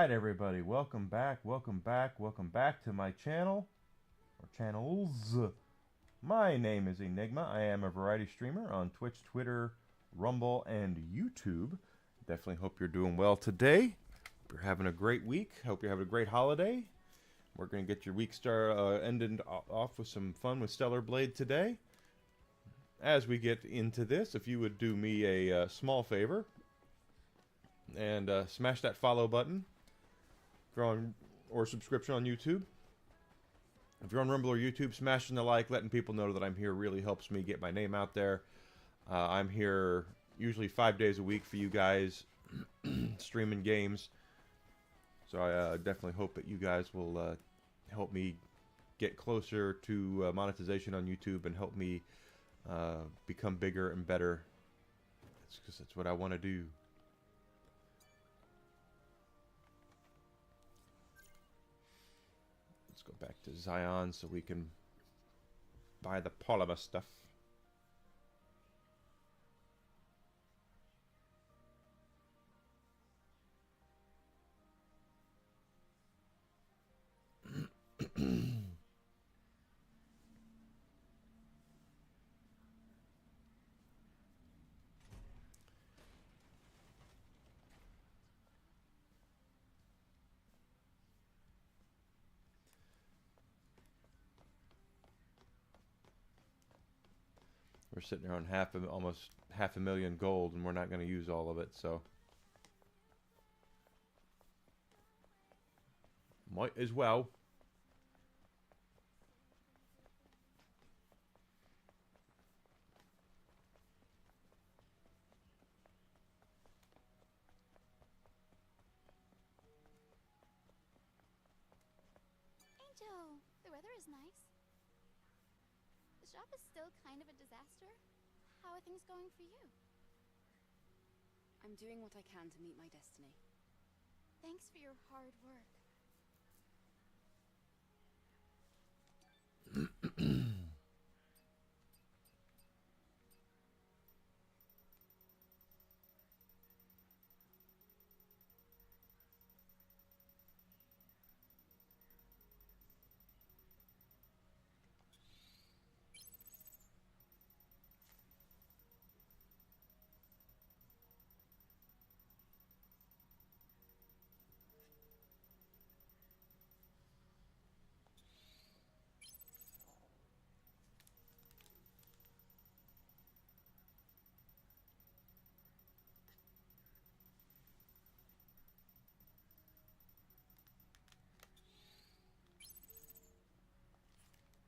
Alright everybody, welcome back, welcome back, welcome back to my channel, or channels. My name is Enigma. I am a variety streamer on Twitch, Twitter, Rumble, and YouTube. Definitely hope you're doing well today. Hope you're having a great week. Hope you're having a great holiday. We're going to get your week ended off with some fun with Stellar Blade today. As we get into this, if you would do me a small favor and smash that follow button if you're on, or subscription on YouTube. If you're on Rumble or YouTube, smashing the like, letting people know that I'm here really helps me get my name out there. I'm here usually 5 days a week for you guys, streaming games. So I definitely hope that you guys will help me get closer to monetization on YouTube and help me become bigger and better. That's because that's what I want to do. Let's go back to Zion so we can buy the polymer stuff. We're sitting there on almost half a million gold, and we're not going to use all of it, so might as well. Angel, the weather is nice. The shop is still kind of a disaster. How are things going for you? I'm doing what I can to meet my destiny. Thanks for your hard work.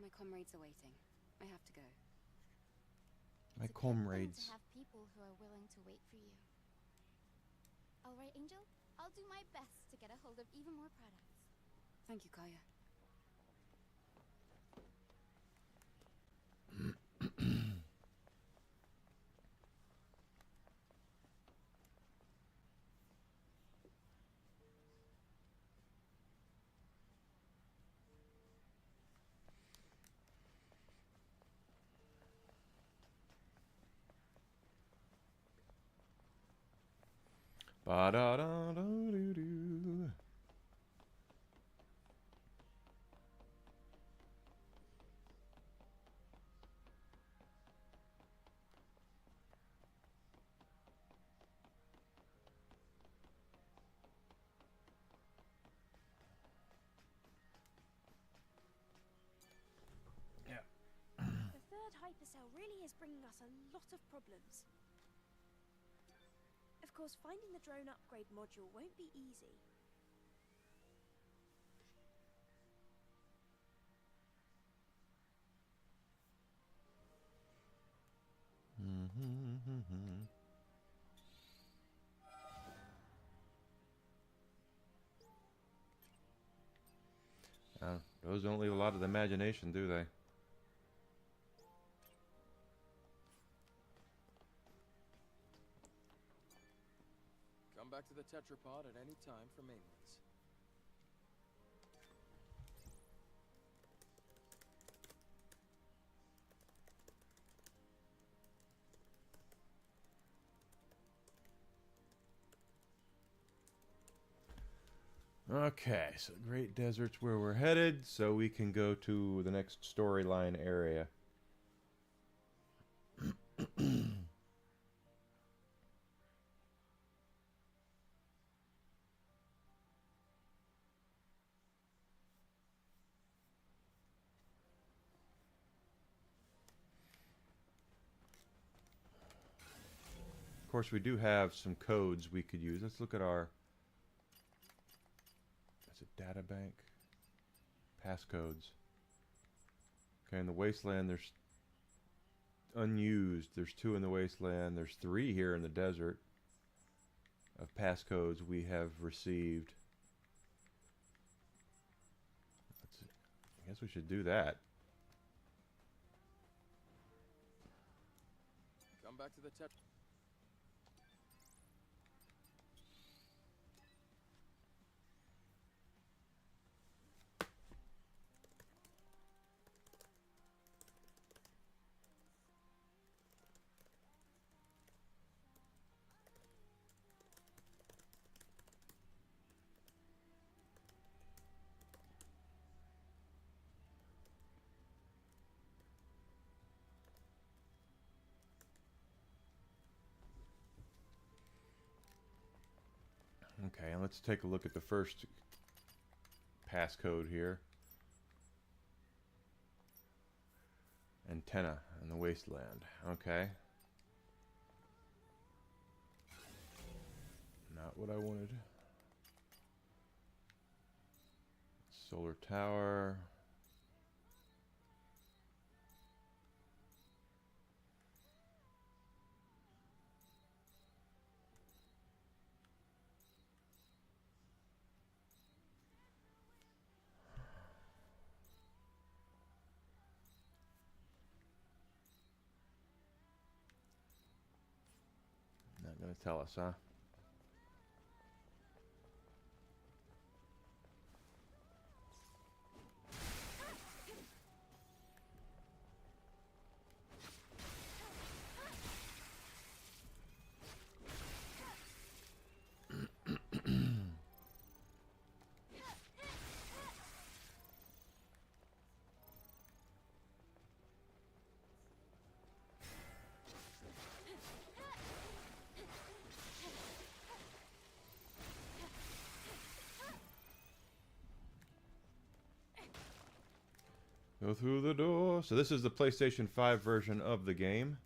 My comrades are waiting. I have to go. My It's a good thing comrades. to have people who are willing to wait for you. All right, Angel. I'll do my best to get a hold of even more products. Thank you, Kaya. Ba da da da doo doo. The third hypercell really is bringing us a lot of problems. Of course, finding the drone upgrade module won't be easy. Those don't leave a lot of the imagination, do they? Come back to the tetrapod at any time for maintenance. Okay, so Great Desert's where we're headed, so we can go to the next storyline area. Of course, we do have some codes we could use. Let's look at our... Is it data bank? Passcodes. Okay, in the wasteland, there's unused. There's 2 in the wasteland. There's 3 here in the desert of passcodes we have received. I guess we should do that. Come back to the Tetra. Okay, and let's take a look at the first passcode here. Antenna in the wasteland. Okay. Not what I wanted. Solar tower. Not gonna tell us, huh? Go through the door. So this is the PlayStation 5 version of the game.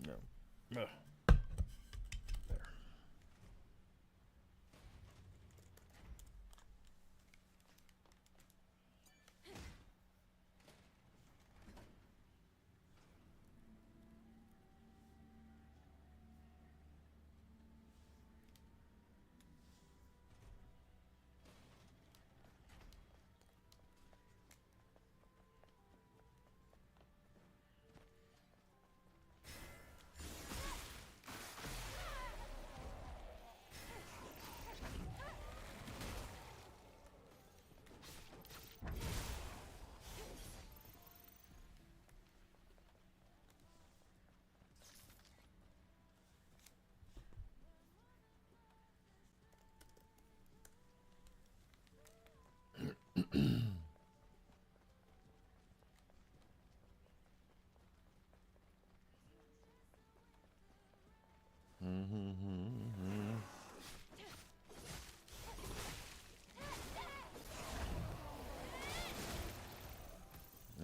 No. Ugh. There.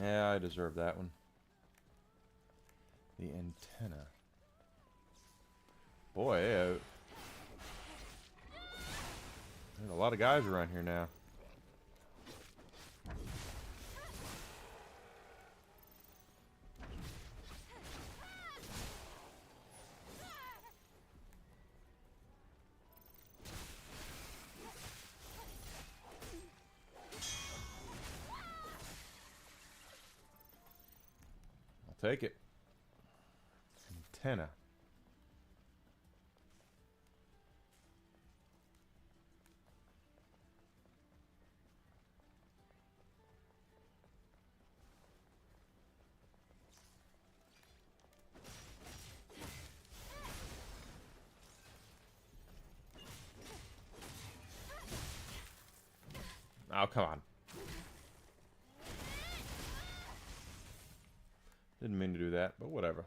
Yeah, I deserve that one. The antenna. Boy, yeah. There's a lot of guys around here now. take it. Antenna. Oh, come on. Didn't mean to do that, but whatever.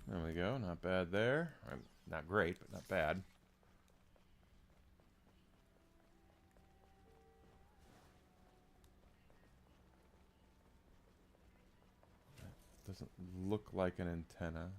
There we go. Not bad there. Not great, but not bad. Doesn't look like an antenna.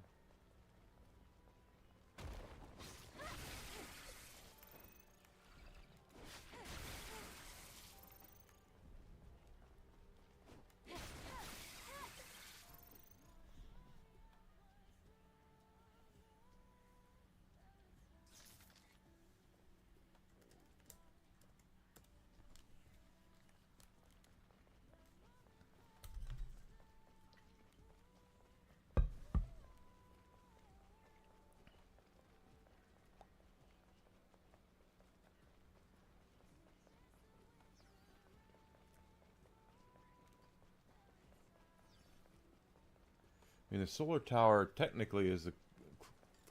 I mean, the solar tower technically is the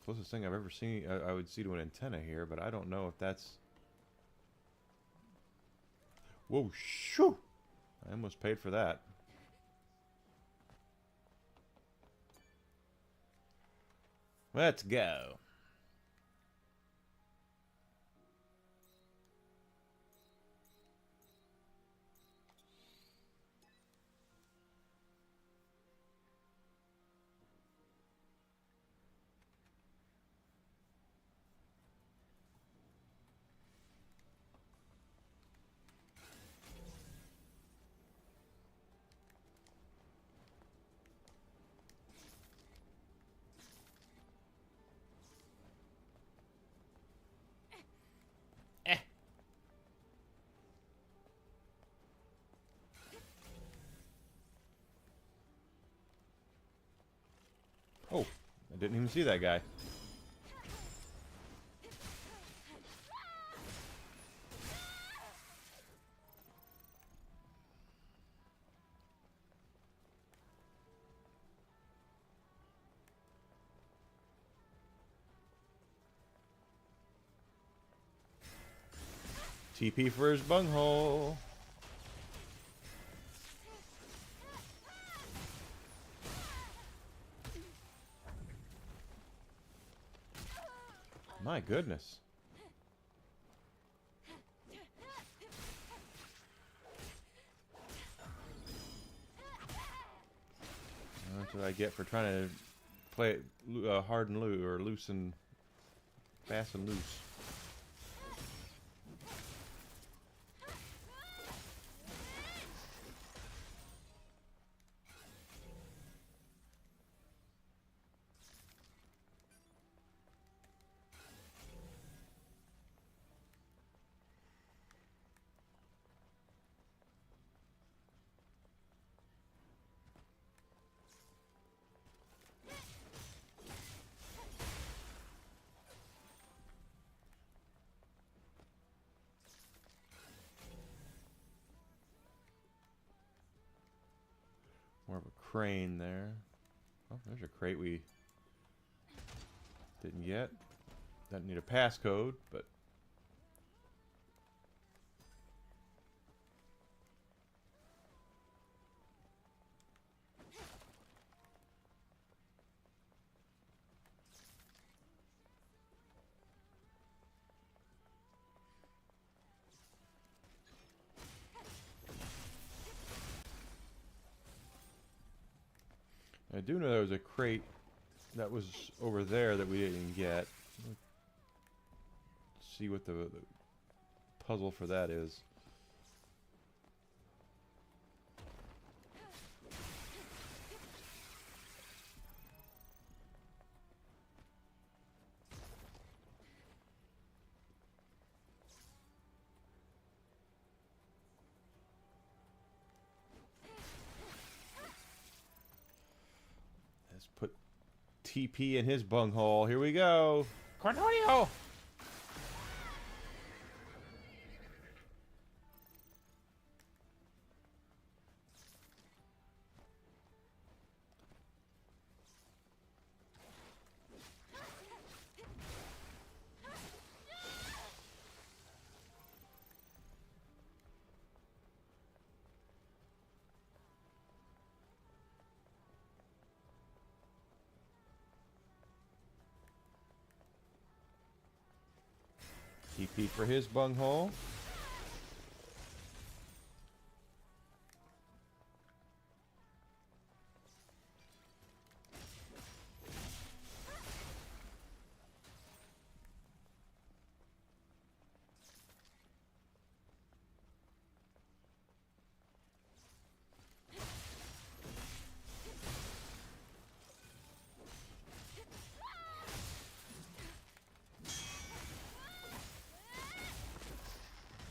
closest thing I've ever seen. I would see to an antenna here, but I don't know if that's. Whoa, shoo! I almost paid for that. Let's go. Oh, I didn't even see that guy. TP for his bunghole. My goodness. That's what I get for trying to play it hard and loose, or loose and fast and loose. More of a crane there. Oh, there's a crate we Didn't yet. Doesn't need a passcode, but... I do know there was a crate that was over there that we didn't get. Let's see what the puzzle for that is. Let's put TP in his bunghole. Here we go. Cornelio! TP for his bunghole.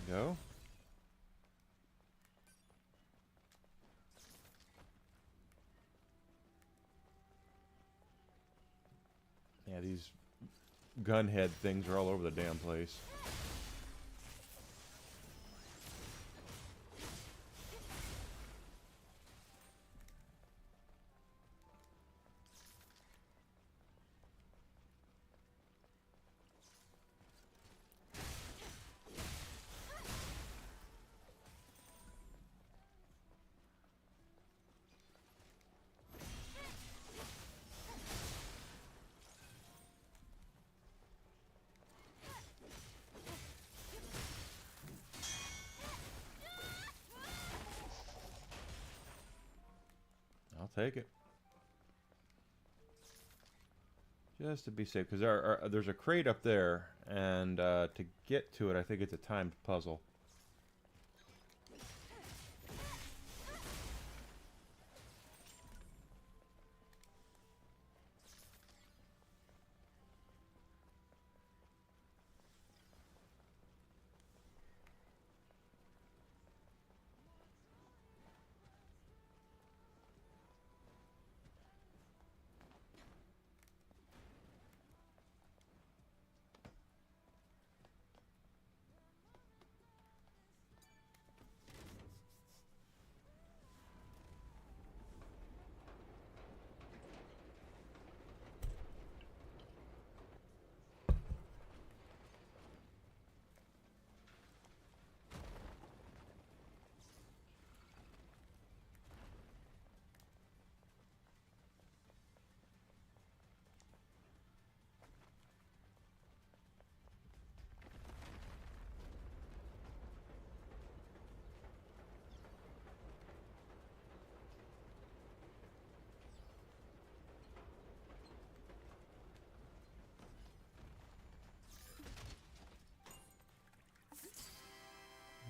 Go. Yeah, these gunhead things are all over the damn place. I'll take it. Just to be safe, because there's a crate up there, and to get to it, I think it's a timed puzzle.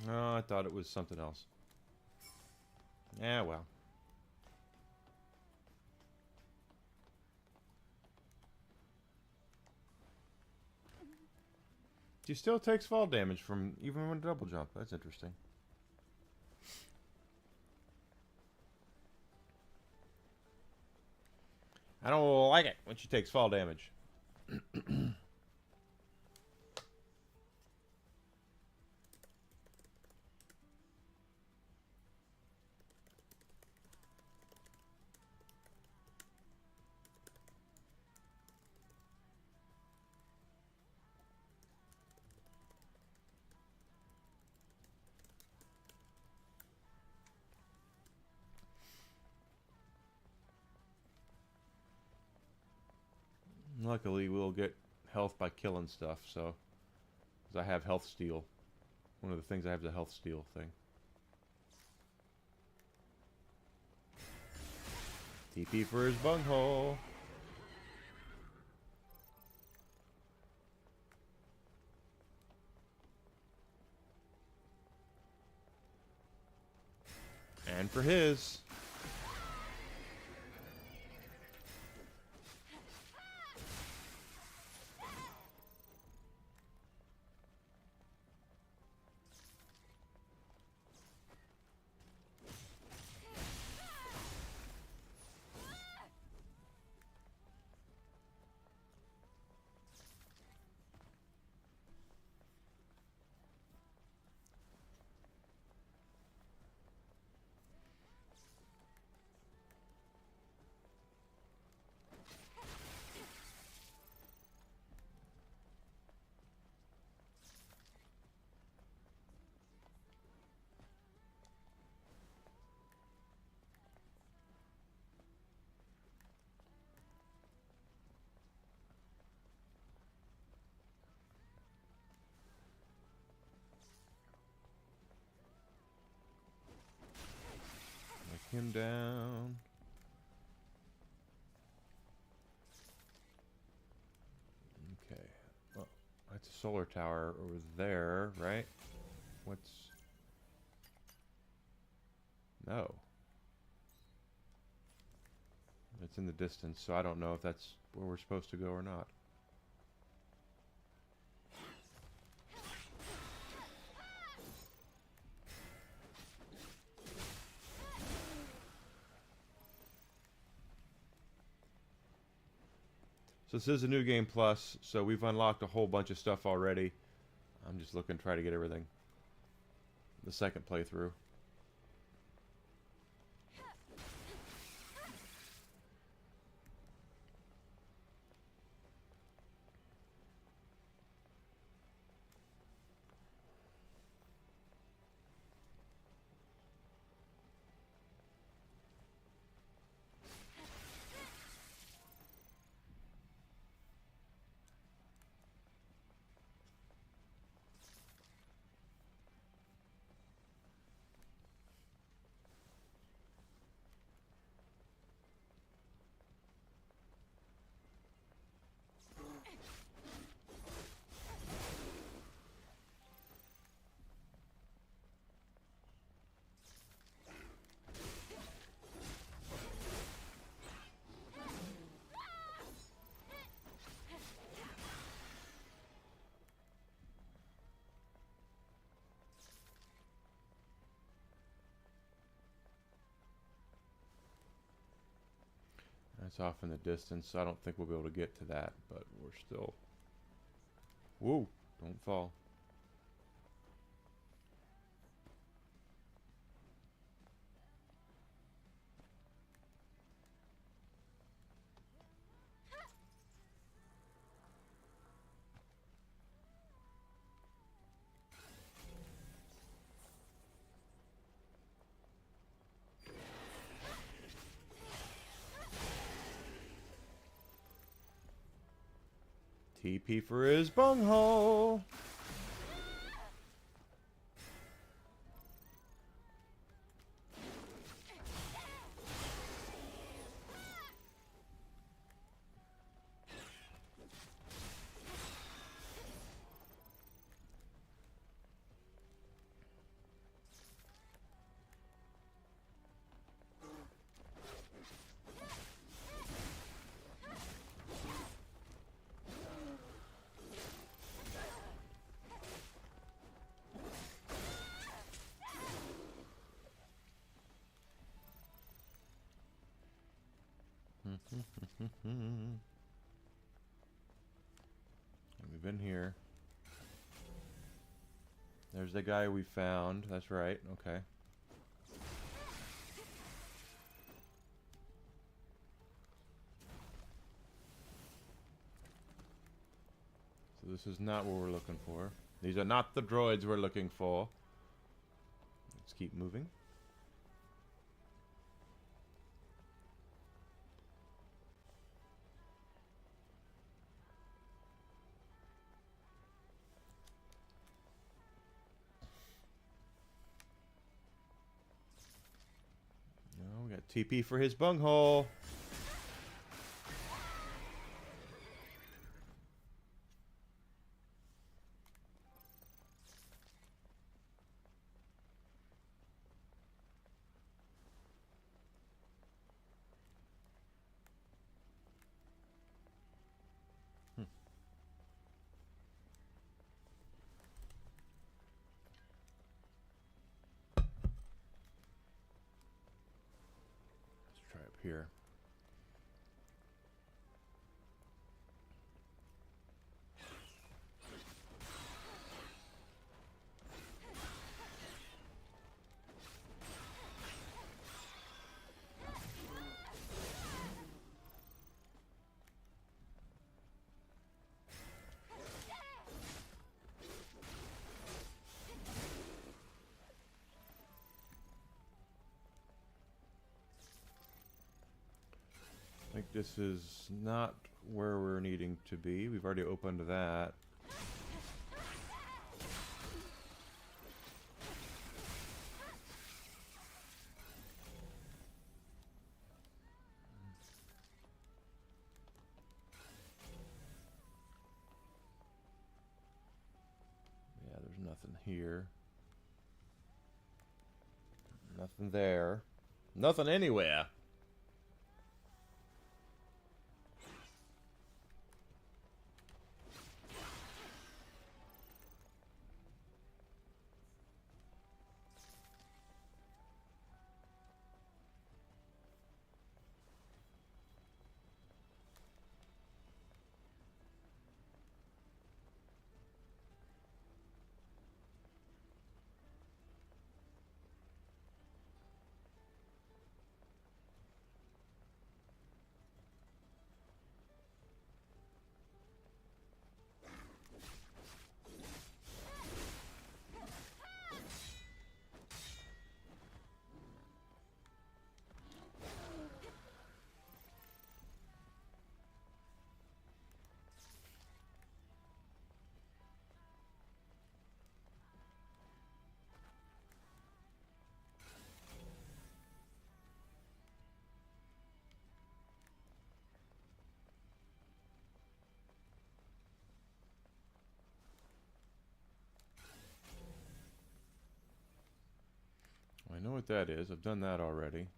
No, I thought it was something else. Yeah, well. She still takes fall damage from even when double jump. That's interesting. I don't like it when she takes fall damage. Luckily, we'll get health by killing stuff, so... 'cause I have health steal. One of the things I have is a health steal thing. TP for his bunghole. And for his. Him down. Okay. Well, that's a solar tower over there, right? What's... No. It's in the distance, so I don't know if that's where we're supposed to go or not. So this is a new game plus, so we've unlocked a whole bunch of stuff already. I'm just looking to try to get everything. The second playthrough. That's off in the distance, so I don't think we'll be able to get to that, but we're still... Whoa! Don't fall. TP for his bunghole. We've been here. There's the guy we found. That's right. Okay. So this is not what we're looking for. These are not the droids we're looking for. Let's keep moving. TP for his bunghole. Let's try up here. I think this is not where we're needing to be. We've already opened that. Yeah, there's nothing here. Nothing there. Nothing anywhere. I know what that is. I've done that already.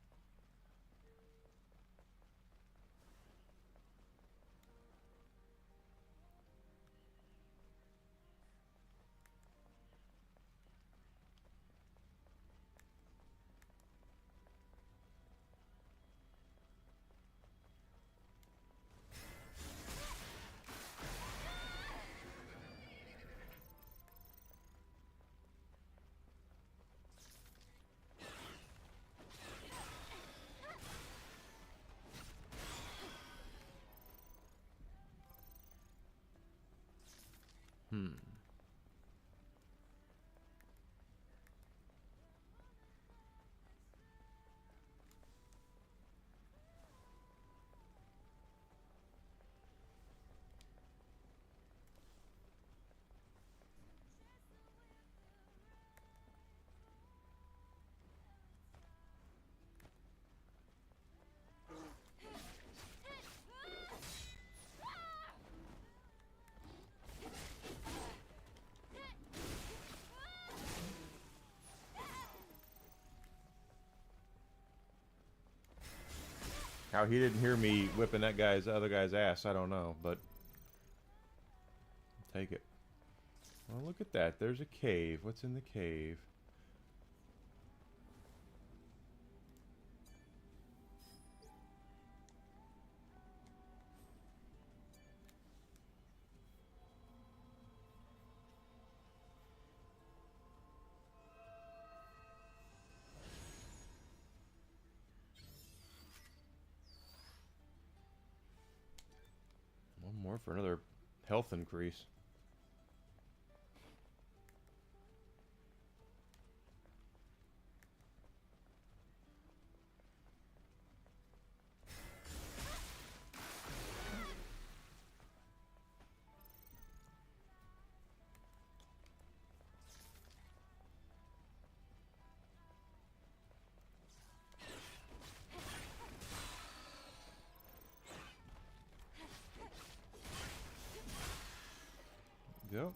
How he didn't hear me whipping that other guy's ass, I don't know, but I'll take it. Well, look at that. There's a cave. What's in the cave? One more for another health increase. go.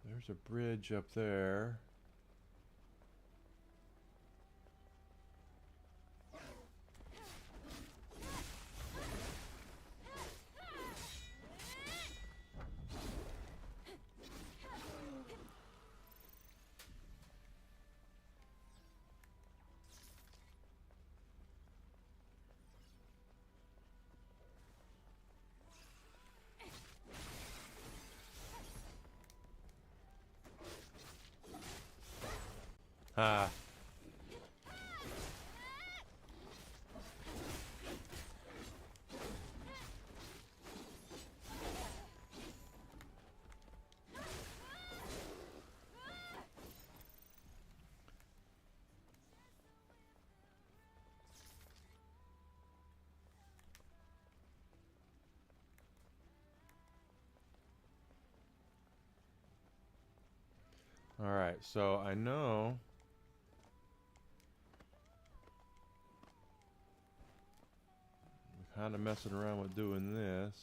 There's a bridge up there. Ha. All right, so I know we're kind of messing around with doing this.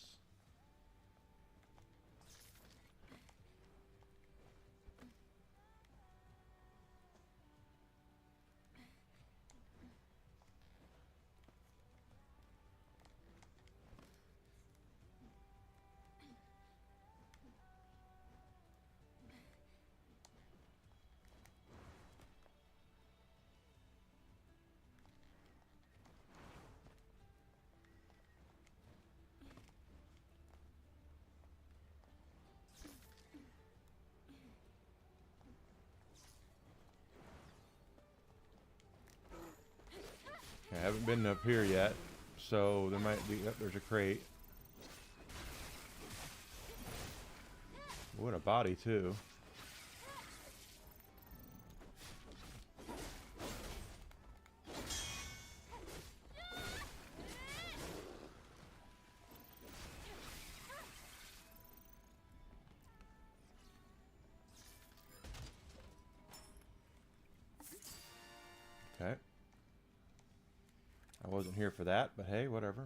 I haven't been up here yet, so there might be. Oh, there's a crate. What a body, too. Okay. I wasn't here for that, but hey, whatever.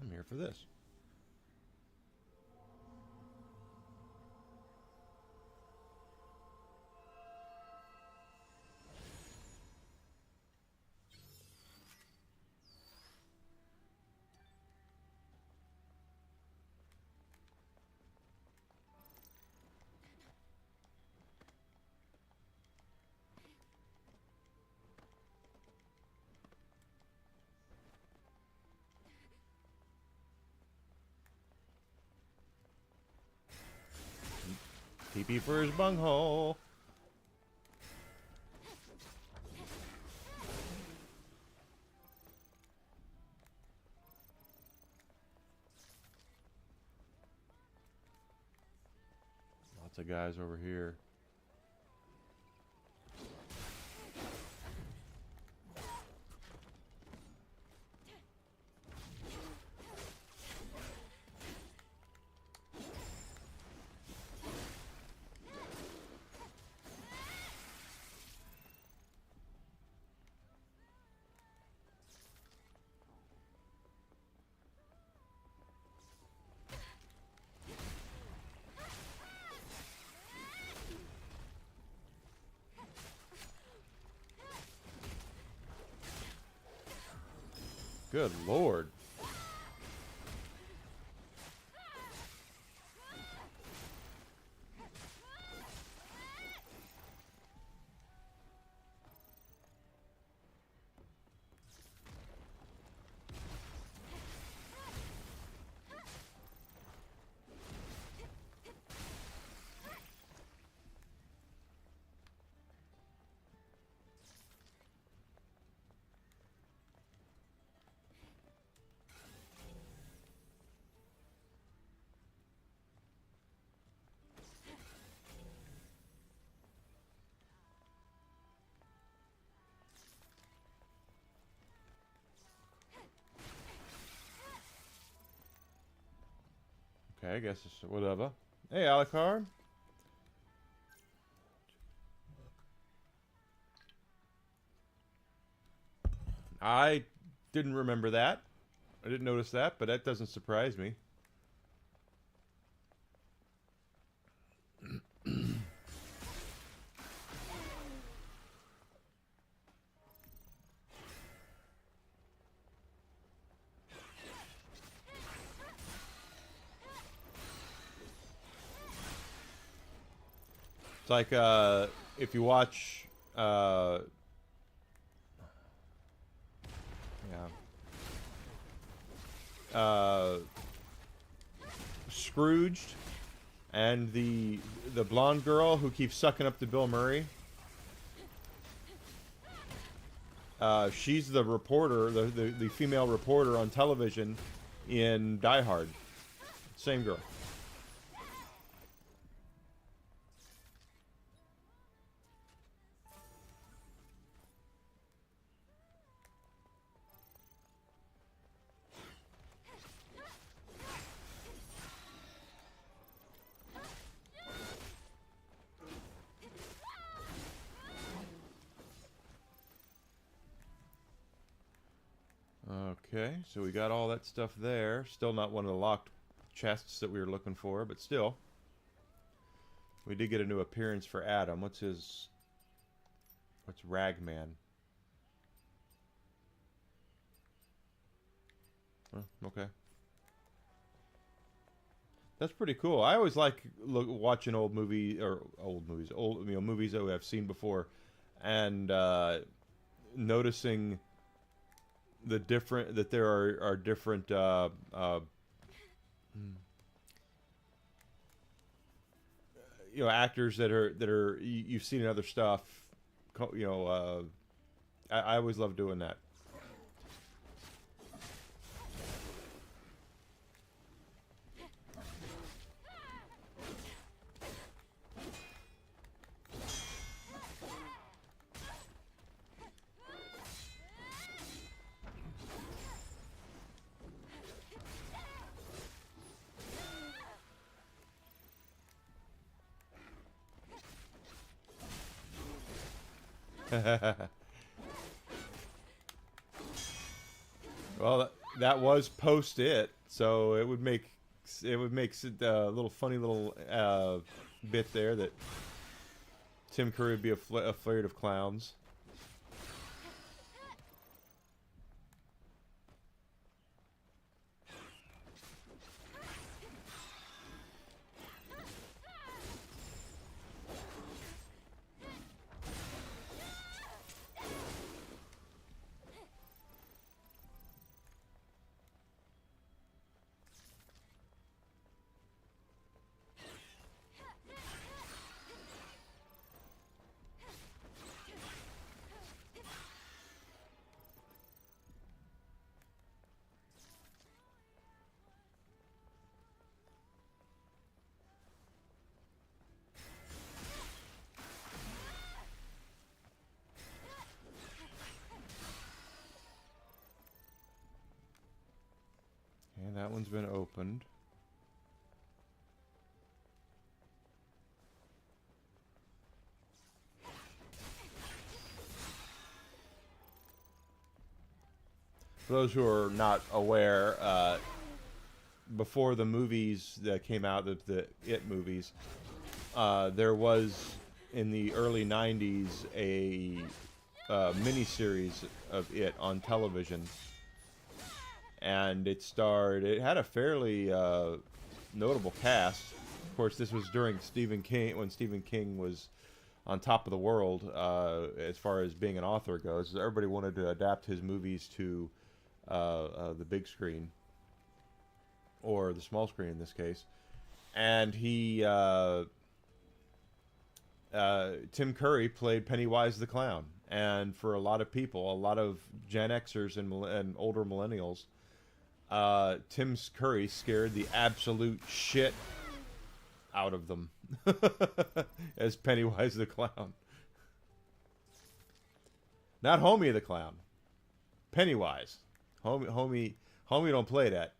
I'm here for this. TP for his bunghole. Lots of guys over here. Good Lord. Okay, I guess it's whatever. Hey, Alucard. I didn't remember that. I didn't notice that, but that doesn't surprise me. It's like if you watch yeah. Scrooged and the blonde girl who keeps sucking up to Bill Murray. She's the reporter, the female reporter on television in Die Hard. Same girl. Okay, so we got all that stuff there. Still not one of the locked chests that we were looking for, but still. We did get a new appearance for Adam. What's Ragman? Oh, okay. That's pretty cool. I always like watching old movies movies that I've seen before, and noticing there are different actors that are you've seen in other stuff. I always love doing that. Well, that was post it, so it would make a little funny little bit there that Tim Curry would be afraid of clowns. And that one's been opened. For those who are not aware, before the movies that came out, the It movies, there was, in the early 90s, a miniseries of It on television. And it had a fairly notable cast. Of course, this was during Stephen King, when Stephen King was on top of the world as far as being an author goes. Everybody wanted to adapt his movies to the big screen, or the small screen in this case. And Tim Curry played Pennywise the Clown. And for a lot of people, a lot of Gen Xers and older millennials, Tim Curry scared the absolute shit out of them as Pennywise the Clown. Not Homie the Clown. Pennywise. Homie don't play that.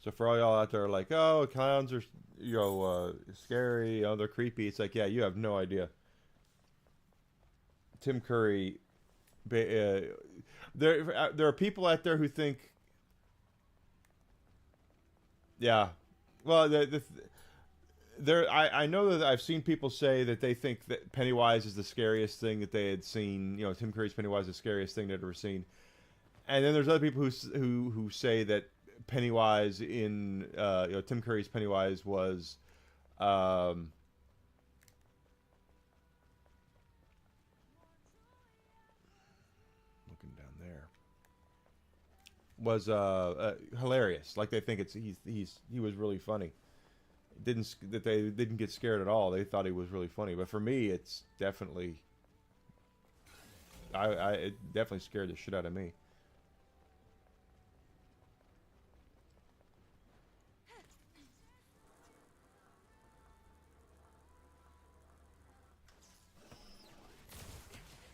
So for all y'all out there like, oh, clowns are, scary, they're creepy. It's like, yeah, you have no idea. Tim Curry, there are people out there who think, yeah, well, I know that I've seen people say that they think that Pennywise is the scariest thing that they had seen. Tim Curry's Pennywise is the scariest thing they'd ever seen. And then there's other people who say that Pennywise in Tim Curry's Pennywise was looking down there was hilarious. Like they think he was really funny. They didn't get scared at all. They thought he was really funny. But for me, it's definitely it definitely scared the shit out of me.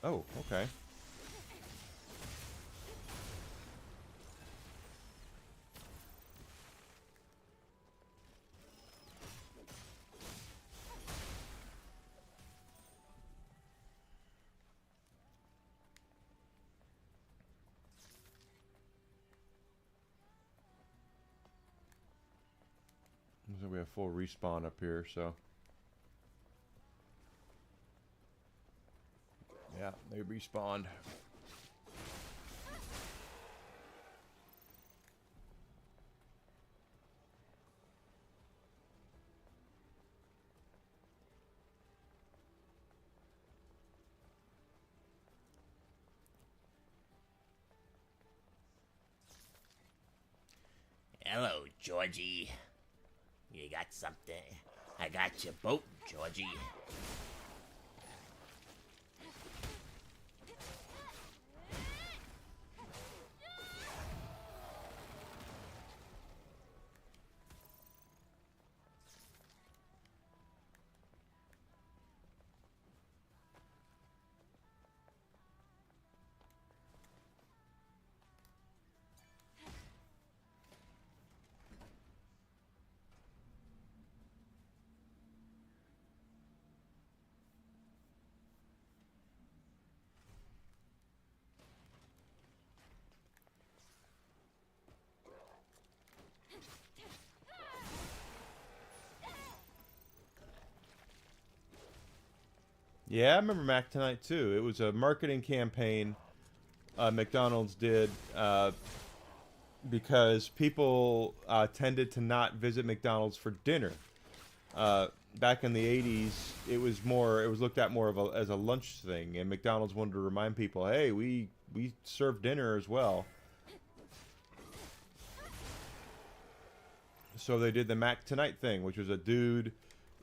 Oh, okay. So we have full respawn up here, so yeah, they respawned. Hello, Georgie. You got something? I got your boat, Georgie. Yeah, I remember Mac Tonight too. It was a marketing campaign McDonald's did because people tended to not visit McDonald's for dinner. Back in the 80s, it was looked at more as a lunch thing, and McDonald's wanted to remind people, hey, we serve dinner as well. So they did the Mac Tonight thing, which was a dude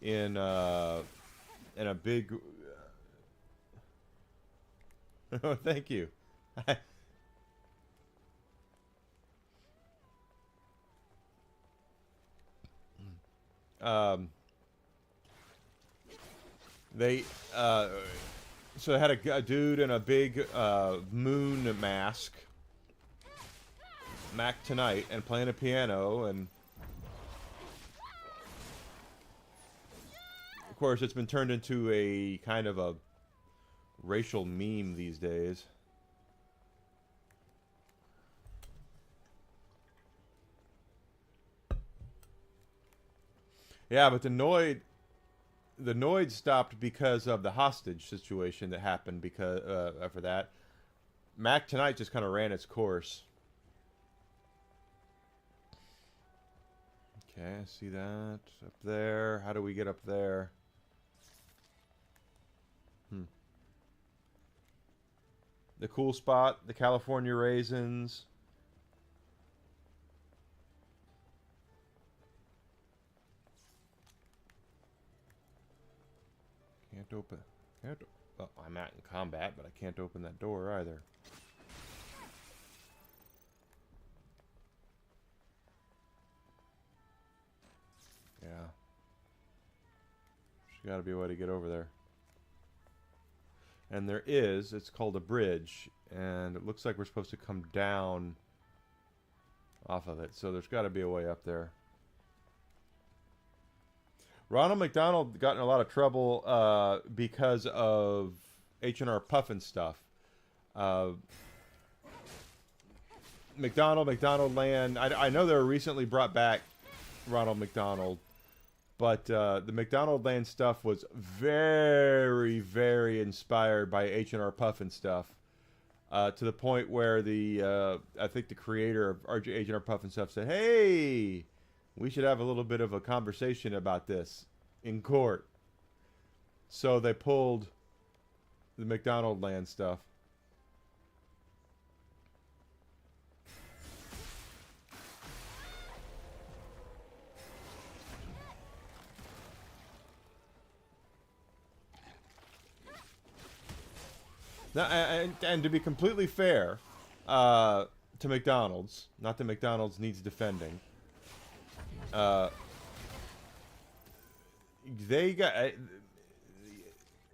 in a big. Oh, thank you. They so they had a dude in a big moon mask, Mac Tonight, and playing a piano, and of course it's been turned into a kind of a racial meme these days. Yeah, but the Noid stopped because of the hostage situation that happened because for that. Mac Tonight just kind of ran its course. Okay, I see that up there. How do we get up there? The cool spot, the California raisins. Can't open. Well, I'm out in combat, but I can't open that door either. Yeah. There's got to be a way to get over there. And there is. It's called a bridge, and it looks like we're supposed to come down off of it. So there's got to be a way up there. Ronald McDonald got in a lot of trouble because of H&R Puffin stuff. McDonald Land. I know they were recently brought back Ronald McDonald, but the McDonald Land stuff was very, very inspired by H&R Puffin stuff, to the point where I think the creator of H&R Puffin stuff said, "Hey, we should have a little bit of a conversation about this in court." So they pulled the McDonald Land stuff. Now, and to be completely fair to McDonald's, not that McDonald's needs defending, they got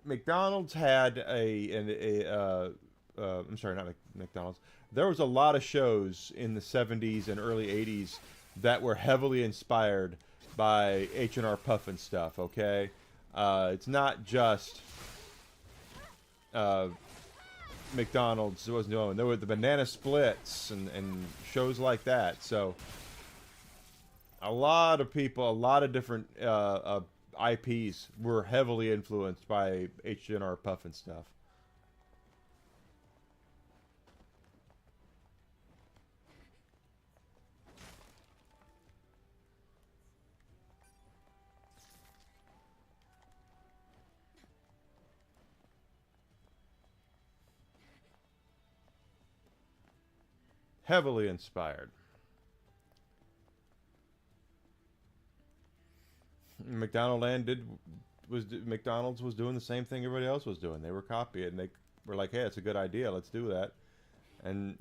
McDonald's had I'm sorry, not McDonald's. There was a lot of shows in the 70s and early 80s that were heavily inspired by H&R Puffin stuff. Okay, it's not just McDonald's was known. There were the Banana Splits and shows like that. So a lot of people, a lot of different IPs were heavily influenced by H&R Puffin stuff. Heavily inspired. McDonald's was doing the same thing everybody else was doing. They were copying, and they were like, "Hey, it's a good idea. Let's do that." And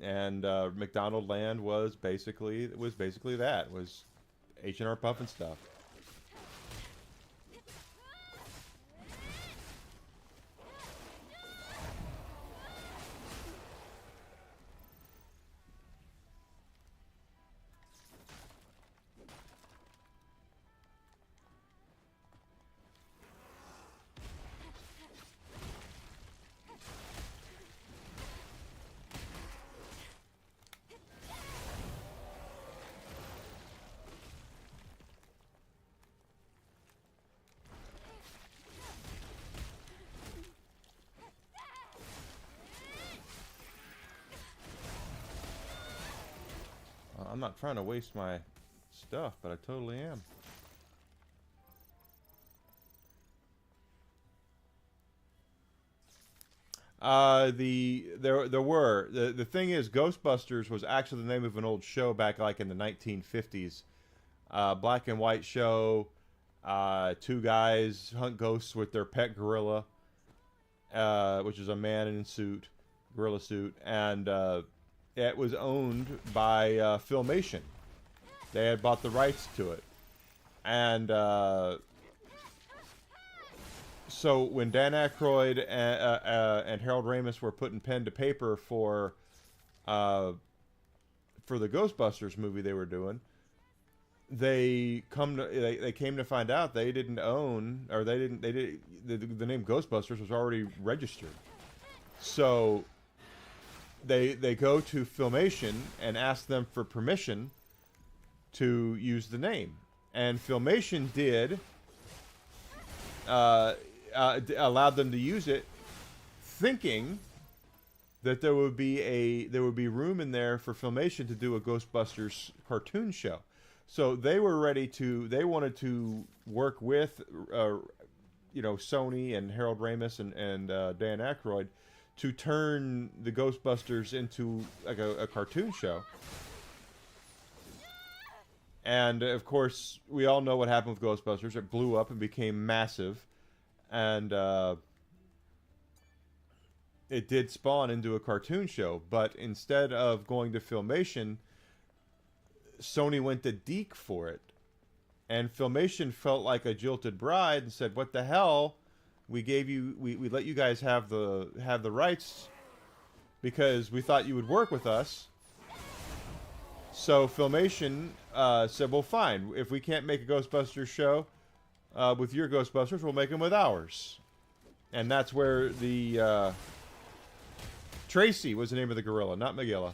McDonald Land was basically that. It was H&R Puffin stuff. I'm not trying to waste my stuff, but I totally am. The thing is, Ghostbusters was actually the name of an old show back like in the 1950s. Black and white show. Two guys hunt ghosts with their pet gorilla, which is a man in a suit, gorilla suit, and it was owned by Filmation. They had bought the rights to it. And so when Dan Aykroyd and Harold Ramis were putting pen to paper for the Ghostbusters movie they were doing, they came to find out they didn't own, or the name Ghostbusters was already registered. So they go to Filmation and ask them for permission to use the name, and Filmation did allowed them to use it, thinking that there would be room in there for Filmation to do a Ghostbusters cartoon show. So they wanted to work with Sony and Harold Ramis and Dan Aykroyd to turn the Ghostbusters into like a cartoon show. And of course, we all know what happened with Ghostbusters. It blew up and became massive, and it did spawn into a cartoon show. But instead of going to Filmation, Sony went to Deke for it, and Filmation felt like a jilted bride and said, "What the hell? We let you guys have the rights because we thought you would work with us." So Filmation said, well, fine. If we can't make a Ghostbusters show with your Ghostbusters, we'll make them with ours. And that's where the... Tracy was the name of the gorilla, not Magilla.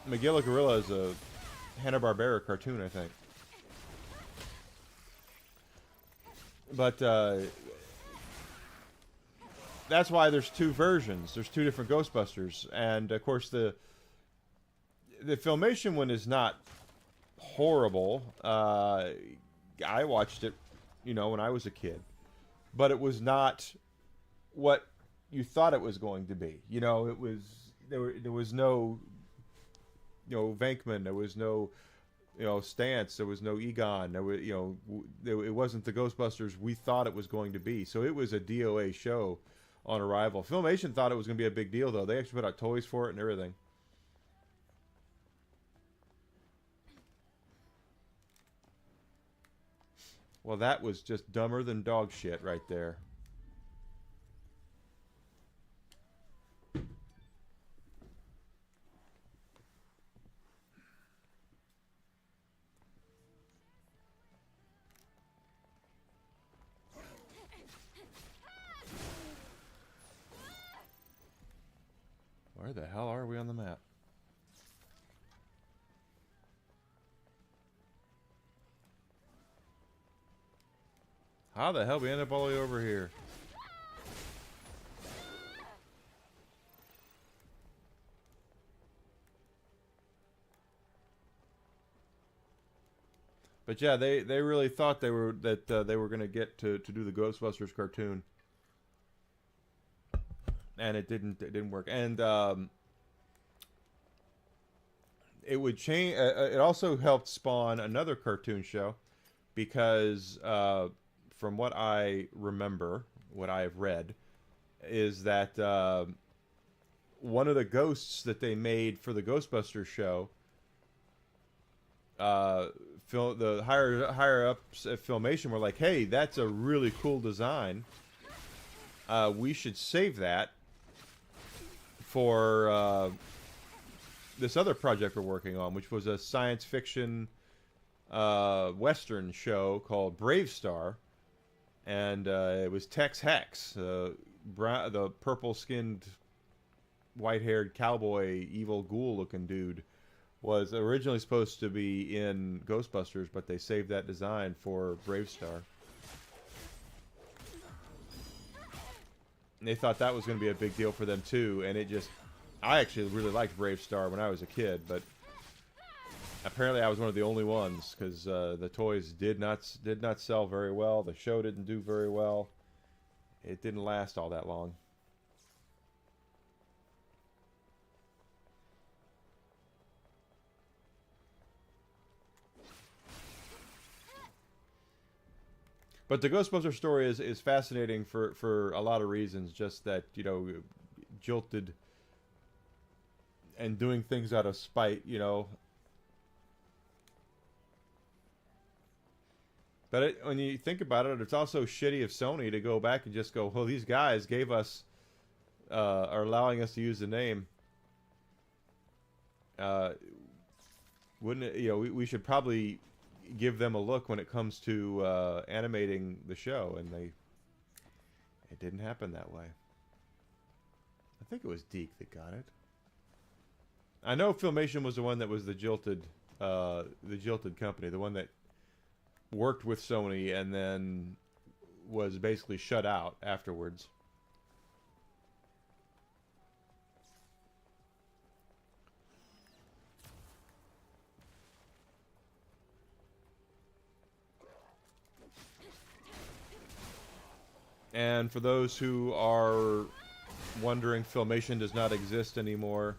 Magilla Gorilla is a Hanna-Barbera cartoon, I think. But that's why there's two versions. There's two different Ghostbusters, and of course the Filmation one is not horrible. I watched it, you know, when I was a kid, but it was not what you thought it was going to be. You know, it was there was no, you know, Venkman. There was no, you know, Stantz. There was no Egon. There was, you know, it wasn't the Ghostbusters we thought it was going to be. So it was a DOA show on arrival. Filmation thought it was going to be a big deal, though. They actually put out toys for it and everything. Well, that was just dumber than dog shit right there. Where the hell are we on the map? How the hell we end up all the way over here? But yeah, they really thought they were going to get to do the Ghostbusters cartoon. And it didn't work. And it would change. It also helped spawn another cartoon show, because from what I remember, what I have read, is that one of the ghosts that they made for the Ghostbusters show, the higher ups at Filmation were like, "Hey, that's a really cool design. We should save that for this other project we're working on," which was a science fiction Western show called Brave Star. And it was Tex Hex, the purple-skinned, white-haired cowboy, evil ghoul-looking dude, was originally supposed to be in Ghostbusters, but they saved that design for Brave Star. And they thought that was going to be a big deal for them too, and it just... I actually really liked Brave Star when I was a kid, but apparently I was one of the only ones, because the toys did not sell very well. The show didn't do very well. It didn't last all that long. But the Ghostbuster story is fascinating for a lot of reasons. Just that, you know, jilted and doing things out of spite, you know. But when you think about it, it's also shitty of Sony to go back and just go, well, these guys gave us, are allowing us to use the name. Wouldn't it, you know, we should probably give them a look when it comes to animating the show, and it didn't happen that way. I think it was Deke that got it. I know Filmation was the one that was the jilted company, the one that worked with Sony and then was basically shut out afterwards. And for those who are wondering, Filmation does not exist anymore.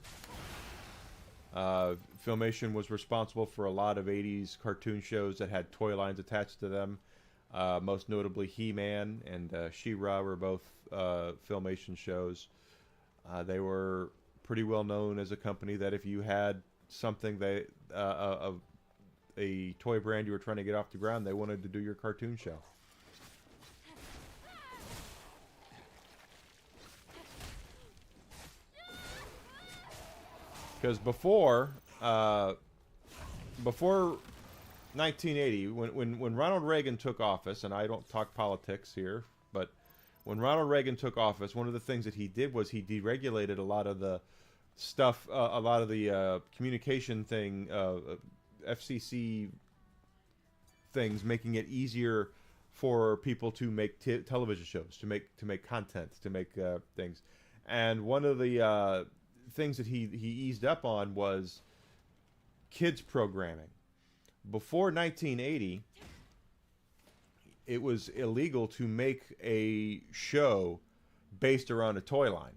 Filmation was responsible for a lot of 80s cartoon shows that had toy lines attached to them. Most notably He-Man and She-Ra were both Filmation shows. They were pretty well known as a company that if you had something that a toy brand you were trying to get off the ground, they wanted to do your cartoon show. Because before 1980, when Ronald Reagan took office, and I don't talk politics here, but when Ronald Reagan took office, one of the things that he did was he deregulated a lot of the stuff, a lot of the communication thing, FCC things, making it easier for people to make television shows, to make content, to make things. And one of the things that he eased up on was kids programming. Before 1980, it was illegal to make a show based around a toy line.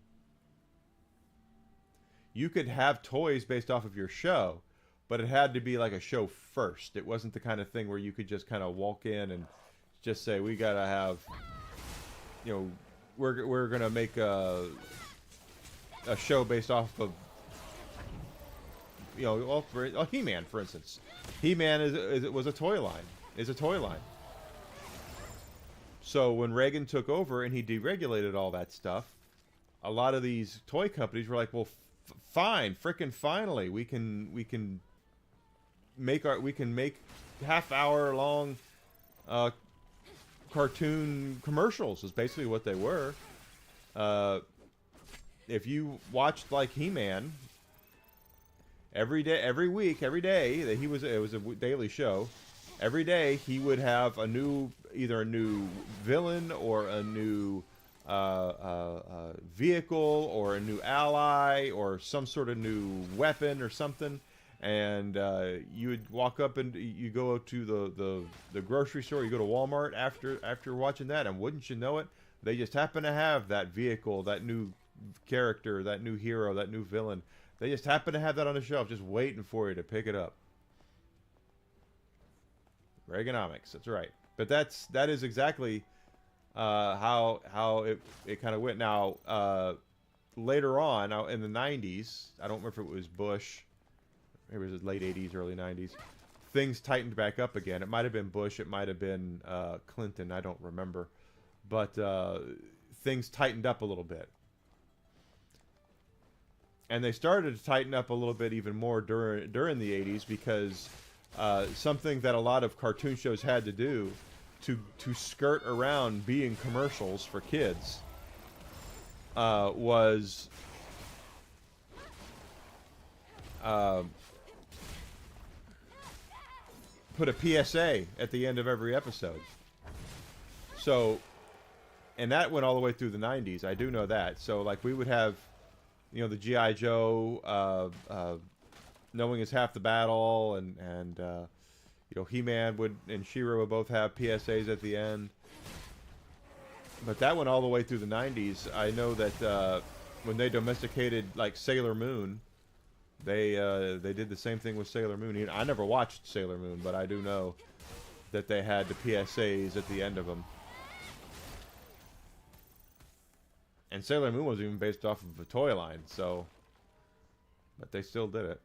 You could have toys based off of your show, but it had to be like a show first. It wasn't the kind of thing where you could just kind of walk in and just say, we gotta have, you know, we're gonna make a show based off of, you know, He-Man, for instance. He-Man was a toy line. Is a toy line. So when Reagan took over and he deregulated all that stuff, a lot of these toy companies were like, well, fine, frickin' finally, we can make half-hour long cartoon commercials. Is basically what they were. If you watched like He-Man, every day that it was a daily show. Every day he would have either a new villain or a new vehicle or a new ally or some sort of new weapon or something. And you would walk up and you go to the grocery store. You go to Walmart after watching that, and wouldn't you know it, they just happen to have that vehicle, that new character, that new hero, that new villain. They just happen to have that on the shelf, just waiting for you to pick it up. Reaganomics, that's right. But that is exactly how it kind of went. Now, later on, in the 90s, I don't remember if it was Bush, maybe it was late 80s, early 90s, things tightened back up again. It might have been Bush, it might have been Clinton, I don't remember. But things tightened up a little bit. And they started to tighten up a little bit even more during the 80s because something that a lot of cartoon shows had to do to skirt around being commercials for kids was put a PSA at the end of every episode. So, and that went all the way through the 90s. I do know that. So, like, we would have, you know, the G.I. Joe, knowing is half the battle, and you know, He-Man and She-Ra would both have PSAs at the end. But that went all the way through the 90s. I know that when they domesticated, like, Sailor Moon, they did the same thing with Sailor Moon. I never watched Sailor Moon, but I do know that they had the PSAs at the end of them. And Sailor Moon was even based off of a toy line, so... But they still did it.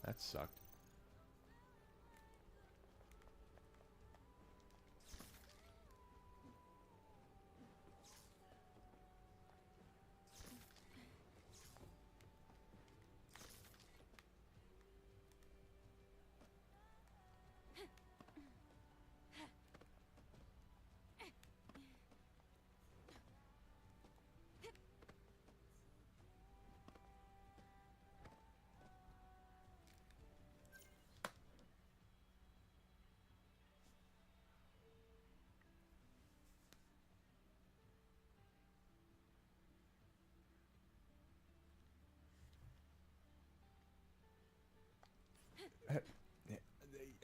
That sucked.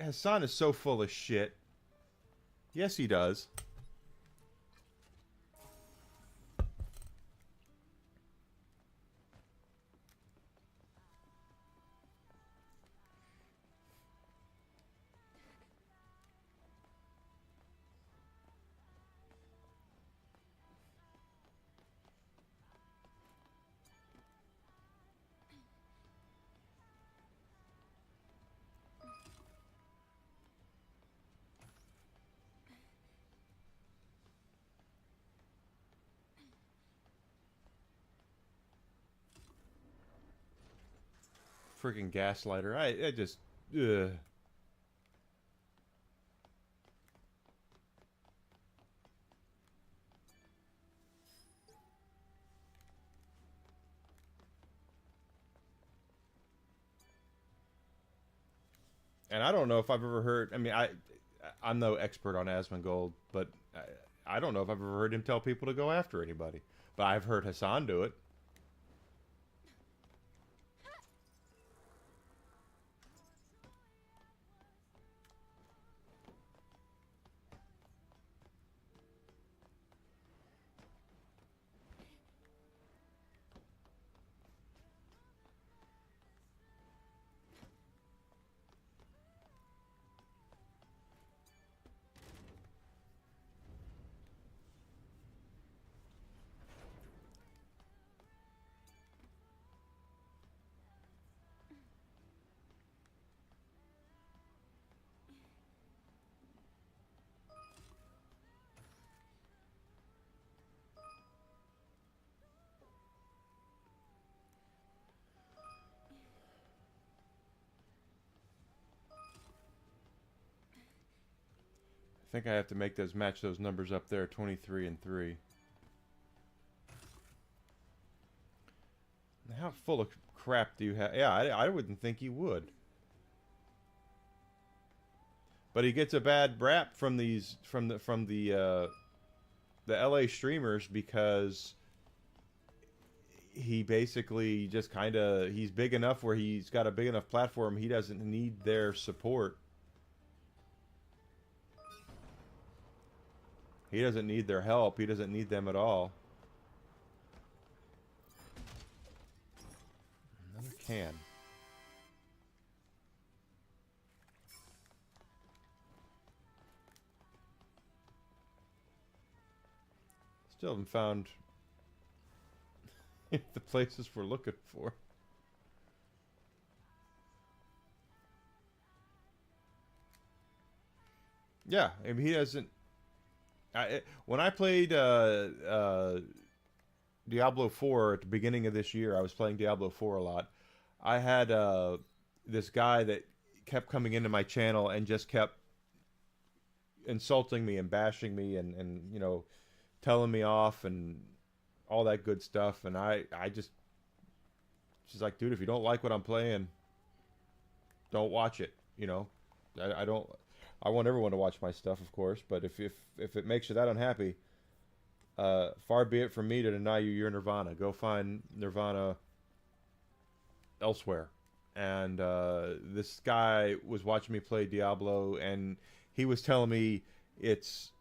Hassan is so full of shit. Yes, he does. Freaking gaslighter. I just... Ugh. And I don't know if I've ever heard... I mean, I'm no expert on Asmongold, but I don't know if I've ever heard him tell people to go after anybody. But I've heard Hassan do it. I think I have to make those match those numbers up there, 23 and 3. How full of crap do you have? Yeah, I wouldn't think he would. But he gets a bad rap from these from the LA streamers because he basically just kind of he's big enough where he's got a big enough platform. He doesn't need their support. He doesn't need their help. He doesn't need them at all. Another can. Still haven't found the places we're looking for. Yeah, I mean, he doesn't... when I played Diablo 4 at the beginning of this year, I was playing Diablo 4 a lot. I had this guy that kept coming into my channel and just kept insulting me and bashing me and you know, telling me off and all that good stuff. And I just... She's like, dude, if you don't like what I'm playing, don't watch it, you know? I don't... I want everyone to watch my stuff, of course, but if it makes you that unhappy, far be it from me to deny you your Nirvana. Go find Nirvana elsewhere. And this guy was watching me play Diablo, and he was telling me it's...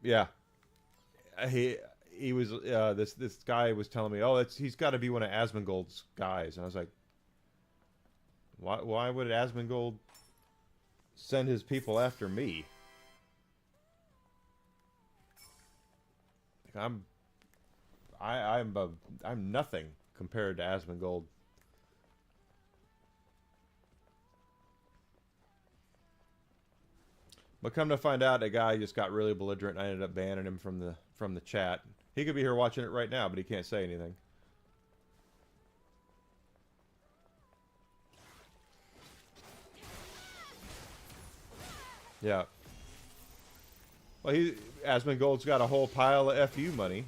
Yeah. He was... this guy was telling me, oh, he's got to be one of Asmongold's guys. And I was like, why would Asmongold send his people after me? I'm nothing compared to Asmongold. But come to find out, a guy just got really belligerent, and I ended up banning him from the chat. He could be here watching it right now, but he can't say anything. Yeah. Well, Asmongold's got a whole pile of FU money.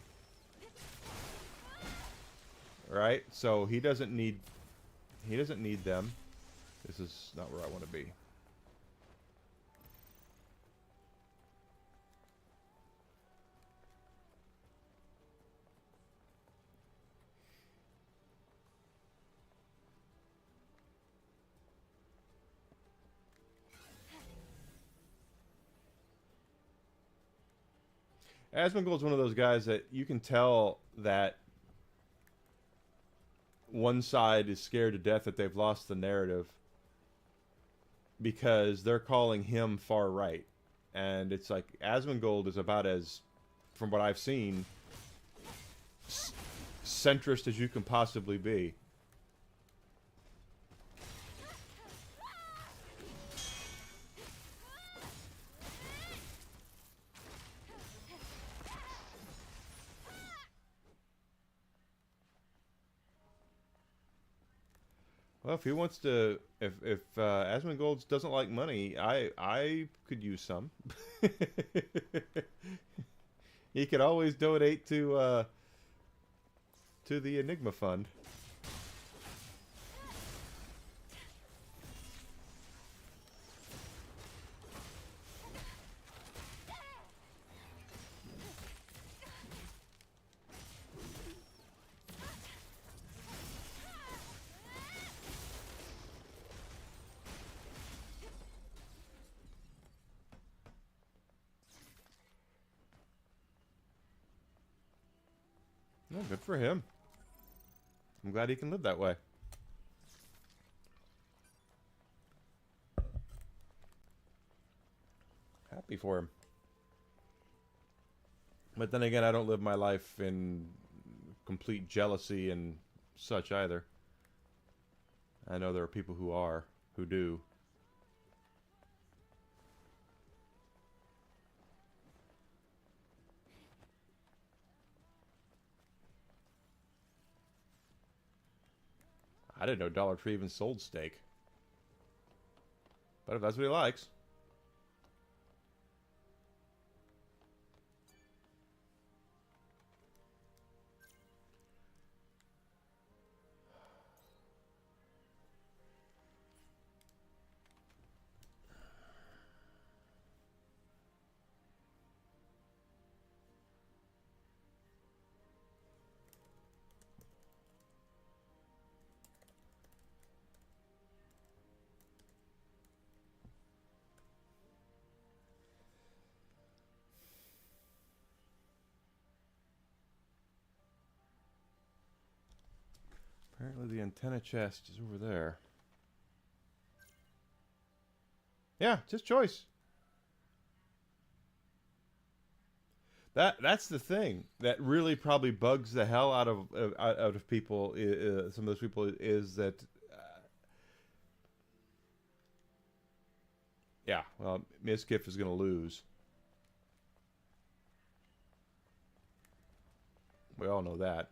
Right? So he doesn't need them. This is not where I want to be. Asmongold's one of those guys that you can tell that one side is scared to death that they've lost the narrative because they're calling him far right. And it's like, Asmongold is about as, from what I've seen, centrist as you can possibly be. Well, if he wants to, if Asmongold doesn't like money, I could use some. He could always donate to the Enigma Fund. No, good for him. I'm glad he can live that way. Happy for him. But then again, I don't live my life in complete jealousy and such either. I know there are people who do. I didn't know Dollar Tree even sold steak. But if that's what he likes. Apparently the antenna chest is over there. Yeah, just choice. That's the thing that really probably bugs the hell out of people. Some of those people is that. Yeah, well, Mizkif is going to lose. We all know that.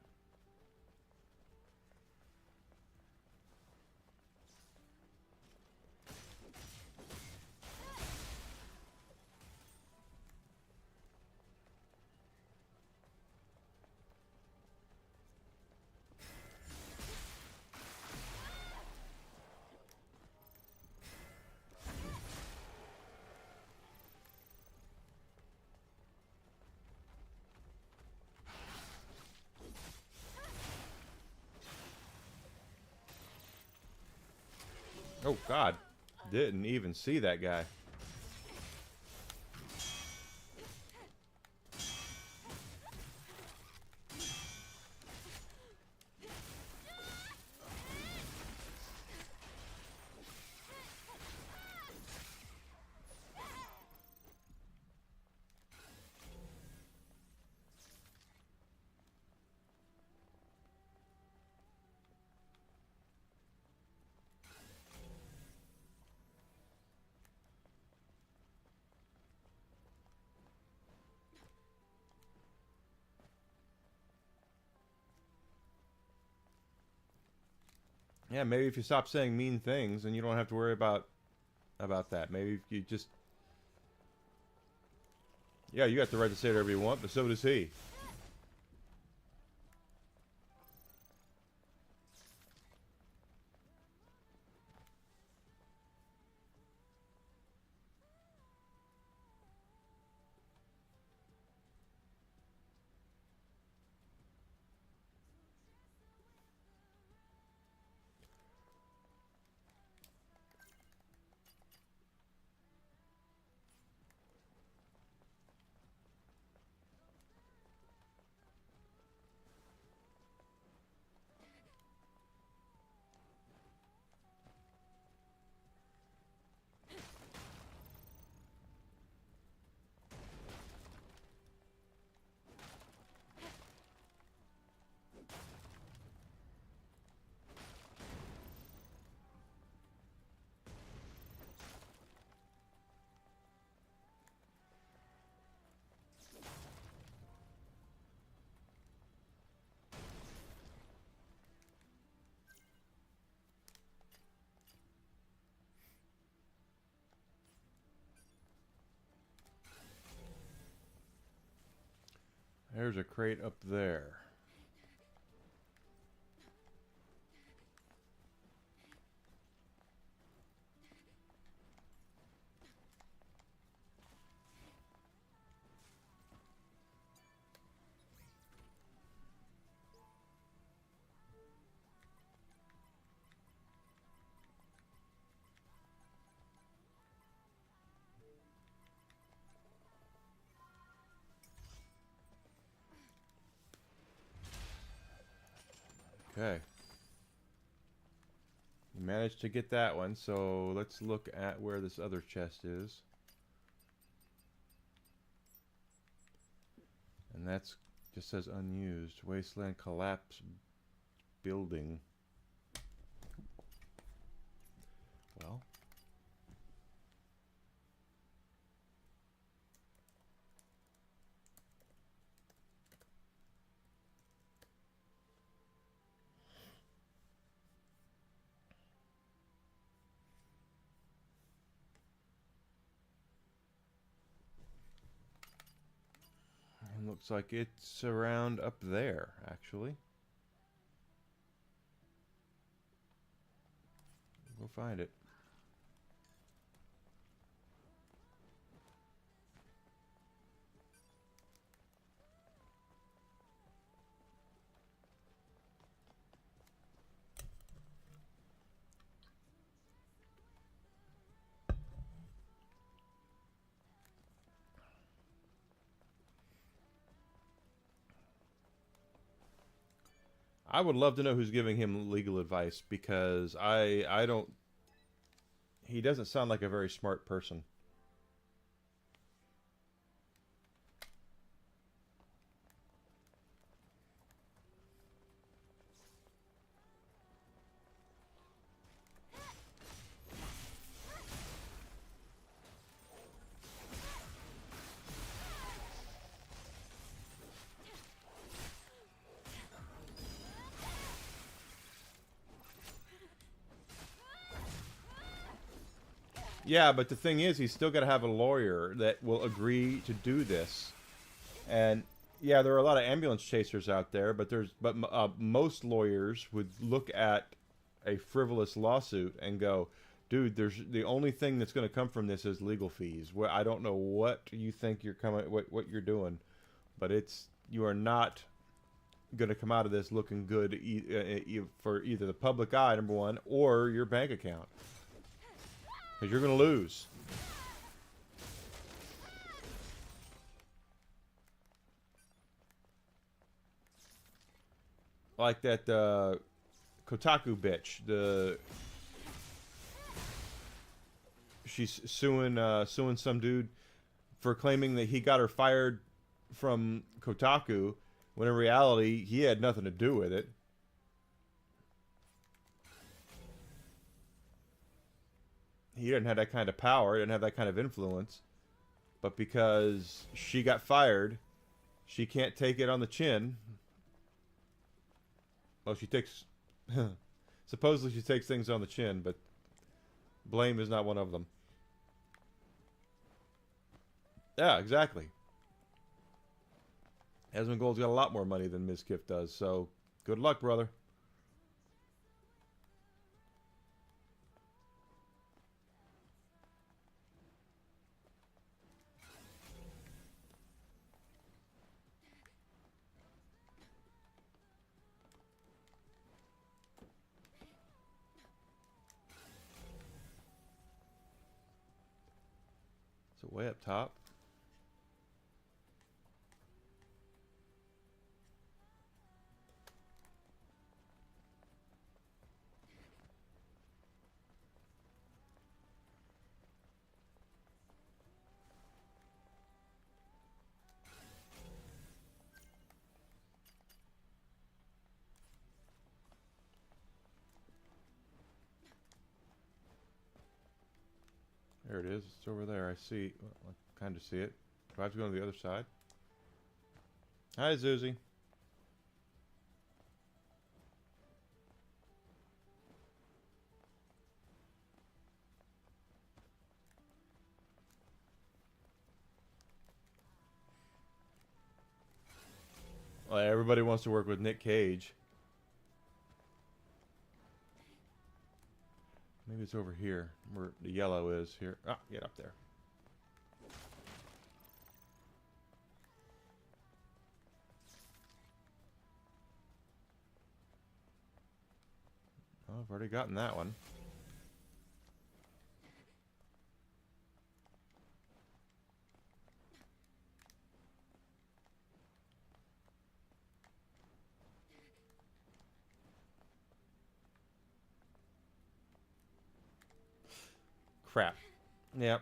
Oh, God. Didn't even see that guy. Yeah, maybe if you stop saying mean things, then you don't have to worry about that. Maybe if you just... Yeah, you got the right to say whatever you want, but so does he. There's a crate up there. Okay. We managed to get that one, so let's look at where this other chest is. And that's just says unused. Wasteland collapse building. Well. And looks like it's around up there, actually. We'll find it. I would love to know who's giving him legal advice, because I don't... He doesn't sound like a very smart person. Yeah, but the thing is, he's still got to have a lawyer that will agree to do this. And yeah, there are a lot of ambulance chasers out there, but most lawyers would look at a frivolous lawsuit and go, "Dude, the only thing that's going to come from this is legal fees." Well, I don't know what you think what you're doing, but you are not going to come out of this looking good for either the public eye, number one, or your bank account. Because you're going to lose. Like that Kotaku bitch. She's suing some dude for claiming that he got her fired from Kotaku, when in reality he had nothing to do with it. He didn't have that kind of power, didn't have that kind of influence. But because she got fired, she can't take it on the chin. Well, she takes... supposedly she takes things on the chin, but blame is not one of them. Yeah, exactly. Asmongold's got a lot more money than Mizkif does, so good luck, brother. So way up top. There it is. It's over there. I see. Well, I kind of see it. Do I have to go to the other side? Hi, Zuzi. Well, everybody wants to work with Nick Cage. Maybe it's over here, where the yellow is here. Ah, get up there. Oh, I've already gotten that one. Crap. Yep.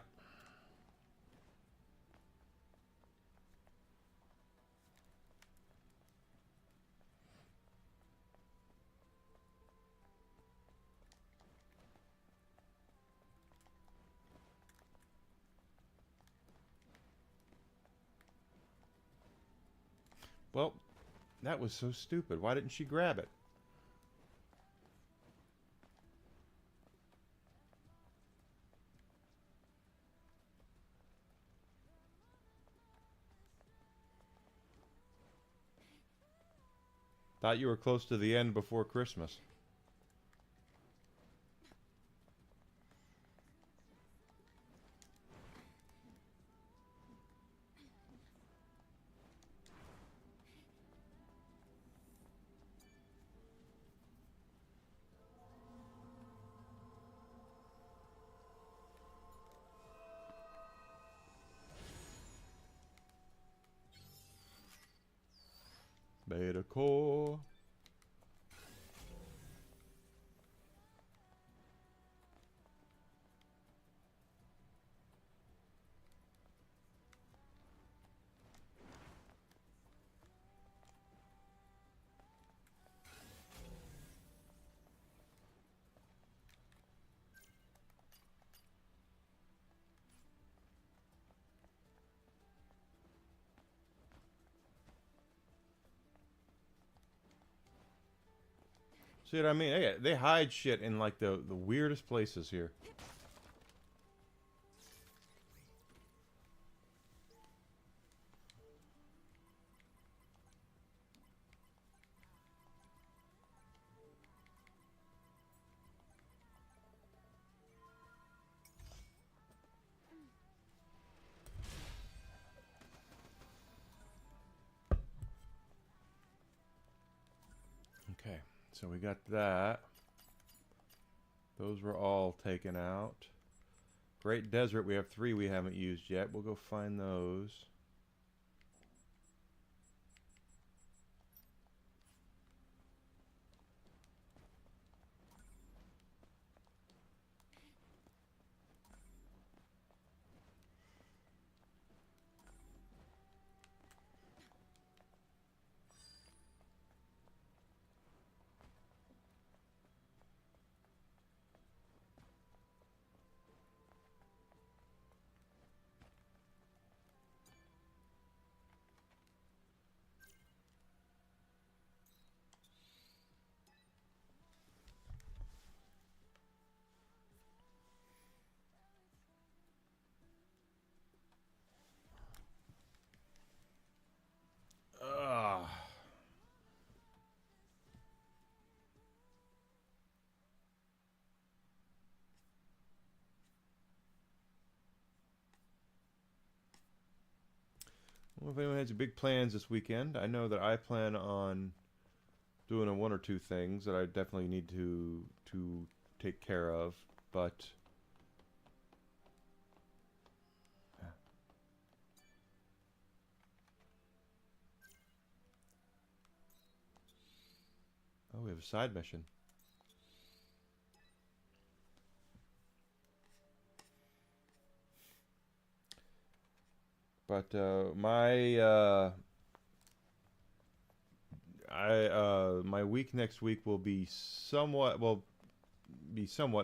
Well, that was so stupid. Why didn't she grab it? Thought you were close to the end before Christmas. Beta core. See what I mean? They hide shit in like the weirdest places here. Okay, so we got that. Those were all taken out. Great Desert, we have 3 we haven't used yet. We'll go find those. Ugh. Well, if anyone has big plans this weekend, I know that I plan on doing 1 or 2 things that I definitely need to take care of, but oh, we have a side mission. But my week next week will be somewhat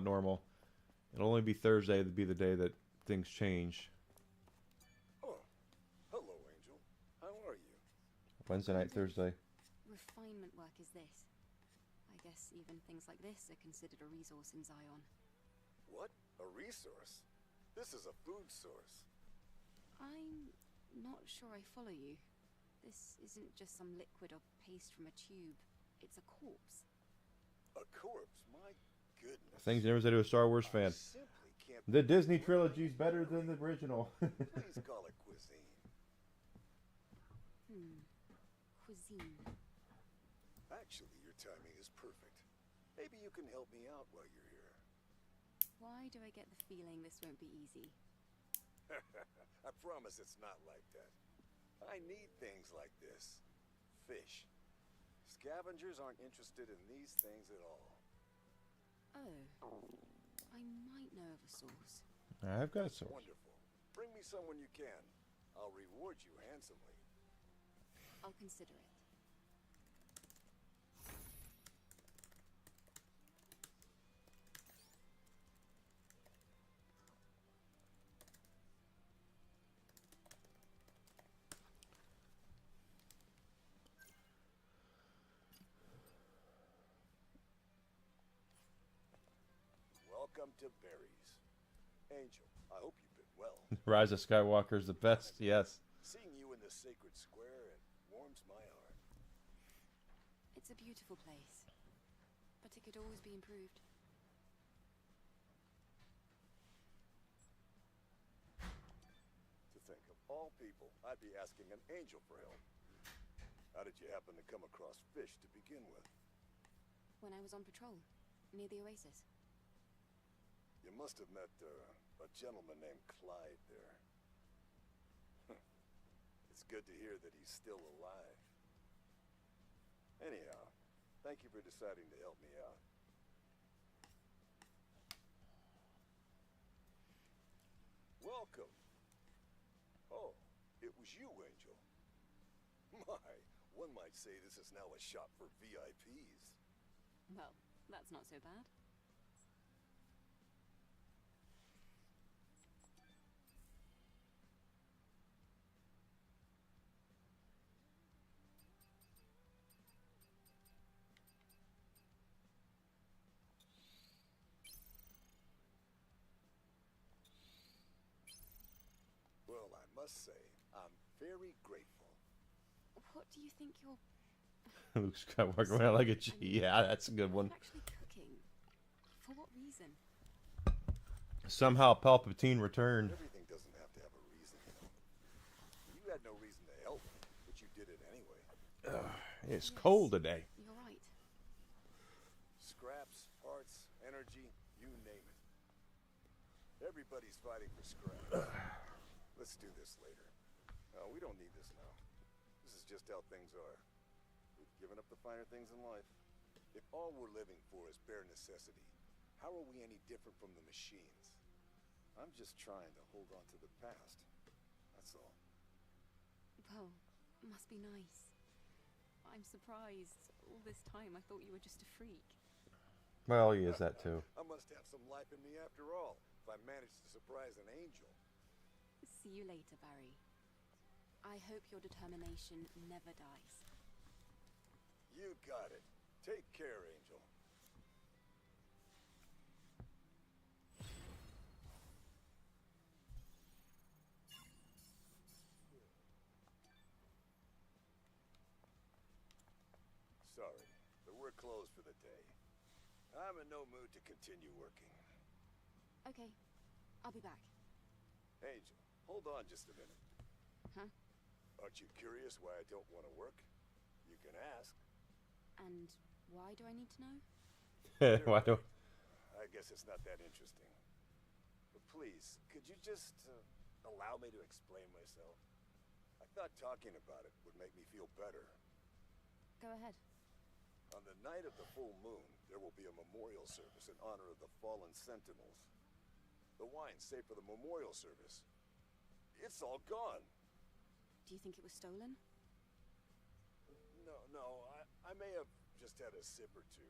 normal. It'll only be Thursday to be the day that things change. Oh, hello, Angel. How are you? Wednesday night, Thursday. Refinement work is this? I guess even things like this are considered a resource in Zion. What? A resource? This is a food source. I'm not sure I follow you. This isn't just some liquid or paste from a tube. It's a corpse. A corpse? My goodness. Things you never said to a Star Wars fan. I simply can't The believe Disney we're trilogy's having better here. than the original. Please call it cuisine. Cuisine. Actually, your timing is perfect. Maybe you can help me out while you're here. Why do I get the feeling this won't be easy? I promise it's not like that. I need things like this. Fish. Scavengers aren't interested in these things at all. Oh. I might know of a source. I've got a source. Wonderful. Bring me someone you can. I'll reward you handsomely. I'll consider it. Welcome to Berries. Angel, I hope you've been well. Rise of Skywalker is the best, yes. Seeing you in the sacred square, it warms my heart. It's a beautiful place, but it could always be improved. To think of all people, I'd be asking an angel for help. How did you happen to come across fish to begin with? When I was on patrol, near the oasis. You must have met a gentleman named Clyde there. It's good to hear that he's still alive. Anyhow, thank you for deciding to help me out. Welcome. Oh, it was you, Angel. My, one might say this is now a shop for VIPs. Well, that's not so bad. Well, I must say, I'm very grateful. What do you think you're Luke Skywalker went out like a G. Yeah, that's a good one. actually cooking? For what reason? Somehow Palpatine returned. Everything doesn't have to have a reason, you know. You had no reason to help, but you did it anyway. It's cold today. You're right. Scraps, parts, energy, you name it. Everybody's fighting for scrap. Let's do this later. No, we don't need this now. This is just how things are. We've given up the finer things in life. If all we're living for is bare necessity, how are we any different from the machines? I'm just trying to hold on to the past. That's all. Well, must be nice. I'm surprised. All this time I thought you were just a freak. Well, he is that too. I must have some life in me after all, if I manage to surprise an angel. See you later, Barry. I hope your determination never dies. You got it. Take care, Angel. Sorry, but we're closed for the day. I'm in no mood to continue working. Okay, I'll be back. Angel, hold on just a minute. Huh? Aren't you curious why I don't want to work? You can ask. And why do I need to know? Why don't? I guess it's not that interesting. But please, could you just allow me to explain myself? I thought talking about it would make me feel better. Go ahead. On the night of the full moon, there will be a memorial service in honor of the fallen sentinels. The wine saved for the memorial service. It's all gone. Do you think it was stolen? No, I may have just had a sip or two.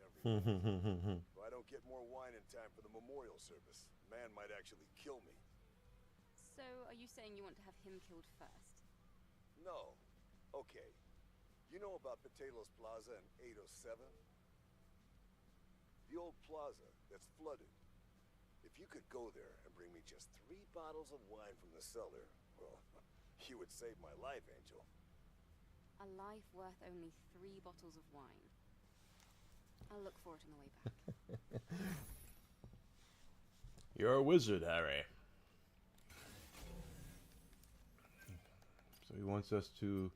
Every once. If I don't get more wine in time for the memorial service, man might actually kill me. So, are you saying you want to have him killed first? No. Okay. You know about Patelos Plaza in 807? The old plaza that's flooded. If you could go there and bring me just 3 bottles of wine from the cellar, well, you would save my life, Angel. A life worth only 3 bottles of wine. I'll look for it on the way back. You're a wizard, Harry. So he wants us to...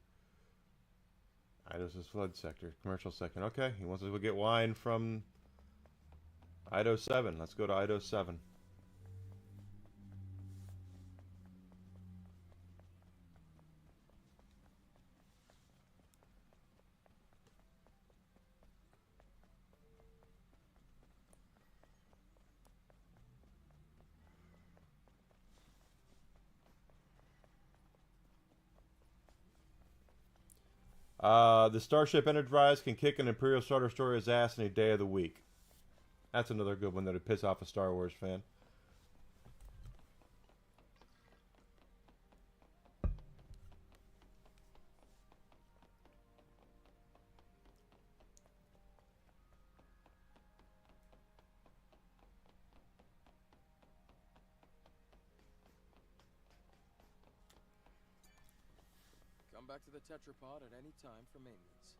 Eidos' flood sector, commercial sector. Okay, he wants us to get wine from Eidos 7. Let's go to Eidos 7. The Starship Enterprise can kick an Imperial Star Destroyer's ass any day of the week. That's another good one that would piss off a Star Wars fan. Come back to the Tetrapod at any time for maintenance.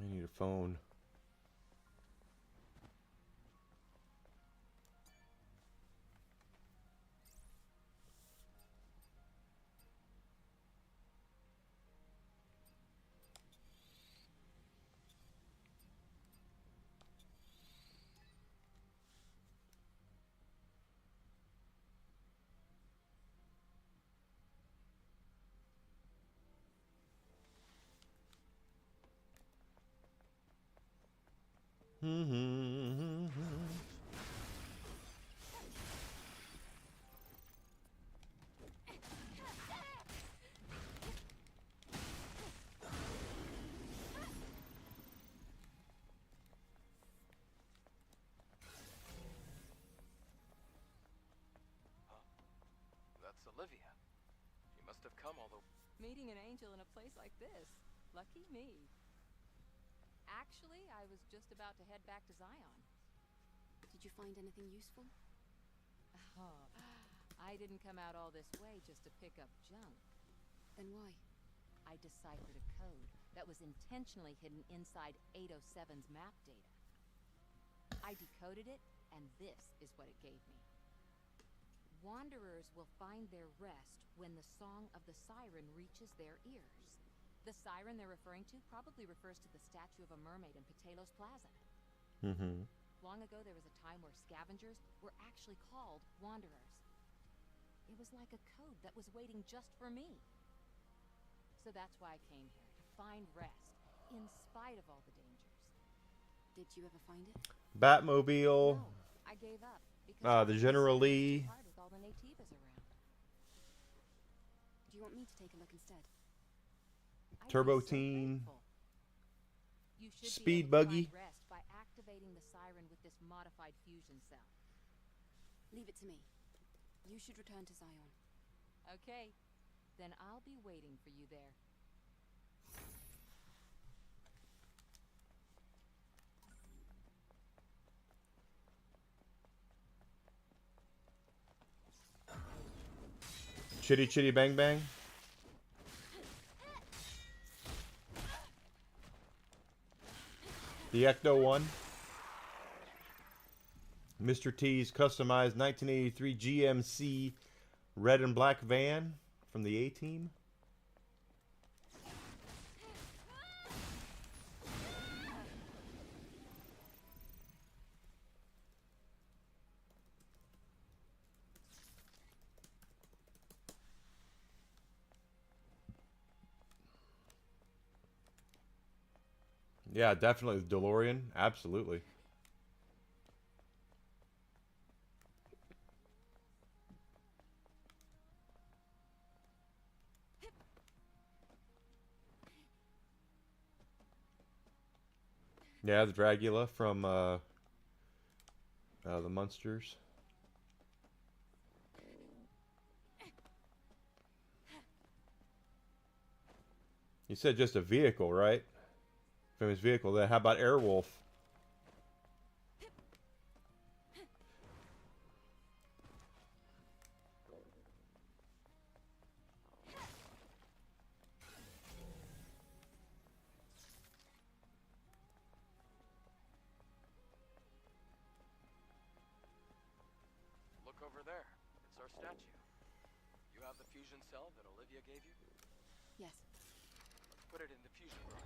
I need a phone. That's Olivia. She must have come all the... Meeting an angel in a place like this. Lucky me. Actually, I was just about to head back to Zion. Did you find anything useful? Oh, I didn't come out all this way just to pick up junk. Then why? I deciphered a code that was intentionally hidden inside 807's map data. I decoded it, and this is what it gave me. Wanderers will find their rest when the song of the siren reaches their ears. The siren they're referring to probably refers to the statue of a mermaid in Patelos Plaza. Long ago, there was a time where scavengers were actually called wanderers. It was like a code that was waiting just for me. So that's why I came here, to find rest, in spite of all the dangers. Did you ever find it? Batmobile. No, I gave up. Because The General Lee. With all the Nativas around. Do you want me to take a look instead? I'd be Turbo so Teen. grateful. You should Speed be able to Buggy. find rest by activating the siren with this modified fusion cell. Leave it to me. You should return to Zion. Okay. Then I'll be waiting for you there. Chitty Chitty Bang Bang. The Ecto One. Mr. T's customized 1983 GMC red and black van from the A-Team. Yeah, definitely the DeLorean. Absolutely. Yeah, the Dragula from the Munsters. You said just a vehicle, right? Famous vehicle. Then how about Airwolf? Look over there. It's our statue. You have the fusion cell that Olivia gave you? Yes. Let's put it in the fusion rod.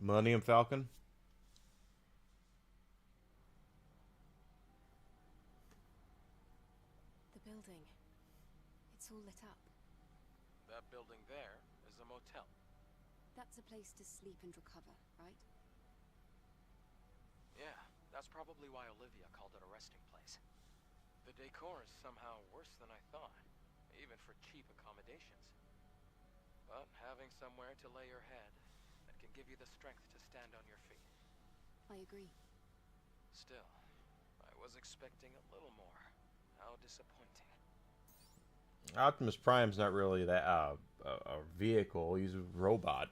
Millennium Falcon. The building. It's all lit up. That building there is a motel. That's a place to sleep and recover, right? Yeah, that's probably why Olivia called it a resting place. The decor is somehow worse than I thought, even for cheap accommodations. But having somewhere to lay your head that can give you the strength to stand on your feet. I agree. Still, I was expecting a little more. How disappointing. Optimus Prime's not really that a vehicle. He's a robot.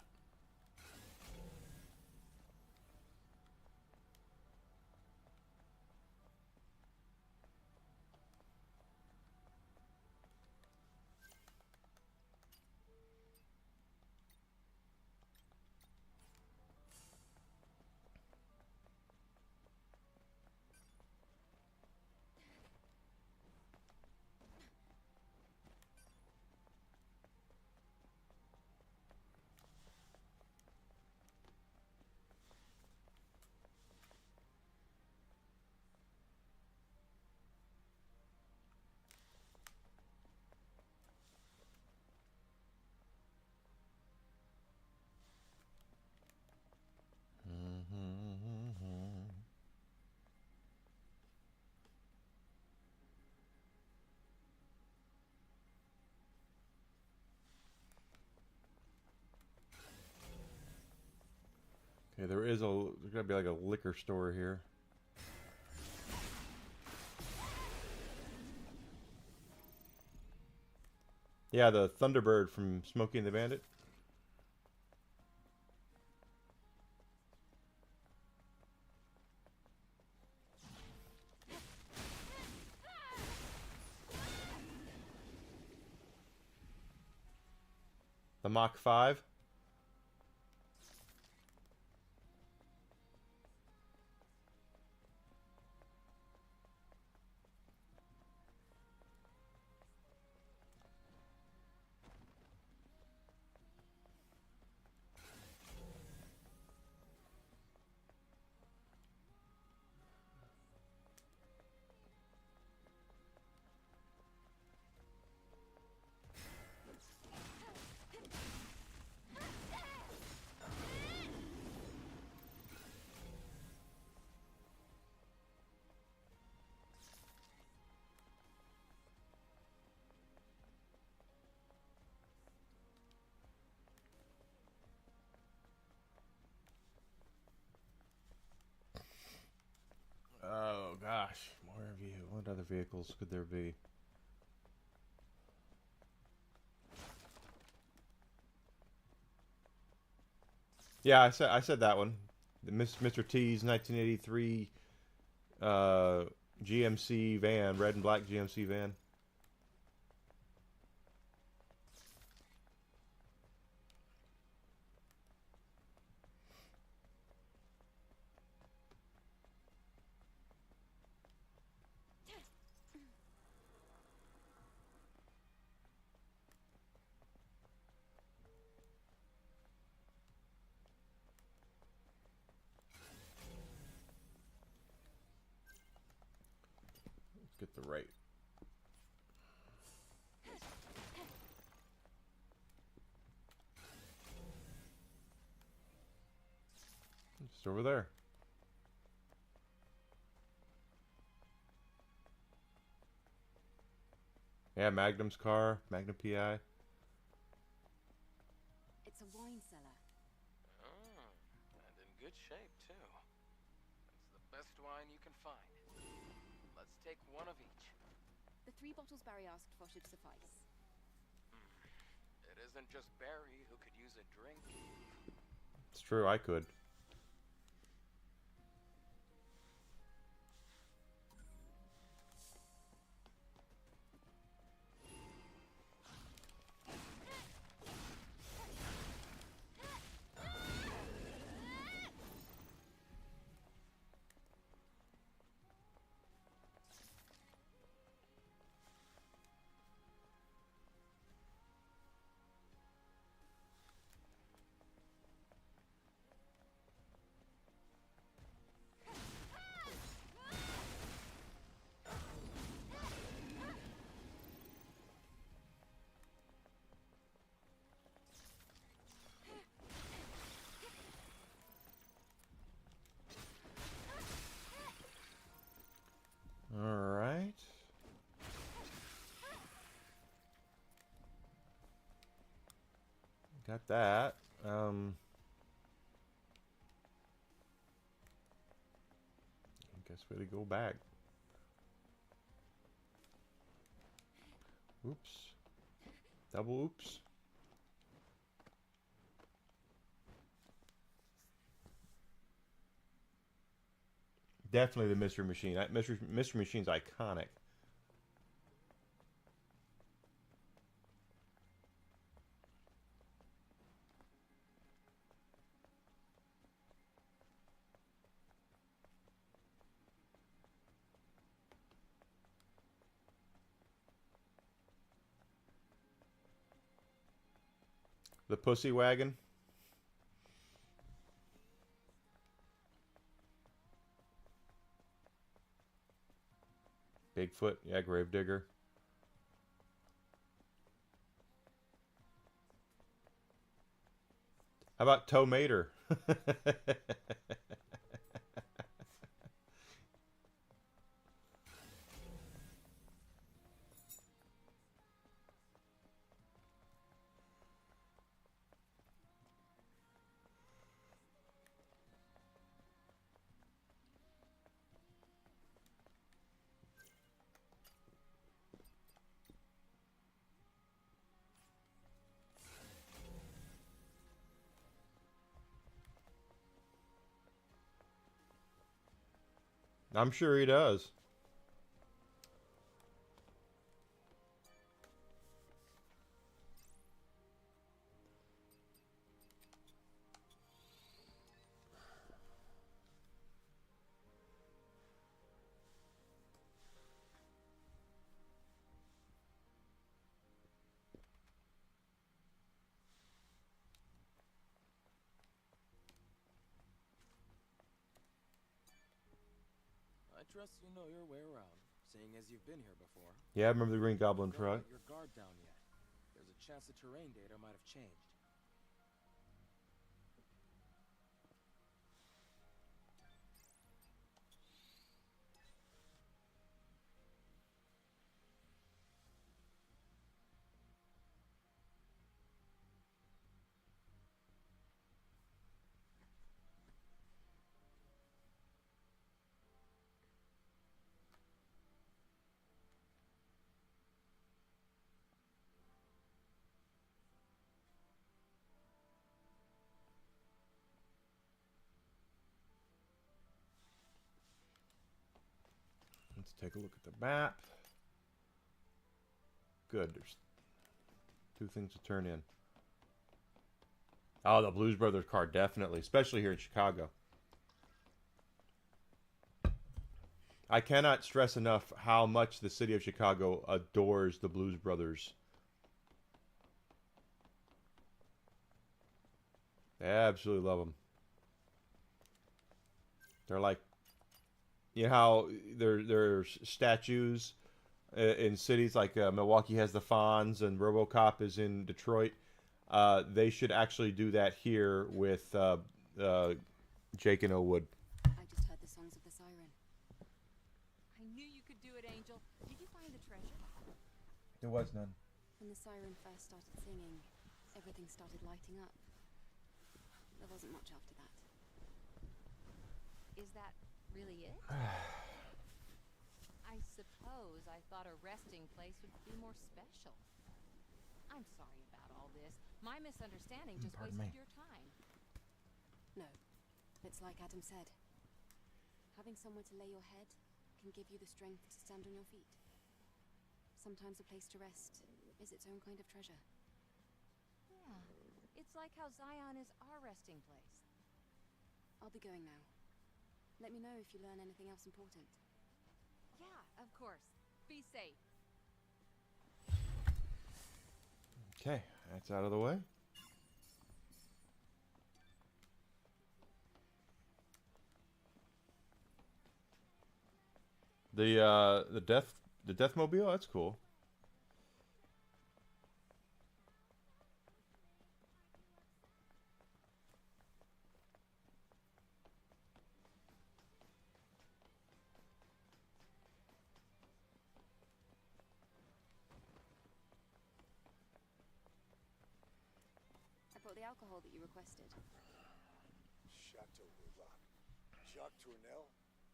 Okay, there's gotta be like a liquor store here. Yeah, the Thunderbird from Smokey and the Bandit. The Mach 5. Oh gosh, what other vehicles could there be? Yeah, I said that one. The Mr. T's 1983 GMC van, red and black GMC van. Get the right. Just over there. Yeah, Magnum's car, Magnum PI. It's a wine cellar. Oh, and in good shape, too. It's the best wine you can find. Let's take one of each. The 3 bottles Barry asked for should suffice. It isn't just Barry who could use a drink. It's true, I could. Alright. Got that. I guess we had to go back. Oops. Double oops. Definitely the Mystery Machine. Mystery Machine's iconic. The Pussy Wagon. Bigfoot, yeah, Gravedigger. How about Tow Mater? I'm sure he does. I trust you know your way around, seeing as you've been here before. Yeah, I remember the Green Goblin Don't truck. let your guard down yet. There's a chance the terrain data might have changed. Let's take a look at the map. Good, there's 2 things to turn in. Oh, the Blues Brothers car, definitely, especially here in Chicago. I cannot stress enough how much the city of Chicago adores the Blues Brothers. They absolutely love them. They're like, you know how there's statues in cities like Milwaukee has the Fonz and RoboCop is in Detroit. They should actually do that here with Jake and Elwood. I just heard the songs of the siren. I knew you could do it, Angel. Did you find the treasure? There was none. When the siren first started singing, everything started lighting up. There wasn't much after that. Is that really it? I suppose I thought a resting place would be more special. I'm sorry about all this. My misunderstanding just Pardon wasted me. your time. No. It's like Adam said. Having somewhere to lay your head can give you the strength to stand on your feet. Sometimes a place to rest is its own kind of treasure. Yeah. It's like how Zion is our resting place. I'll be going now. Let me know if you learn anything else important. Yeah, of course. Be safe. Okay, that's out of the way. The Deathmobile, that's cool. I brought the alcohol that you requested. Chateau Roulant. Jacques Tournelle?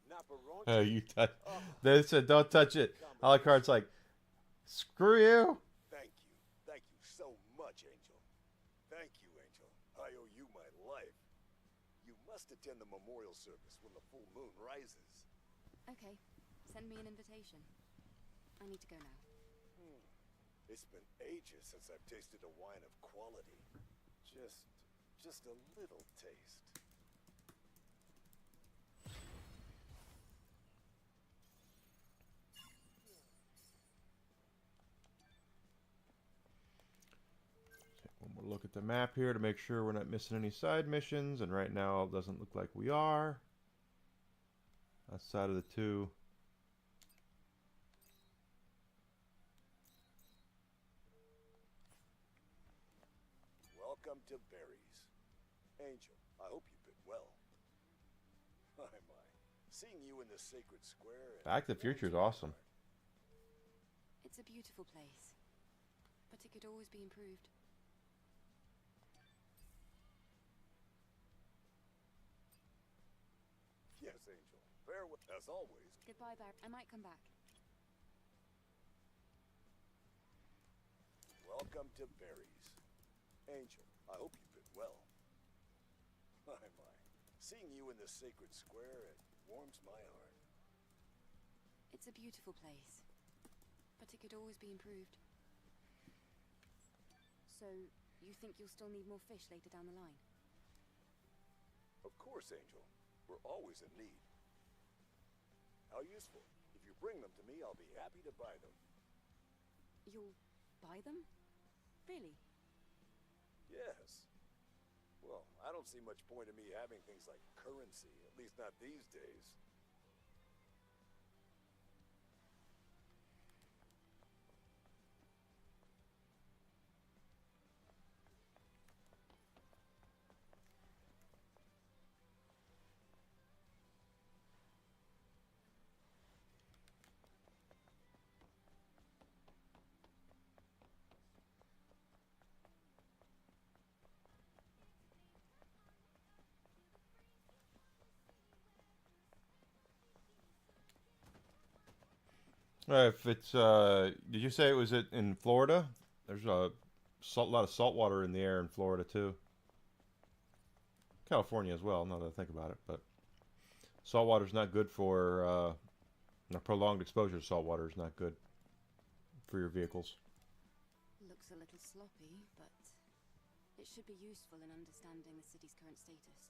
Naparon? Oh, you touch. They said don't touch it. Alucard's like, screw you. Thank you. Thank you so much, Angel. Thank you, Angel. I owe you my life. You must attend the memorial service when the full moon rises. Okay. Send me an invitation. I need to go now. It's been ages since I've tasted a wine of quality. Just a little taste. One more look at the map here to make sure we're not missing any side missions, and right now it doesn't look like we are. Outside of the two. Welcome to Berries. Angel, I hope you've been well. My. Seeing you in the sacred square... Back to the Future is awesome. It's a beautiful place. But it could always be improved. Yes, Angel. Farewell, as always. Goodbye, Barry. I might come back. Welcome to Berries. Angel, I hope you've been well. My. Seeing you in the sacred square, it warms my heart. It's a beautiful place. But it could always be improved. So, you think you'll still need more fish later down the line? Of course, Angel. We're always in need. How useful. If you bring them to me, I'll be happy to buy them. You'll buy them? Really? Yes. Well, I don't see much point in me having things like currency, at least not these days. If it's, did you say it was in Florida? There's a lot of salt water in the air in Florida too. California as well, now that I think about it. But salt water is not good for, prolonged exposure to salt water is not good for your vehicles. Looks a little sloppy, but it should be useful in understanding the city's current status.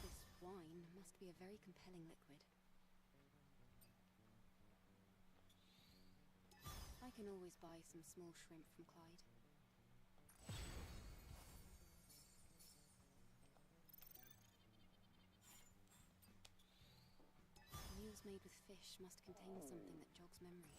This wine must be a very compelling liquid. I can always buy some small shrimp from Clyde. Meals made with fish must contain something that jogs memory.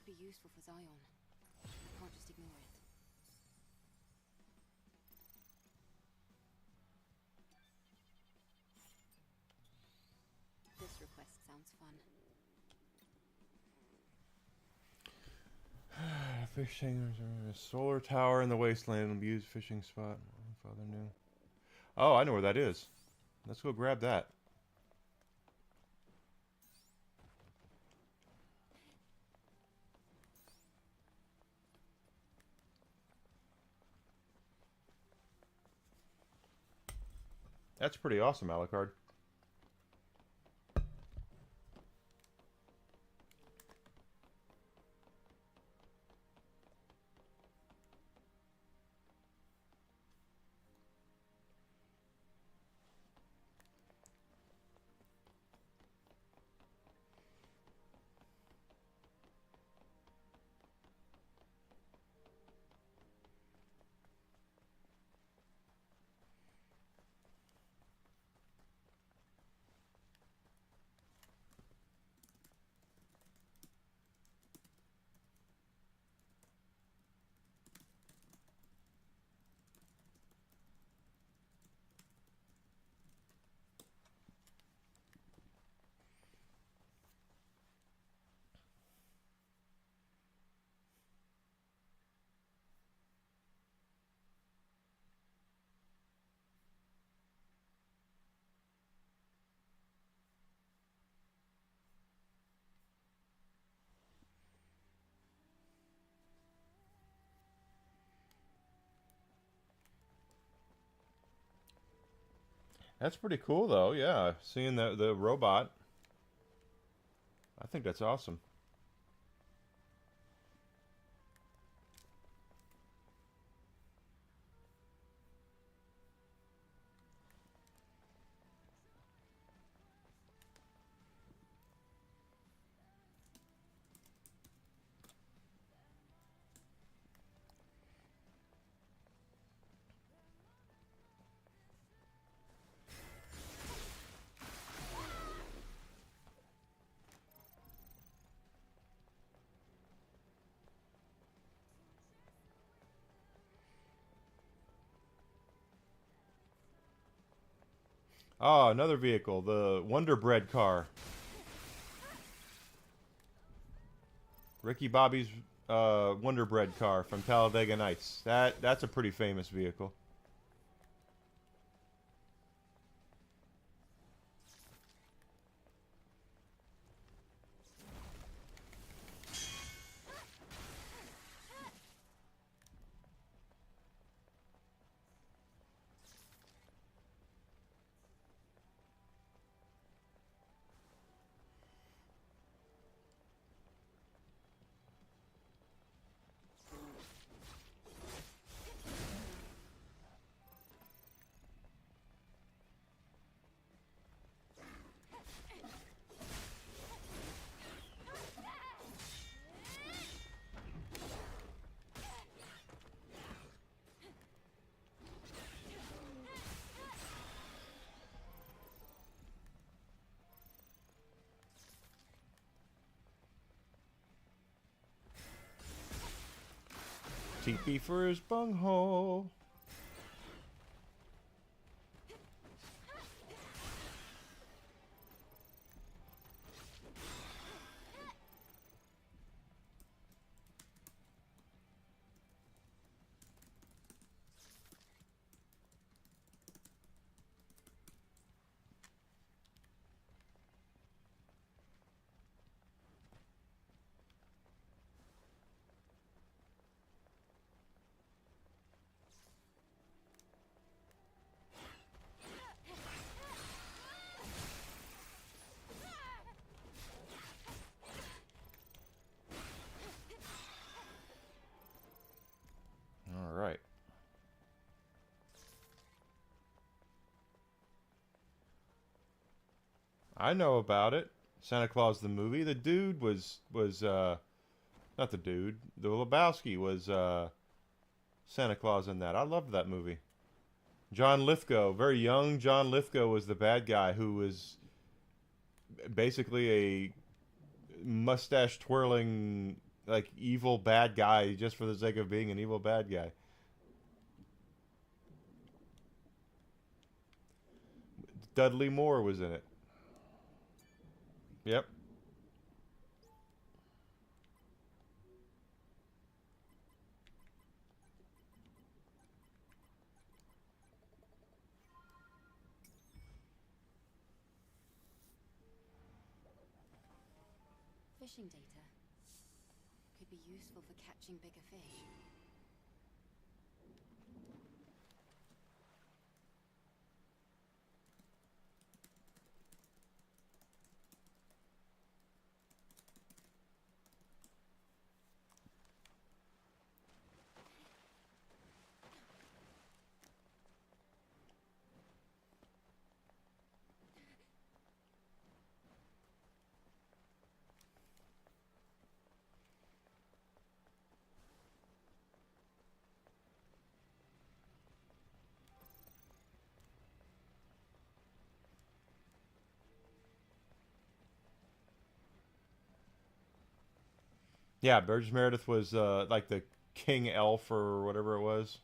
be useful for Zion. I can't just ignore it. This request sounds fun. Fishing, a solar tower in the wasteland, abused fishing spot. My father knew. Oh, I know where that is. Let's go grab that. That's pretty awesome, Alucard. That's pretty cool, though. Yeah, seeing the robot. I think that's awesome. Ah, another vehicle, the Wonder Bread car. Ricky Bobby's Wonder Bread car from Talladega Nights. That's a pretty famous vehicle. TP for his bunghole. All right. I know about it. Santa Claus the movie. The dude was not the dude. The Lebowski was Santa Claus in that. I loved that movie. John Lithgow, very young John Lithgow was the bad guy who was basically a mustache twirling like evil bad guy just for the sake of being an evil bad guy. Dudley Moore was in it. Yep. Fishing data could be useful for catching bigger fish. Yeah, Burgess Meredith was like the king elf or whatever it was.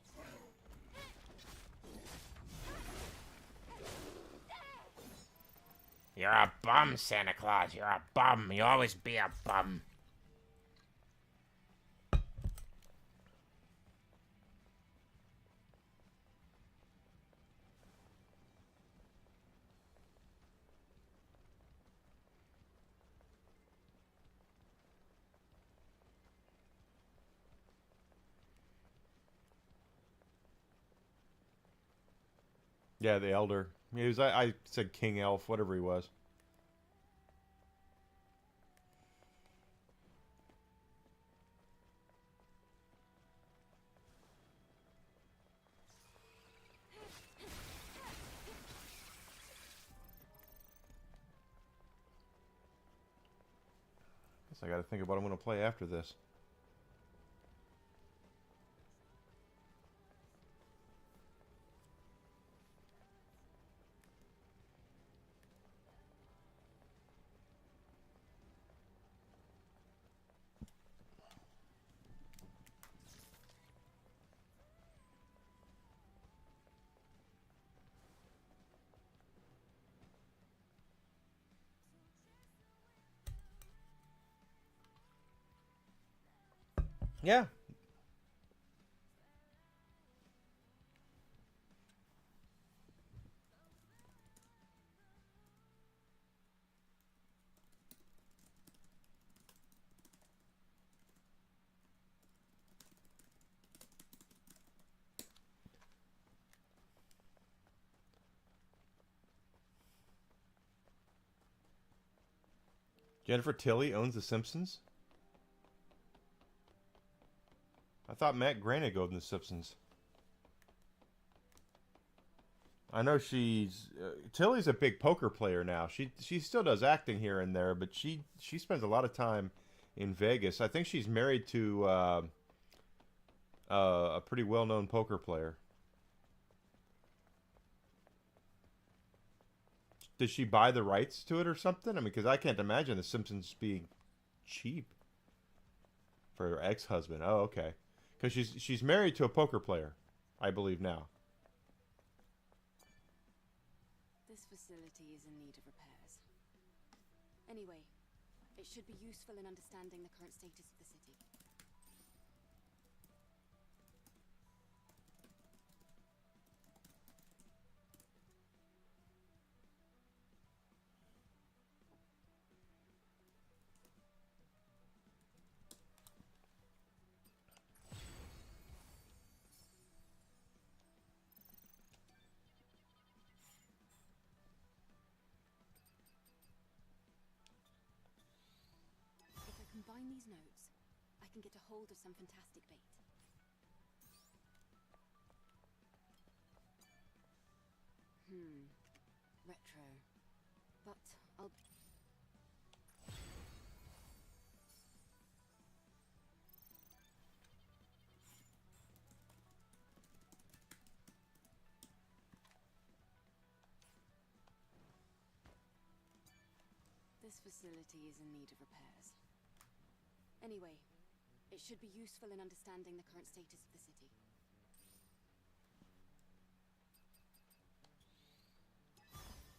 You're a bum, Santa Claus. You're a bum. You always be a bum. Yeah, the elder. He was. I said king elf, whatever he was. Guess I got to think about what I'm going to play after this. Yeah. Jennifer Tilly owns The Simpsons? I thought Matt Groening owned The Simpsons. I know she's... Tilly's a big poker player now. She still does acting here and there, but she spends a lot of time in Vegas. I think she's married to a pretty well-known poker player. Did she buy the rights to it or something? I mean, because I can't imagine The Simpsons being cheap for her ex-husband. Oh, okay. Because she's married to a poker player, I believe now. This facility is in need of repairs. Anyway, it should be useful in understanding the current status of the city. If I combine these notes, I can get a hold of some fantastic bait. Retro. But I'll... This facility is in need of repairs. Anyway, It should be useful in understanding the current status of the city.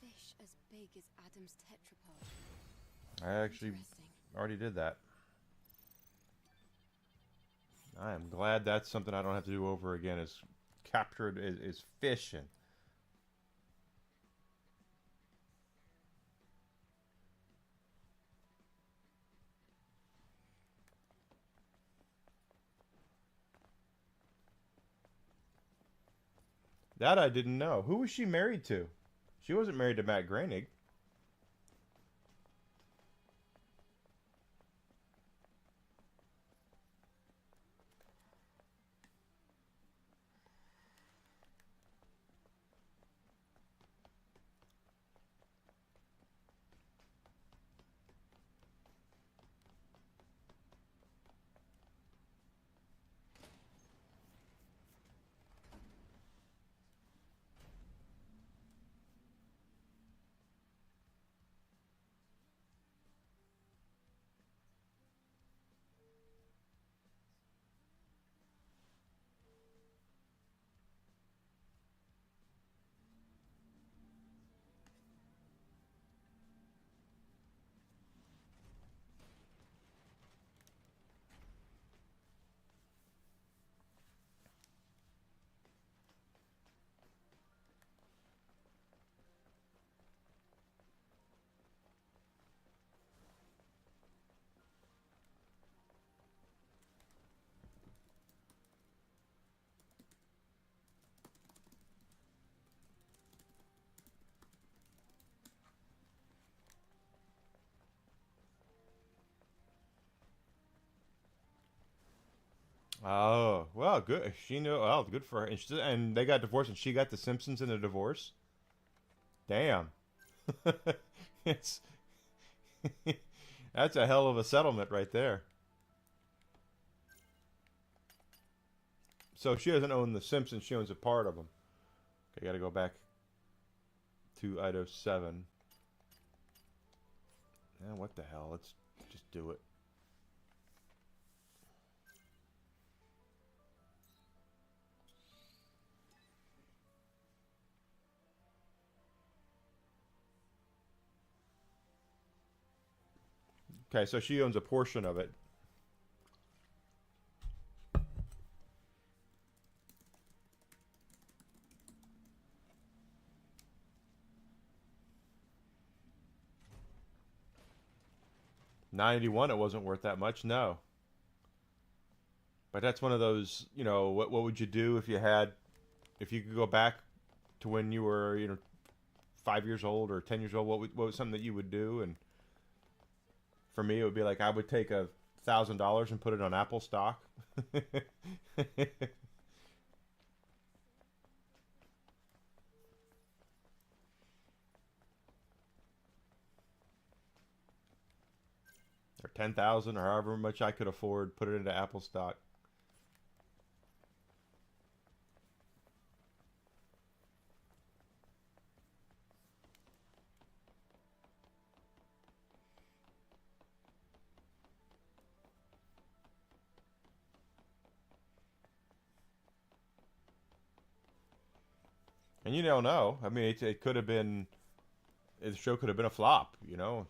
Fish as big as Adam's tetrapod. I actually Interesting. already did that. I am glad that's something I don't have to do over again. Is captured is fishing. That I didn't know. Who was she married to? She wasn't married to Matt Groening. Oh, well, good. She knew. Well, good for her. And they got divorced, and she got the Simpsons in a divorce. Damn. It's that's a hell of a settlement right there. So she doesn't own the Simpsons. She owns a part of them. Okay, got to go back to Item 7. What the hell? Let's just do it. Okay, so she owns a portion of it. $91, it wasn't worth that much, no. But that's one of those, you know, what would you do if you could go back to when you were, 5 years old or 10 years old? What was something that you would do? And for me, it would be like I would take $1,000 and put it on Apple stock. Or 10,000, or however much I could afford, put it into Apple stock. And you don't know. I mean, it could have been, the show could have been a flop, The third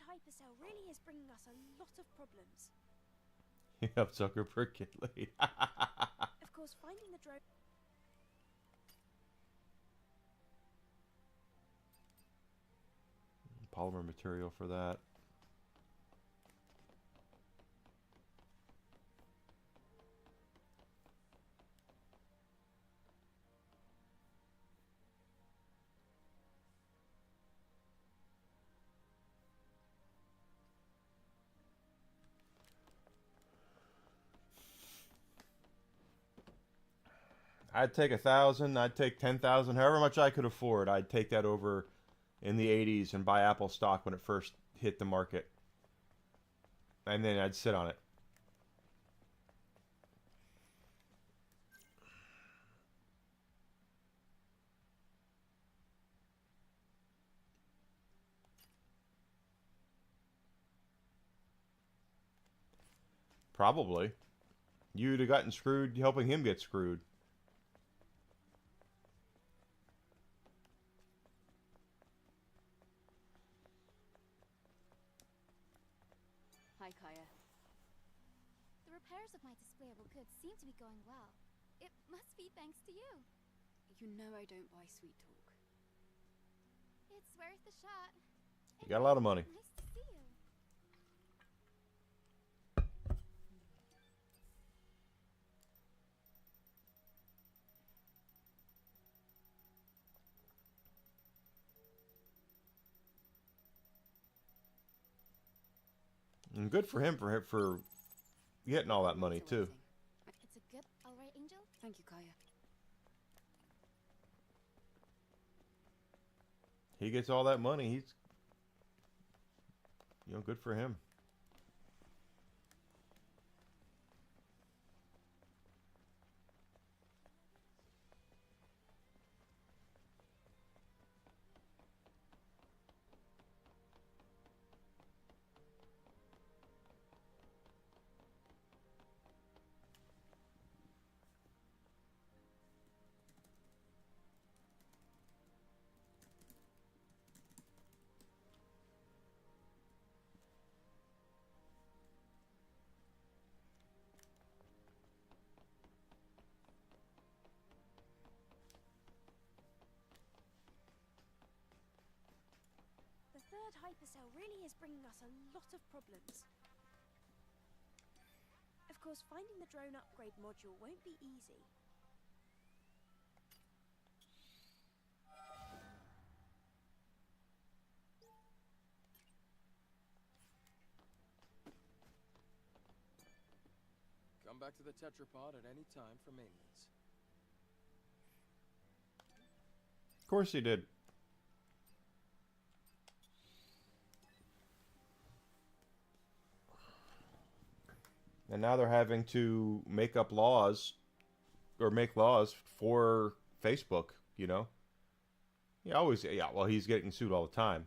hypercell really is bringing us a lot of problems. Yeah, Zuckerberg get laid. Of course, finding the drone... Polymer material for that. I'd take 1,000. I'd take 10,000. However much I could afford, I'd take that over in the 80s and buy Apple stock when it first hit the market, and then I'd sit on it. Probably. You'd have gotten screwed helping him get screwed. Hi, Kaya. The repairs of my displayable goods seem to be going well. It must be thanks to you. You know I don't buy sweet talk. It's worth a shot. You got a lot of money. Nice to see you. And good for him for getting all that money too. It's a good, all right, Angel. Thank you, Kaya. He gets all that money. He's, you know, good for him. The third hypercell really is bringing us a lot of problems. Of course, finding the drone upgrade module won't be easy. Come back to the tetrapod at any time for maintenance. Of course he did. And now they're having to make up laws, or make laws for Facebook, you know? Yeah, well, he's getting sued all the time.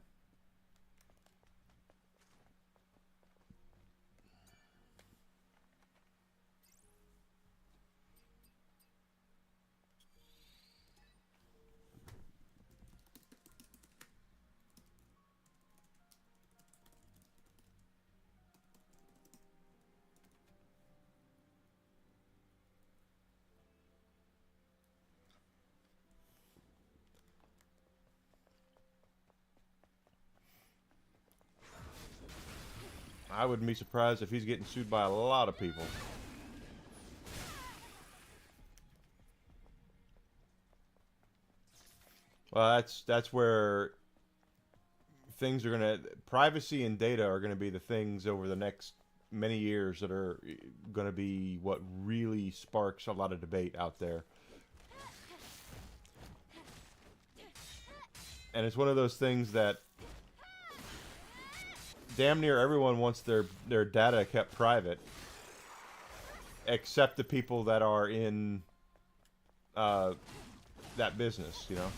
I wouldn't be surprised if he's getting sued by a lot of people. Well, that's where things are gonna, privacy and data are gonna be the things over the next many years that are gonna be what really sparks a lot of debate out there. And it's one of those things that damn near everyone wants their data kept private, except the people that are in that business, you know.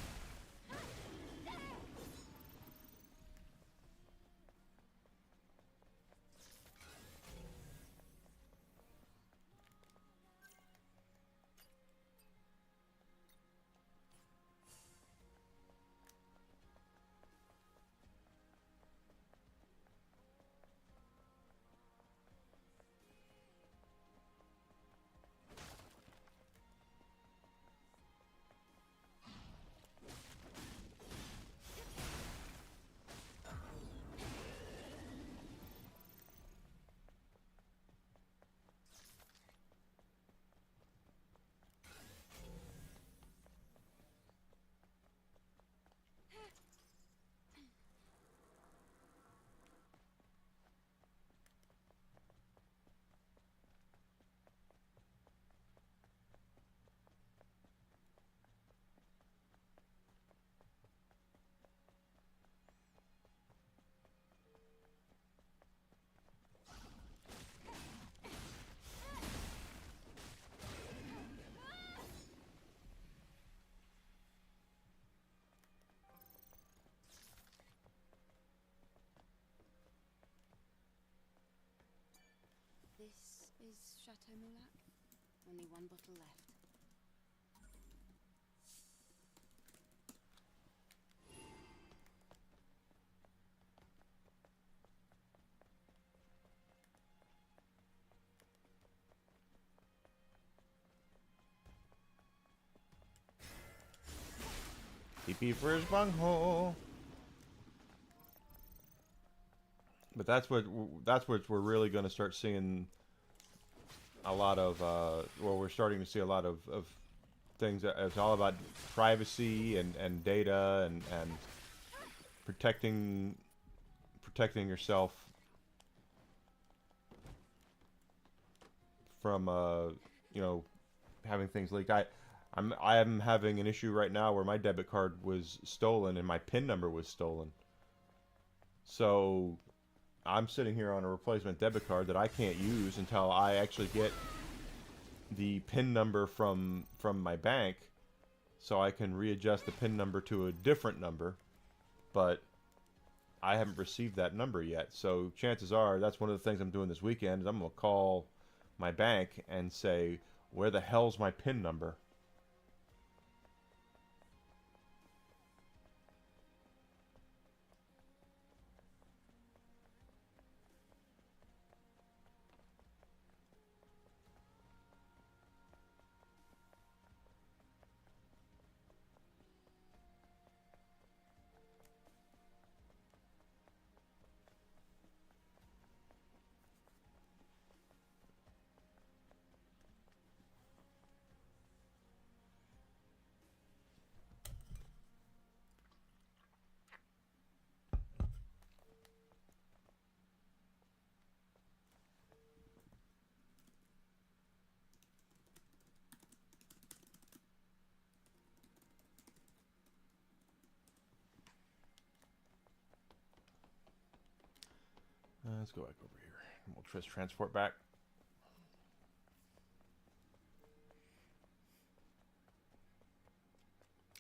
is Chateau Moulac? Only one bottle left. TP for his bunghole. But that's what we're really going to start seeing a lot of. Well, we're starting to see a lot of things that it's all about privacy and data and protecting yourself from you know, having things leaked. I'm having an issue right now where my debit card was stolen and my PIN number was stolen. So I'm sitting here on a replacement debit card that I can't use until I actually get the PIN number from my bank, so I can readjust the PIN number to a different number. But I haven't received that number yet. So chances are that's one of the things I'm doing this weekend is I'm going to call my bank and say, where the hell's my PIN number? Let's go back over here. We'll just transport back.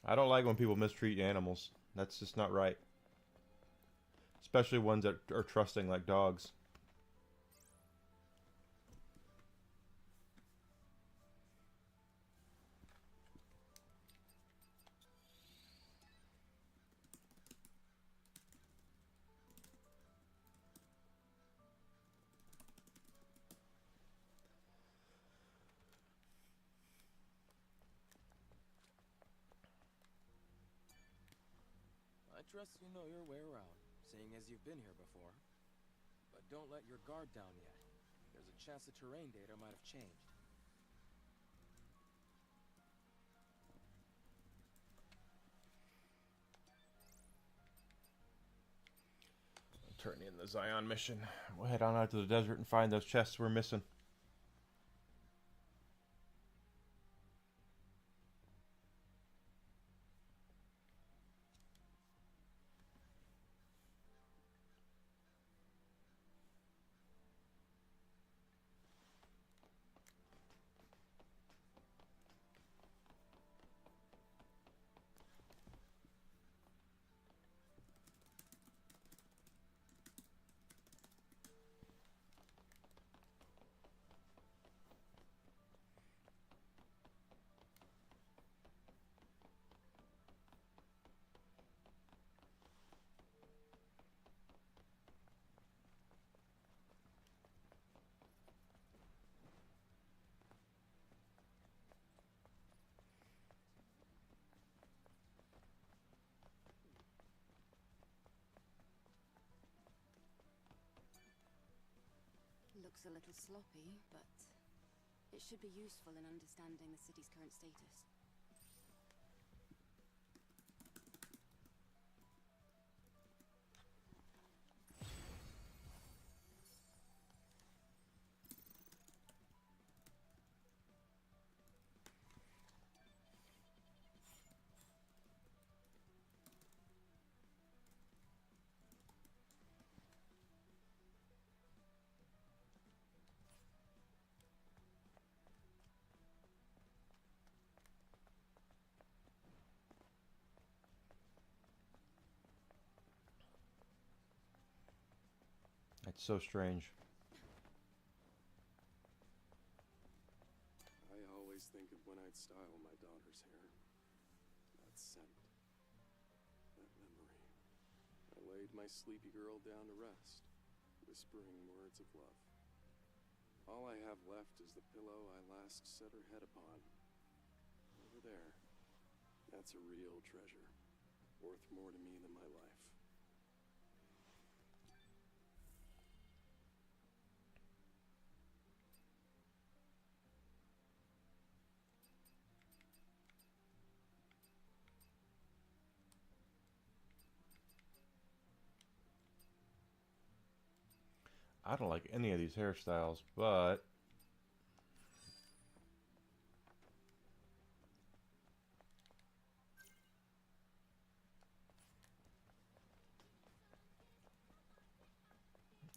I don't like when people mistreat animals. That's just not right. Especially ones that are trusting like dogs. I trust you know your way around, seeing as you've been here before. But don't let your guard down yet. There's a chance the terrain data might have changed. Turn in the Zion mission. We'll head on out to the desert and find those chests we're missing. Looks a little sloppy, but it should be useful in understanding the city's current status. It's so strange. laid my sleepy girl down to rest, whispering words of love. All I have left is the pillow I last set her head upon. Over there. That's a real treasure, worth more to me than my life. I don't like any of these hairstyles, but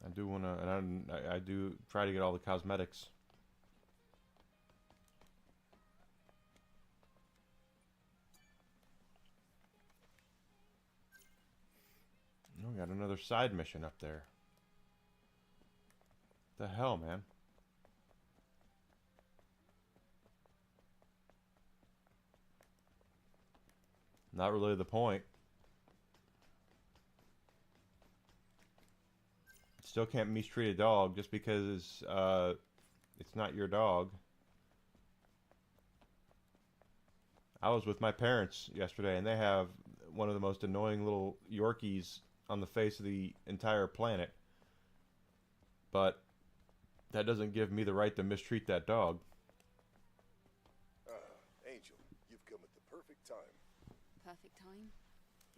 I do want to, and I do try to get all the cosmetics. Oh, we got another side mission up there. The hell, man? Not really the point. Still can't mistreat a dog just because it's not your dog. I was with my parents yesterday, and they have one of the most annoying little Yorkies on the face of the entire planet. But that doesn't give me the right to mistreat that dog. Angel, you've come at the perfect time. Perfect time?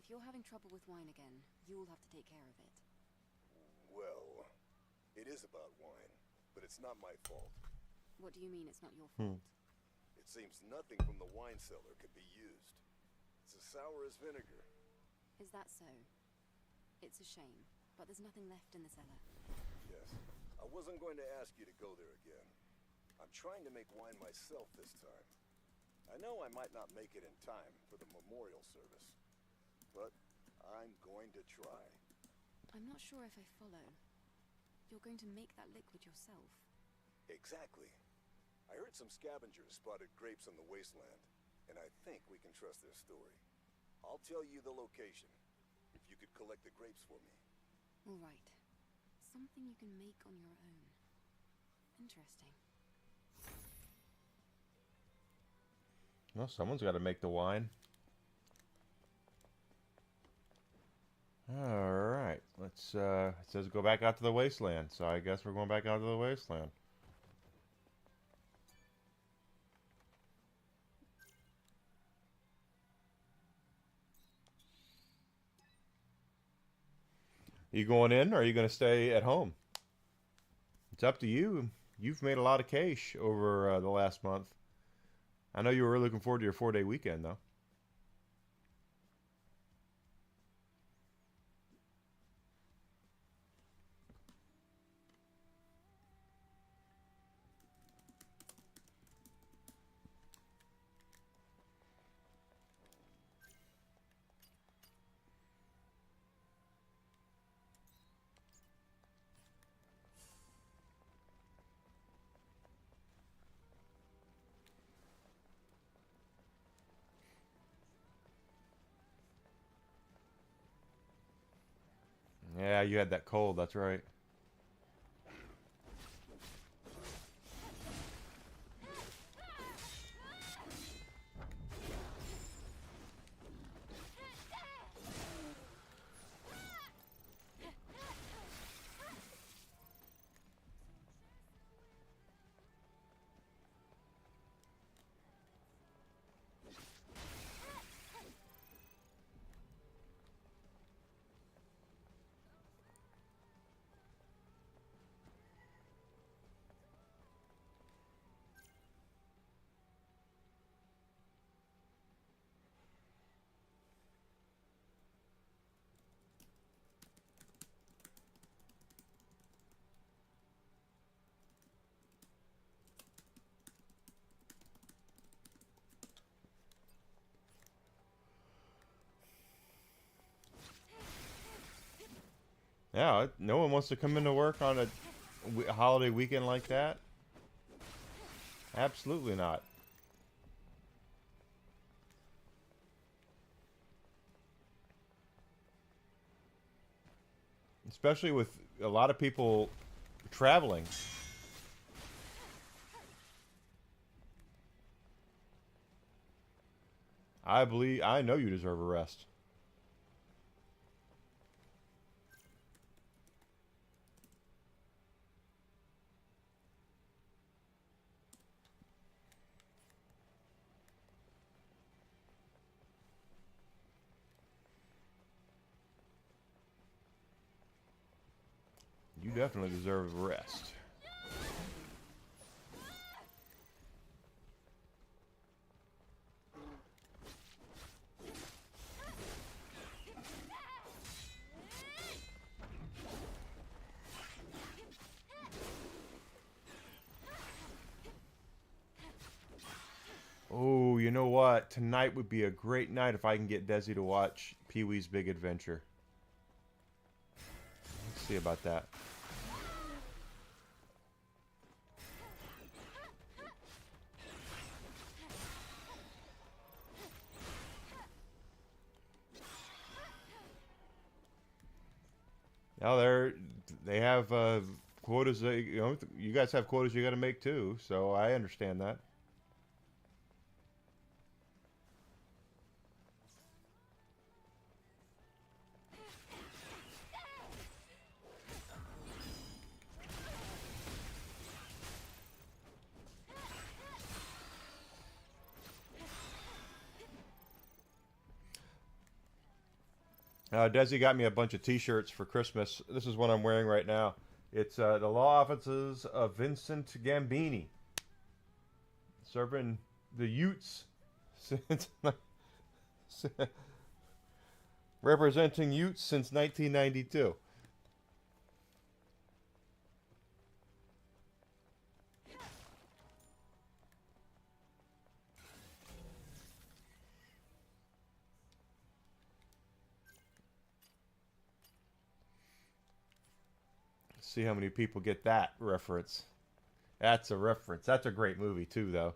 If you're having trouble with wine again, you'll have to take care of it. Well, it is about wine, but it's not my fault. What do you mean it's not your fault? It seems nothing from the wine cellar could be used. It's as sour as vinegar. Is that so? It's a shame, but there's nothing left in the cellar. Yes. I wasn't going to ask you to go there again. I'm trying to make wine myself this time. I know I might not make it in time for the memorial service, but I'm going to try. I'm not sure if I follow. You're going to make that liquid yourself. Exactly. I heard some scavengers spotted grapes on the wasteland, and I think we can trust their story. I'll tell you the location, if you could collect the grapes for me. All right. Something you can make on your own. Interesting. Well, someone's got to make the wine. Alright, let's, it says go back out to the wasteland, so I guess we're going back out to the wasteland. Are you going in, or are you going to stay at home? It's up to you. You've made a lot of cash over the last month. I know you were really looking forward to your 4-day weekend, though. Yeah, you had that cold, that's right. Yeah, no one wants to come into work on a holiday weekend like that. Absolutely not. especially with a lot of people traveling. I know you deserve a rest. You definitely deserve a rest. Oh, you know what? Tonight would be a great night if I can get Desi to watch Pee-wee's Big Adventure. Let's see about that. Now they have quotas. You guys have quotas you got to make too. So I understand that. Desi got me a bunch of T-shirts for Christmas. This is what I'm wearing right now. It's the law offices of Vincent Gambini, serving the Utes since representing Utes since 1992. See how many people get that reference. That's a reference. That's a great movie too, though.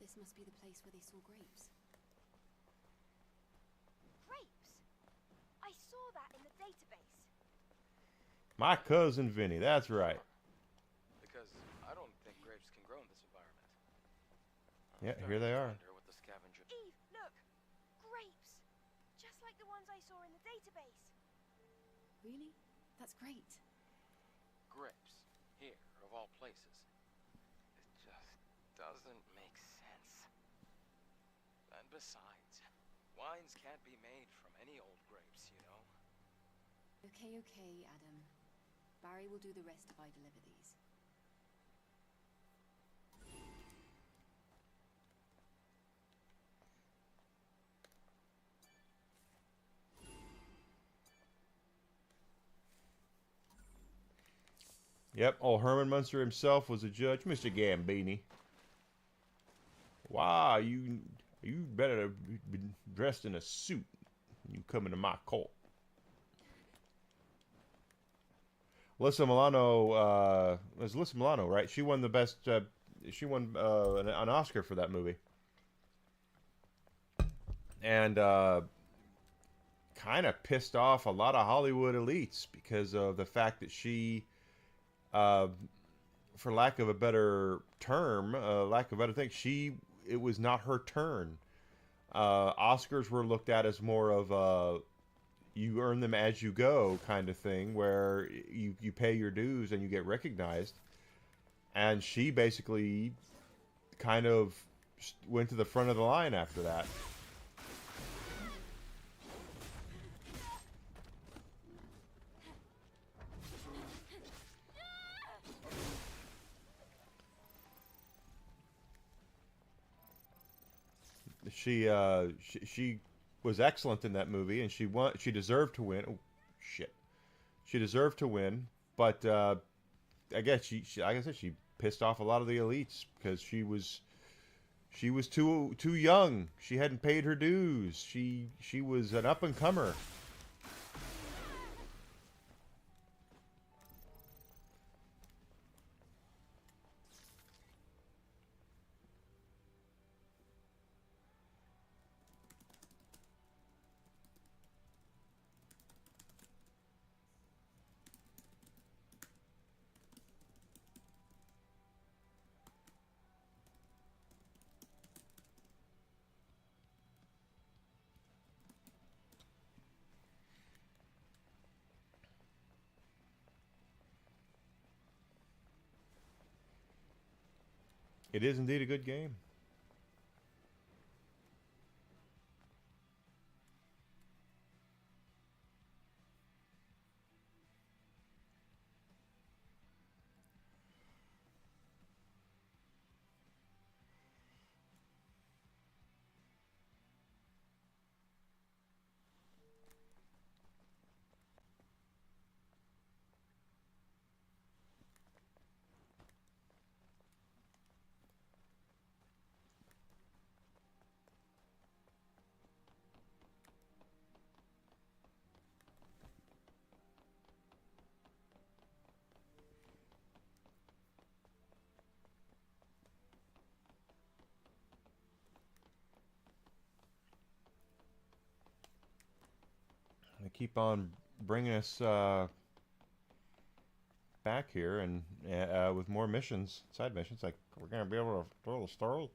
This must be the place where they saw grapes. Grapes! I saw that in the database. My cousin Vinny. That's right. Because I don't think grapes can grow in this environment. Yeah, here they are. With the scavenger. Eve, look! Grapes! Just like the ones I saw in the database. Really? That's great. Grapes. Here, of all places. It just doesn't make sense. And besides, wines can't be made from any old grapes, you know? Okay, Adam. Barry will do the rest if I deliver these. Yep, old Herman Munster himself was a judge, Mr. Gambini. Wow, you better be dressed in a suit when you come into my court. Alyssa Milano, it was Alyssa Milano, right? She won the best. She won an Oscar for that movie, and kind of pissed off a lot of Hollywood elites because of the fact that she, for lack of a better term, lack of a better thing, it was not her turn. Oscars were looked at as more of a you earn them as you go kind of thing, where you pay your dues and you get recognized. And she basically kind of went to the front of the line after that. She was excellent in that movie, and she won. She deserved to win. Oh, shit! She deserved to win, but I guess she like I said, she pissed off a lot of the elites because she was She was too young. She hadn't paid her dues. She was an up and comer. It is indeed a good game. They keep on bringing us back here and with more missions, side missions. Like, we're gonna be able to tell the story.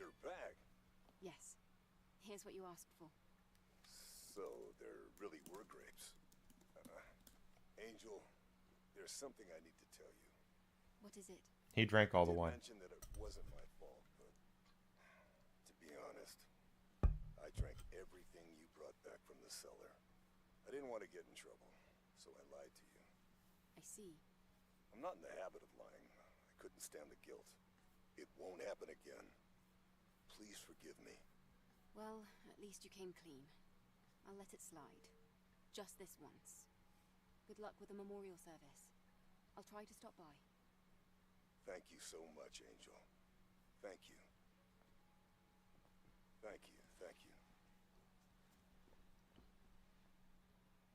You're back. Yes. Here's what you asked for. So there really were grapes. Angel, there's something I need to tell you. What is it? He drank all the I wine. mentioned that it wasn't my fault, but to be honest, I drank everything you brought back from the cellar. I didn't want to get in trouble, so I lied to you. I see. I'm not in the habit of lying. I couldn't stand the guilt. It won't happen again. Please forgive me. Well, at least you came clean. I'll let it slide. Just this once. Good luck with the memorial service. I'll try to stop by. Thank you so much, Angel. Thank you. Thank you, thank you.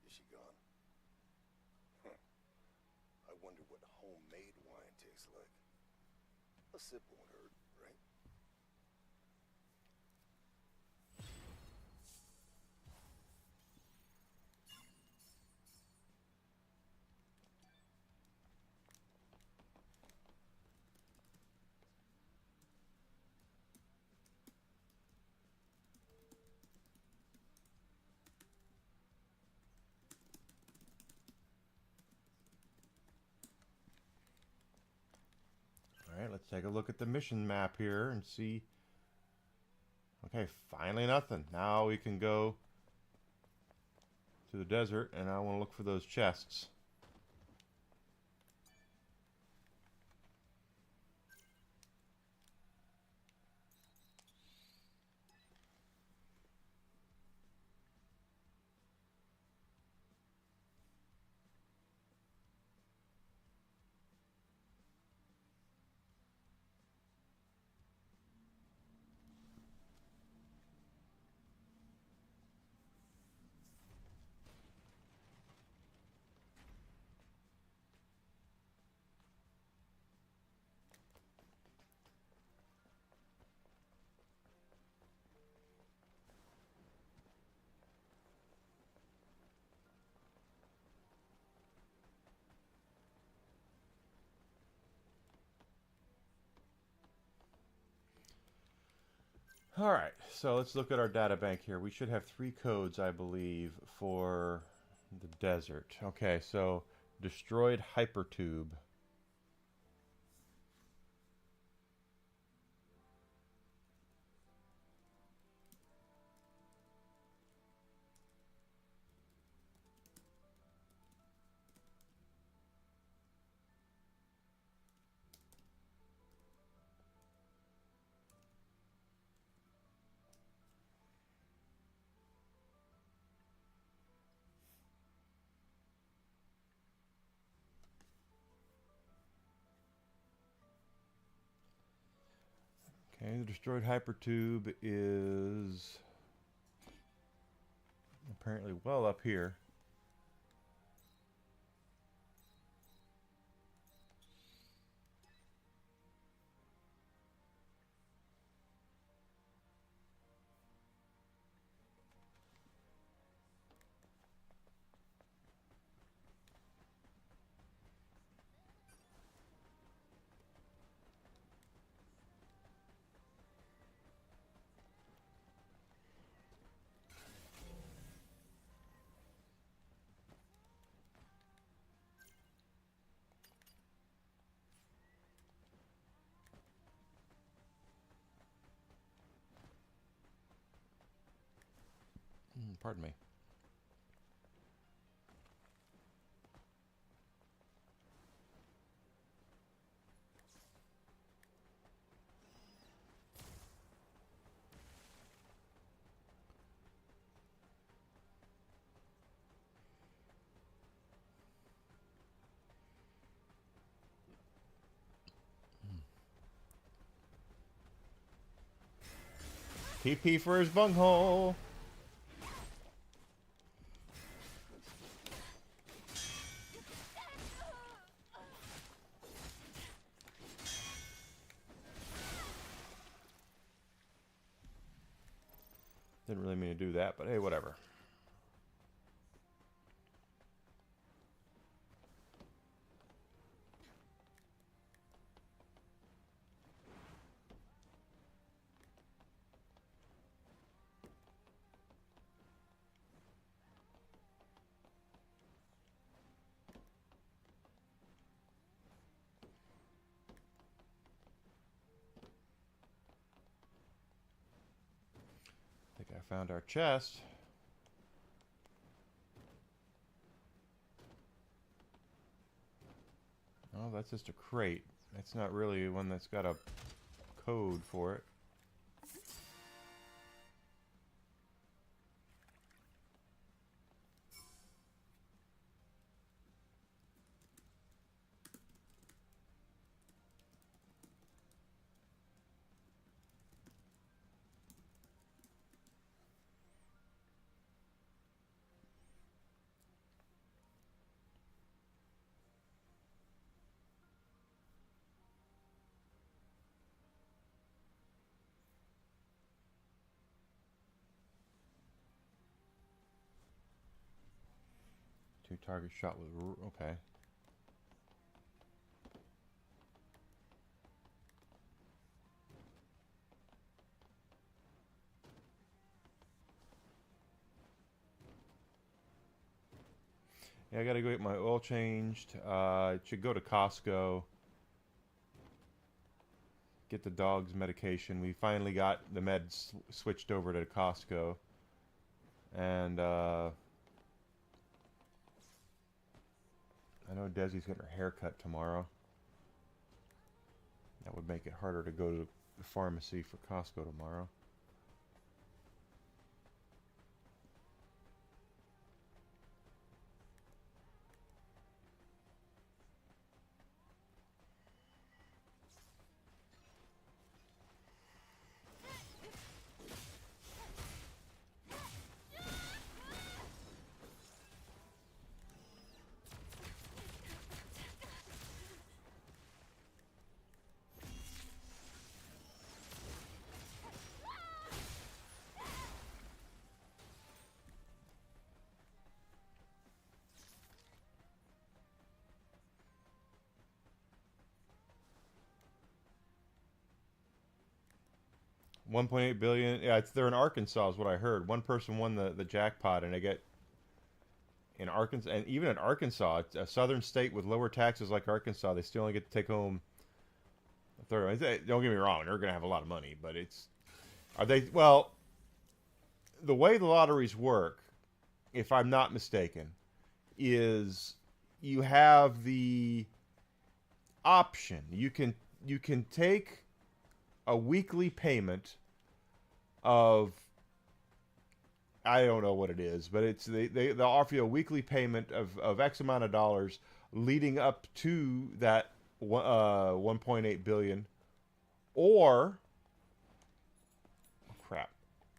Is she gone? Huh. I wonder what homemade wine tastes like. A sip won't hurt, right? Alright, let's take a look at the mission map here and see. Okay, finally nothing. Now we can go to the desert, and I want to look for those chests. Alright, so let's look at our data bank here. We should have 3 codes, I believe, for the desert. Okay, so destroyed hypertube. Okay, the destroyed hypertube is apparently well up here. Pardon me. PP for his bunghole. Didn't really mean to do that, but hey, whatever. I think I found our chest. Oh, that's just a crate. That's not really one that's got a code for it. Two targets shot with... Okay. Yeah, I gotta go get my oil changed. Should go to Costco. Get the dog's medication. We finally got the meds switched over to Costco. And, I know Desi's getting her hair cut tomorrow. That would make it harder to go to the pharmacy for Costco tomorrow. $1.8 billion. Yeah, they're in Arkansas, is what I heard. One person won the jackpot, and they get in Arkansas, and even in Arkansas, a southern state with lower taxes like Arkansas, they still only get to take home a third. Don't get me wrong; they're going to have a lot of money, but are they? Well, the way the lotteries work, if I'm not mistaken, is you have the option. You can take a weekly payment of, I don't know what it is, but it's they'll offer you a weekly payment of X amount of dollars leading up to that 1.8 billion, or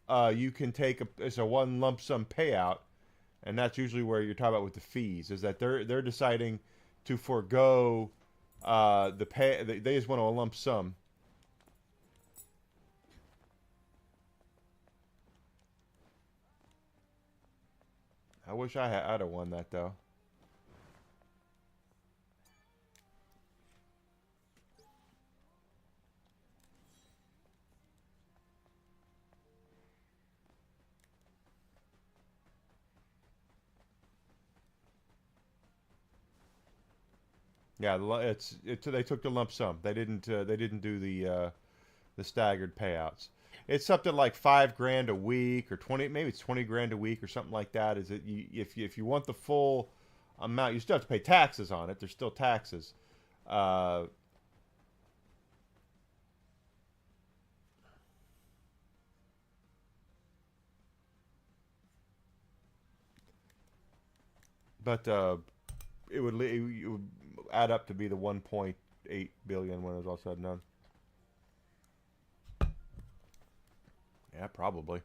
you can take it's a one lump sum payout, and that's usually where you're talking about with the fees. Is that they're deciding to forego the pay. They just want a lump sum. I wish I'd have won that though. Yeah, they took the lump sum. They didn't do the staggered payouts. It's something like $5 grand a week or 20, maybe it's 20 grand a week or something like that. Is it if you want the full amount, you still have to pay taxes on it. There's still taxes. But it would add up to be the 1.8 billion when it was all said and done. Yeah, probably.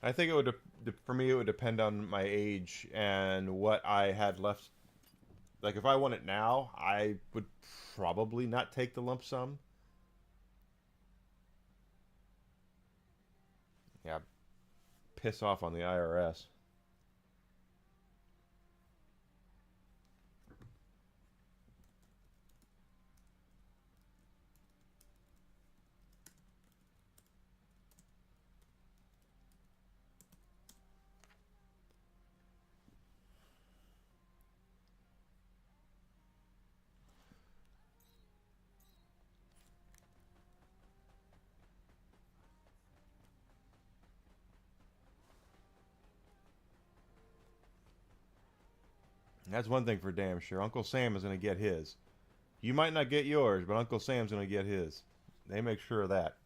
I think it would, for me, it would depend on my age and what I had left. Like, if I won it now, I would probably not take the lump sum. Yeah, piss off on the IRS. That's one thing for damn sure. Uncle Sam is going to get his. You might not get yours, but Uncle Sam's going to get his. They make sure of that.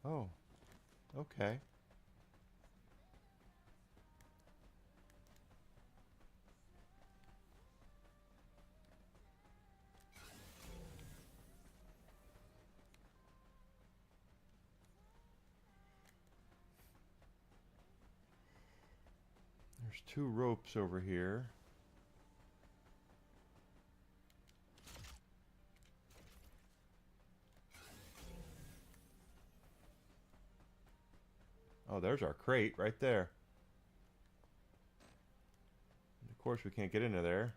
Oh, okay. There's 2 ropes over here. Oh, there's our crate right there. And of course, we can't get into there.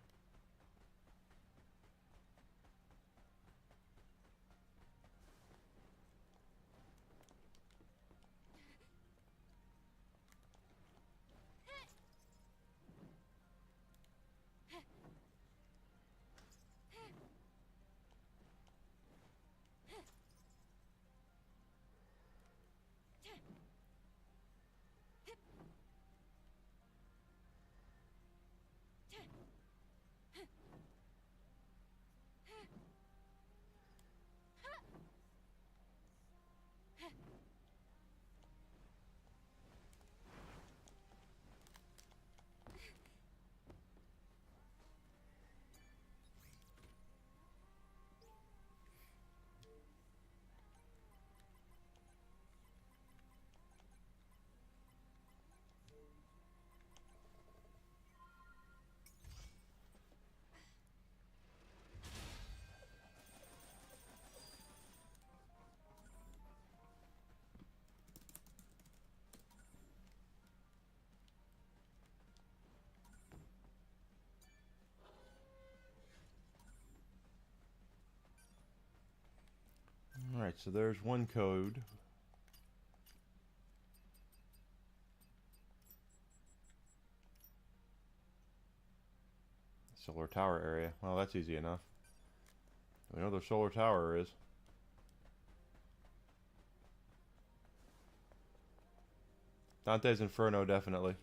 Alright, so there's one code. Solar tower area. Well, that's easy enough. We know the solar tower is. Dante's Inferno, definitely.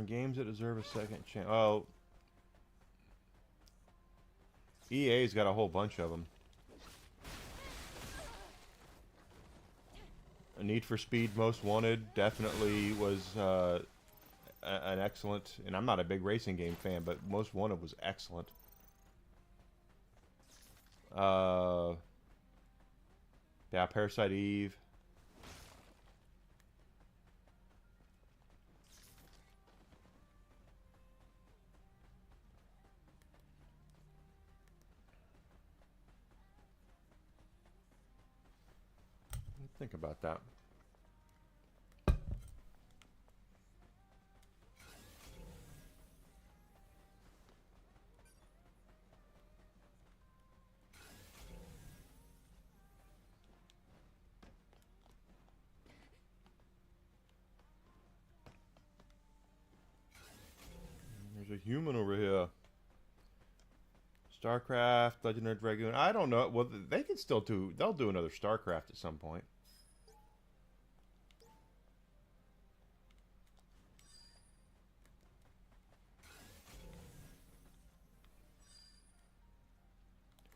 Games that deserve a second chance. Oh, EA's got a whole bunch of them. A Need for Speed Most Wanted definitely was an excellent, and I'm not a big racing game fan, but Most Wanted was excellent. Yeah, Parasite Eve. Think about that. There's a human over here. StarCraft, Legend of Dragoon. I don't know. Well, they can still do. They'll do another StarCraft at some point.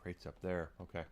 Crates up there. Okay.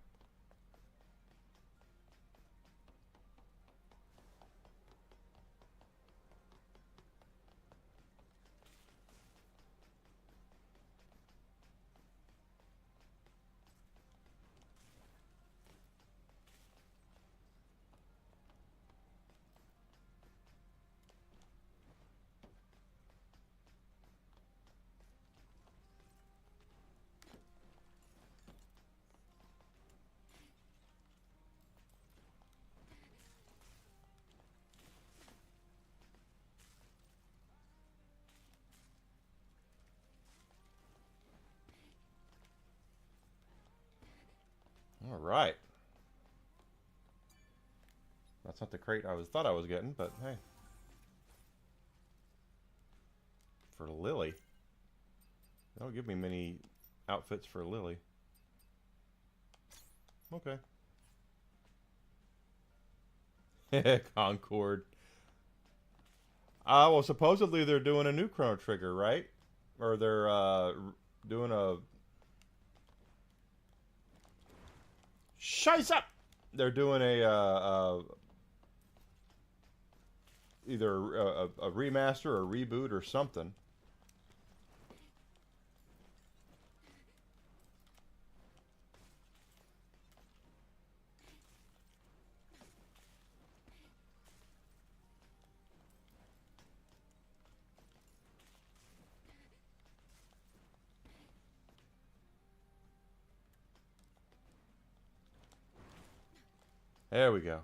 All right. That's not the crate I thought I was getting, but hey. For Lily. They don't give me many outfits for Lily. Okay. Concord. Well, supposedly they're doing a new Chrono Trigger, right? Or they're doing a... Shice up! They're doing a either a remaster or a reboot or something. There we go.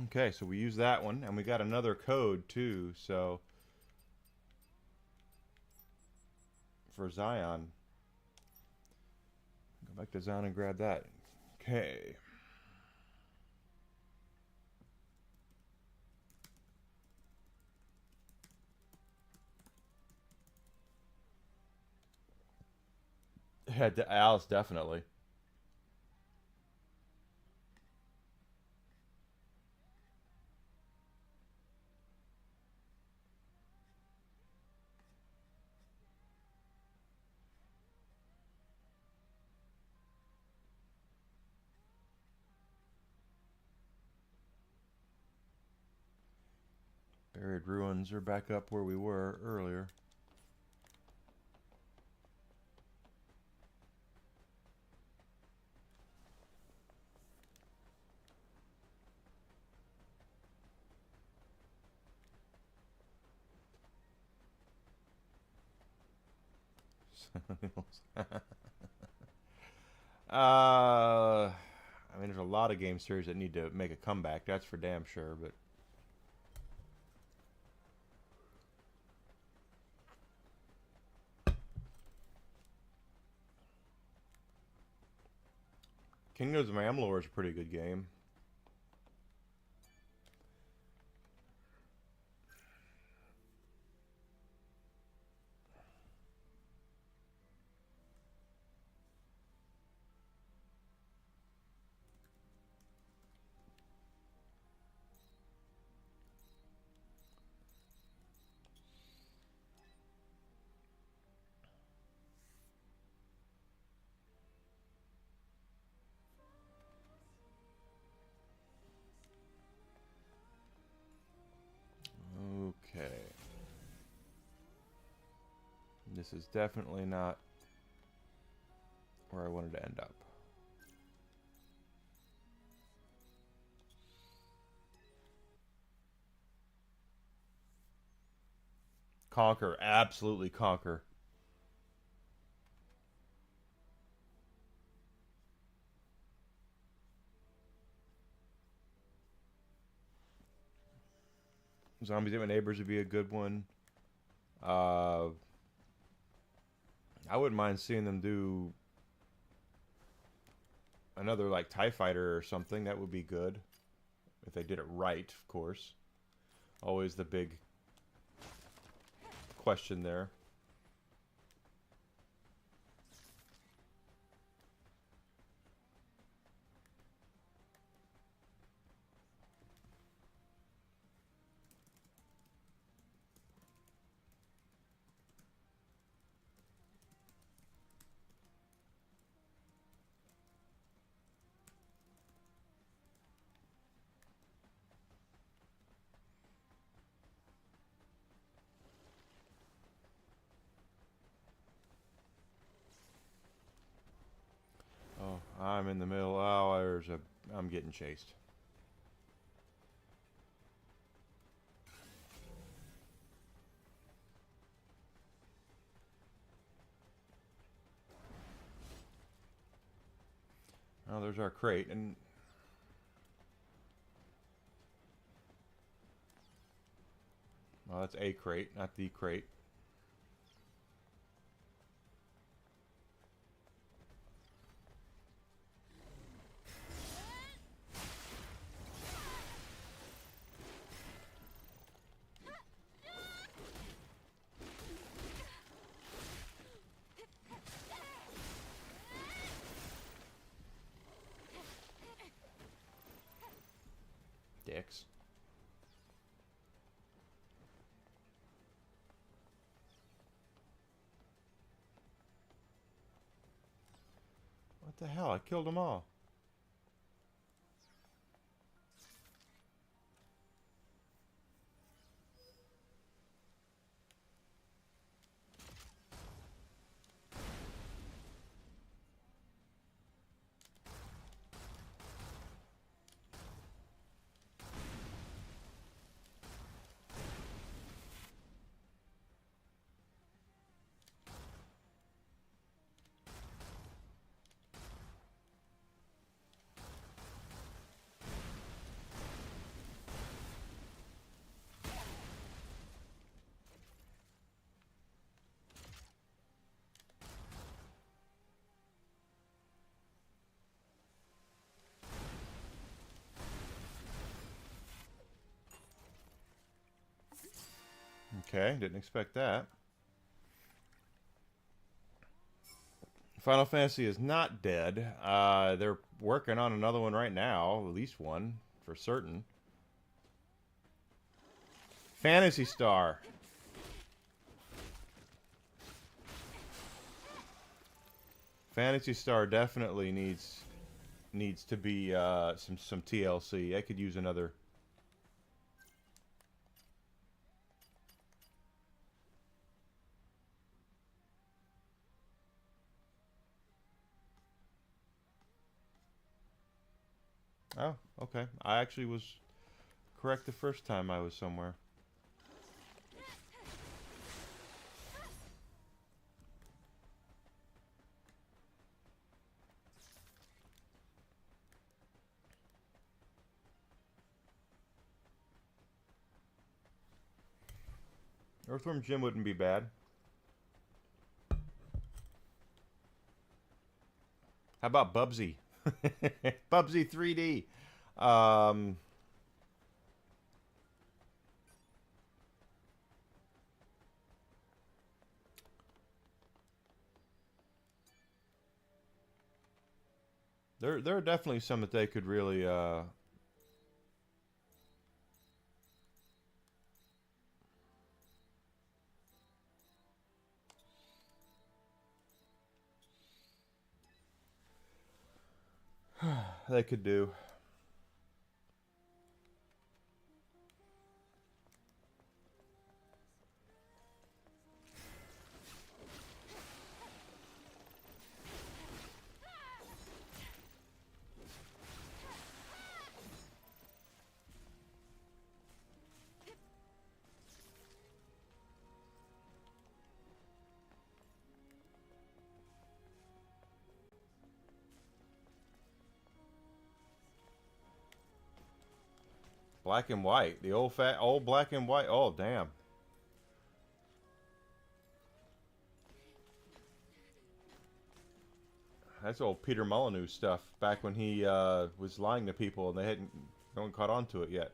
Okay, so we use that one, and we got another code too, so for Zion. Go back to Zion and grab that. Okay. Head to Alice, definitely. Buried ruins are back up where we were earlier. I mean, there's a lot of game series that need to make a comeback. That's for damn sure, but... Kingdoms of Amalur is a pretty good game. Okay. This is definitely not where I wanted to end up. Conquer, absolutely conquer. Zombies Ate My Neighbors would be a good one. I wouldn't mind seeing them do another like TIE Fighter or something. That would be good. If they did it right, of course. Always the big question there. Oh, I'm in the middle. Oh, I'm getting chased. Oh, there's our crate, and well, that's a crate, not the crate. Dicks. What the hell? I killed them all. Okay, didn't expect that. Final Fantasy is not dead. They're working on another one right now, at least one, for certain. Phantasy Star. Phantasy Star definitely needs to be some TLC. I could use another. Oh, okay. I actually was correct the first time I was somewhere. Earthworm Jim wouldn't be bad. How about Bubsy? Bubsy 3D. There are definitely some that they could really they could do. Black and white. The old black and white. Oh, damn. That's old Peter Molyneux stuff back when he was lying to people and they hadn't, no one caught on to it yet.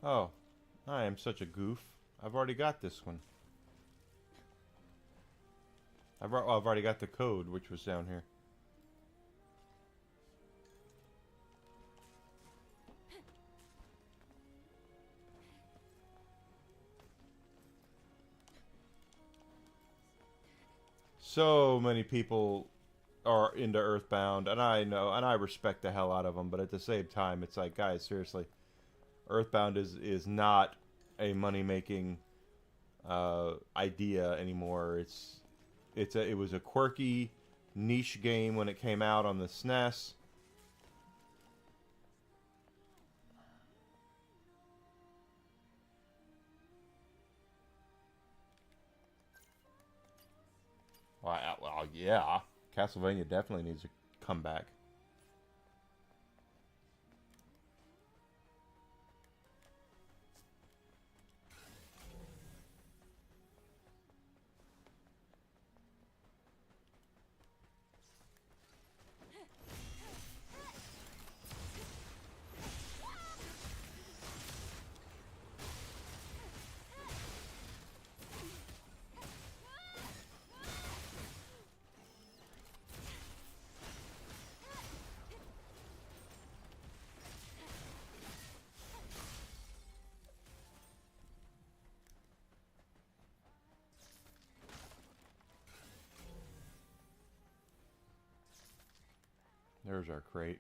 Oh, I am such a goof. I've already got this one. I've already got the code, which was down here. So many people are into Earthbound, and I know, and I respect the hell out of them, but at the same time, it's like, guys, seriously, Earthbound is not a money-making idea anymore. It was a quirky, niche game when it came out on the SNES. Well, yeah, Castlevania definitely needs to come back. There's our crate.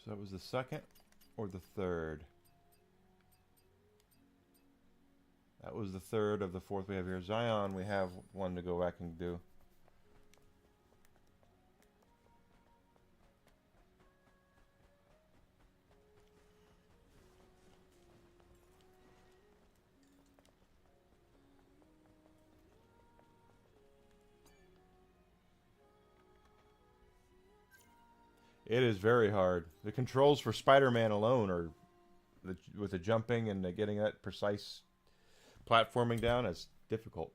So that was the second or the third? That was the third of the fourth we have here. Zion, we have one to go back and do. It is very hard. The controls for Spider-Man alone are, with the jumping and the getting that precise platforming down, is difficult.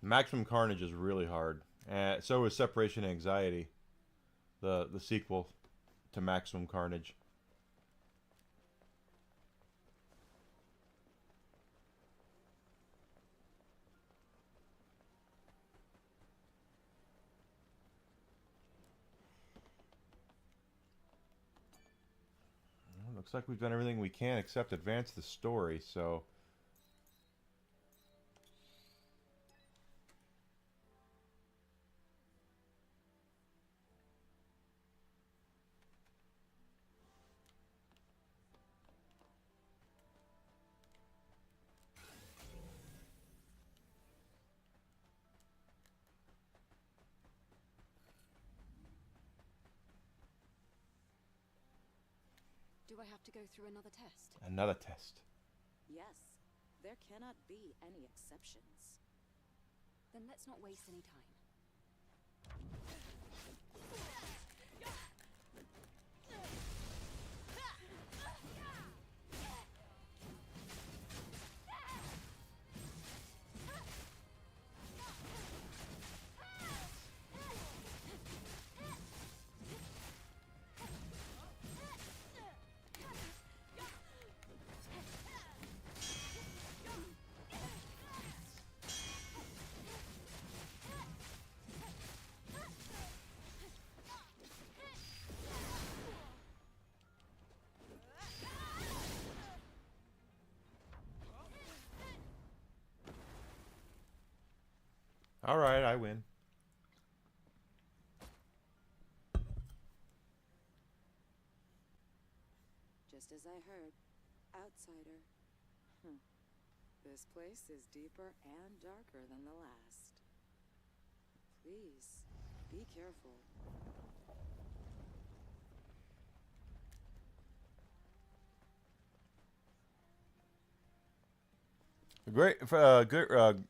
Maximum Carnage is really hard. So is Separation Anxiety, the sequel to Maximum Carnage. Well, looks like we've done everything we can except advance the story, so... Do I have to go through another test? Another test. Yes. There cannot be any exceptions. Then let's not waste any time. All right, I win. Just as I heard. Outsider. This place is deeper and darker than the last. Please, be careful. Good.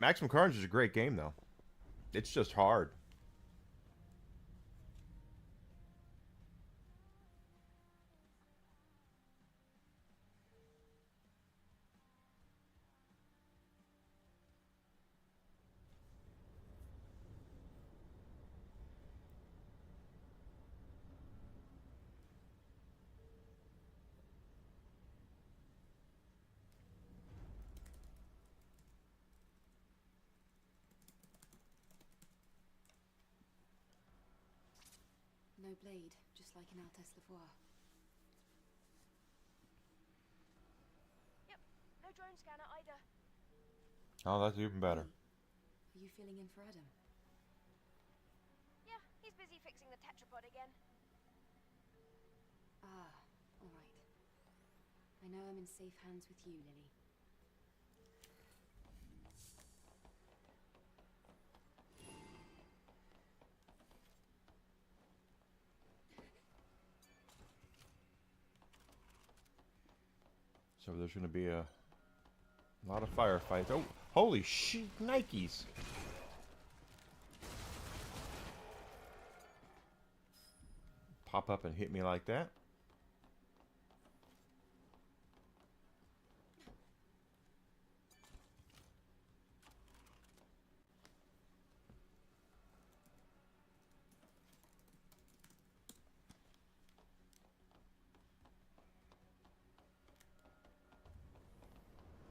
Maximum Carnage is a great game, though. It's just hard. No blade, just like in Altesse Lavoir. Yep, no drone scanner either. Oh, that's even better. Are you filling in for Adam? Yeah, he's busy fixing the tetrapod again. Ah, alright. I know I'm in safe hands with you, Lily. So there's going to be a lot of firefights. Oh, holy shit, Nikes! Pop up and hit me like that.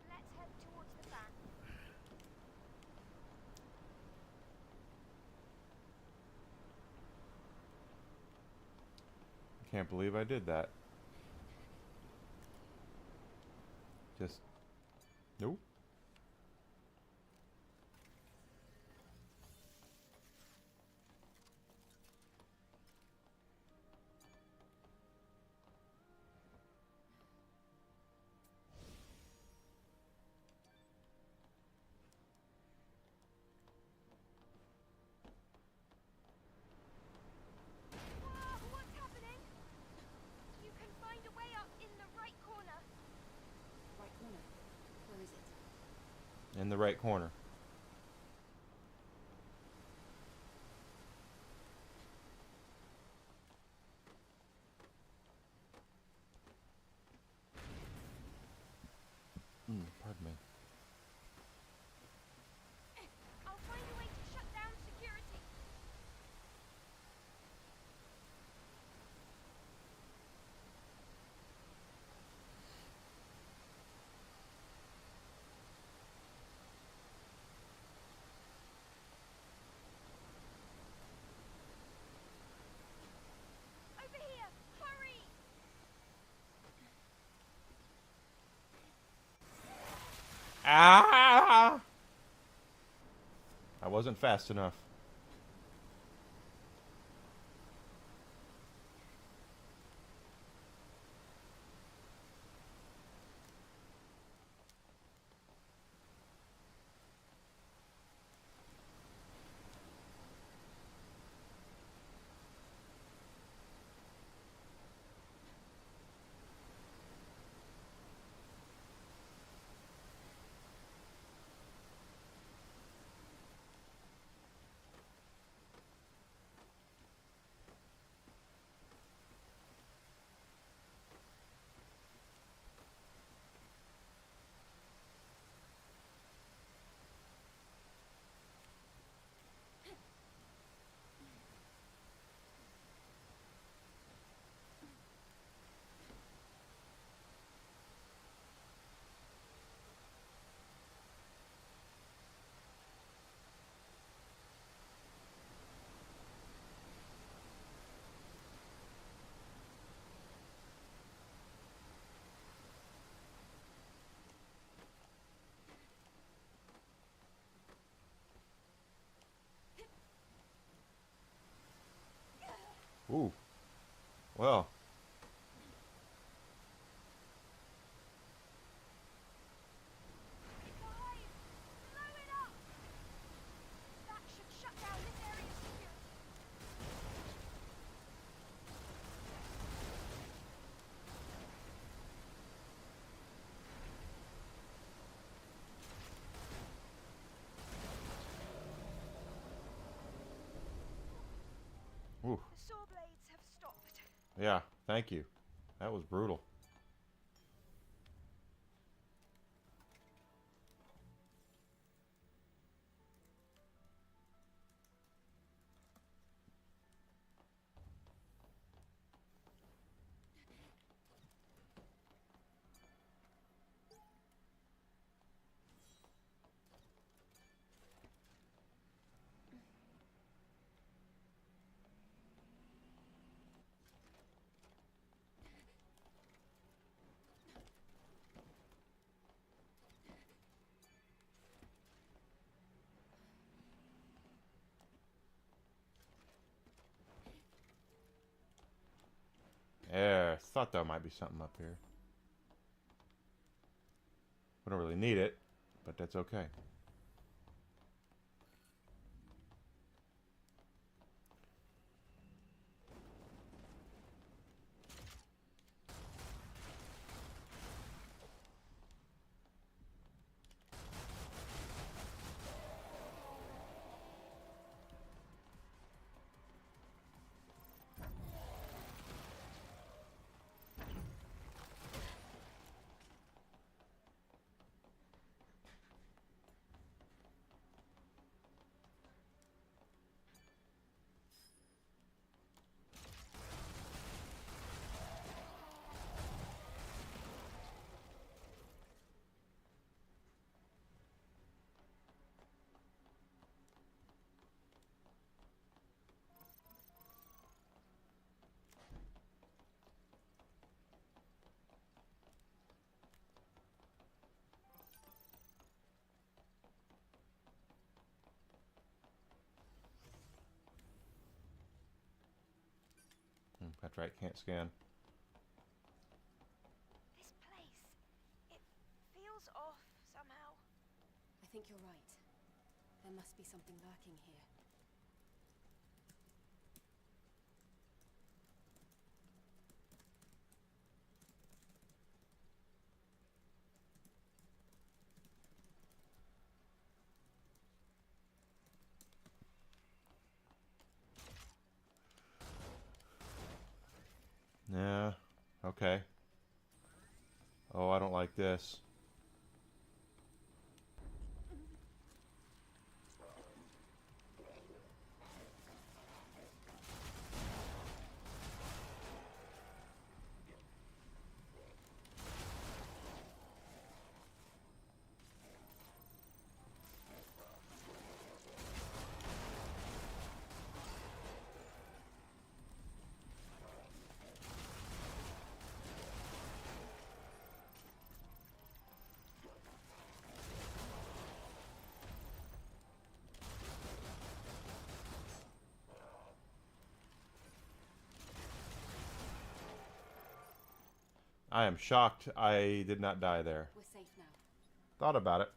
Let's head towards the fan. Can't believe I did that. Just... Nope. Whoa, what's happening? You can find a way up in the right corner. Right corner. Where is it? In the right corner. Pardon me. I'll find a way to shut down security. Over here! Hurry! Ah! I wasn't fast enough. Ooh. Well. It's a hive! Blow it up! That should shut down this area's security. Ooh. The saw blades have stopped. Yeah, thank you. That was brutal. Yeah, thought there might be something up here. We don't really need it, but that's okay. That's right, can't scan. This place, it feels off somehow. I think you're right. There must be something lurking here. Yeah, okay. Oh, I don't like this. I am shocked I did not die there. We're safe now. Thought about it.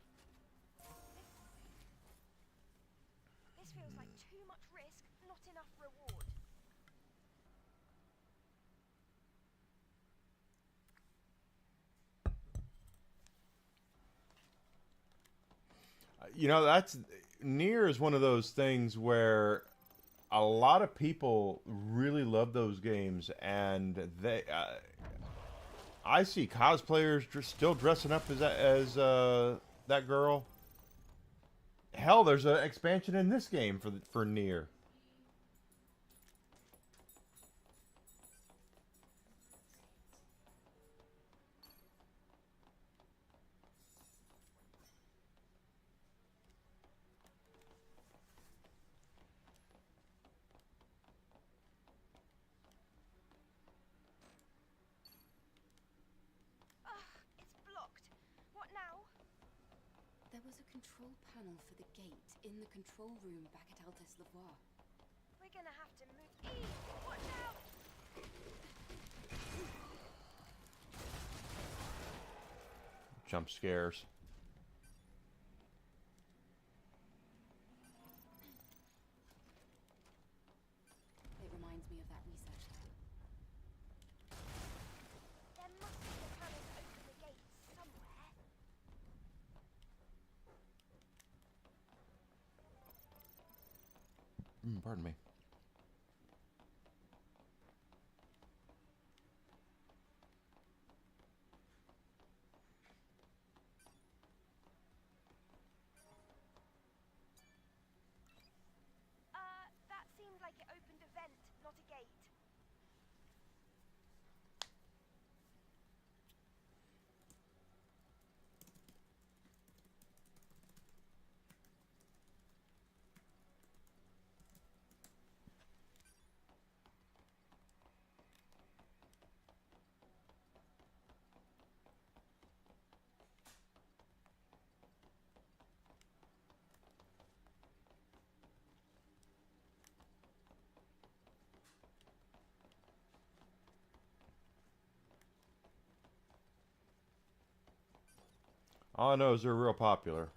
This feels like too much risk, not enough reward. You know, that's Nier is one of those things where a lot of people really love those games, and they I see cosplayers still dressing up as that girl. Hell, there's an expansion in this game for Nier. It's blocked. What now? There was a control panel for the gate in the control room back at Altes Lavoir. We're gonna have to move. Watch out! Jump scares. It reminds me of that research lab. There must be a panel to open the gates somewhere. Pardon me. That seemed like it opened a vent, not a gate. All I know is they're real popular.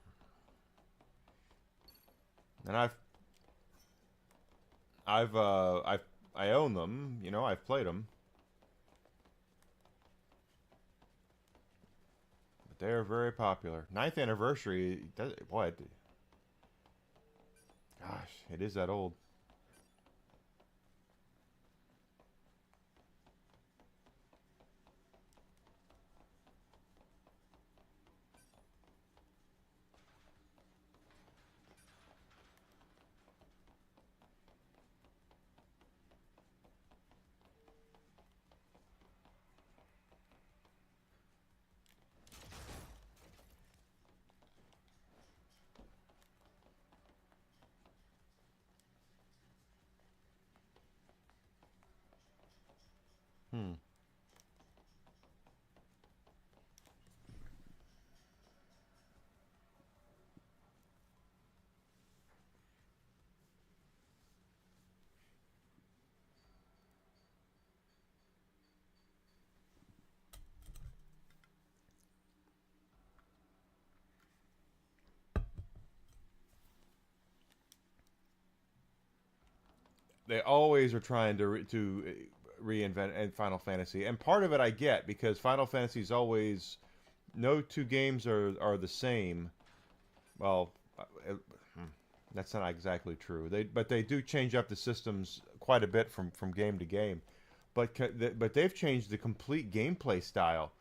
And I own them, you know, I've played them. But they're very popular. 9th anniversary, what? Gosh, it is that old. They always are trying to reinvent and Final Fantasy, and part of it I get because Final Fantasy is always no two games are the same. Well, that's not exactly true. But they do change up the systems quite a bit from game to game. But they've changed the complete gameplay style.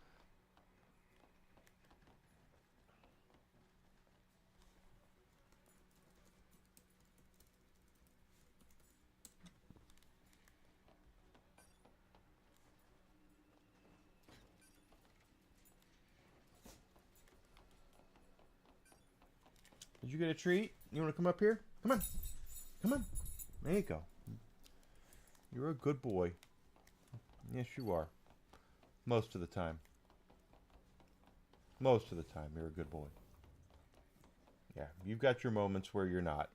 Did you get a treat? You want to come up here? Come on. Come on. There you go. You're a good boy. Yes, you are. Most of the time. Most of the time, you're a good boy. Yeah, you've got your moments where you're not.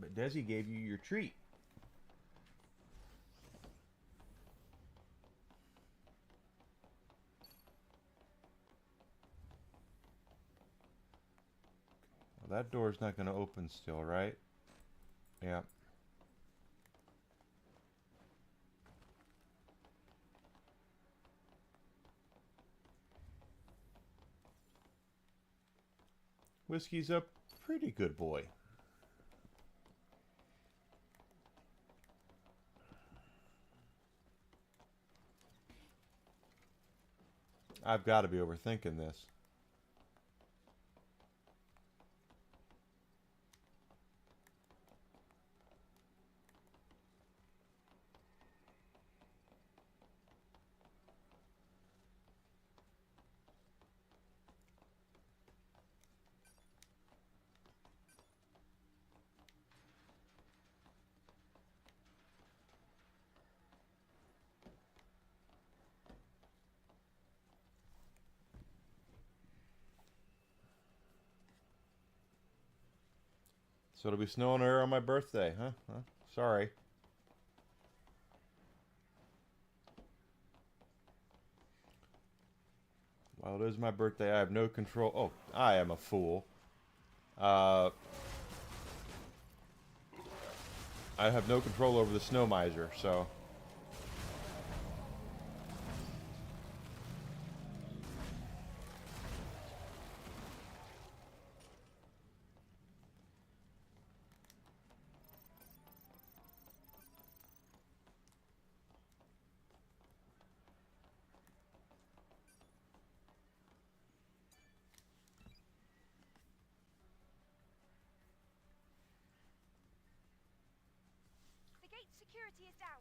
But Desi gave you your treat. Well, that door's not going to open still, right? Yeah. Whiskey's a pretty good boy. I've got to be overthinking this. So it'll be snowing there on my birthday, huh? Sorry. While it is my birthday, I have no control. Oh, I am a fool. I have no control over the snow miser, so... The gate security is down.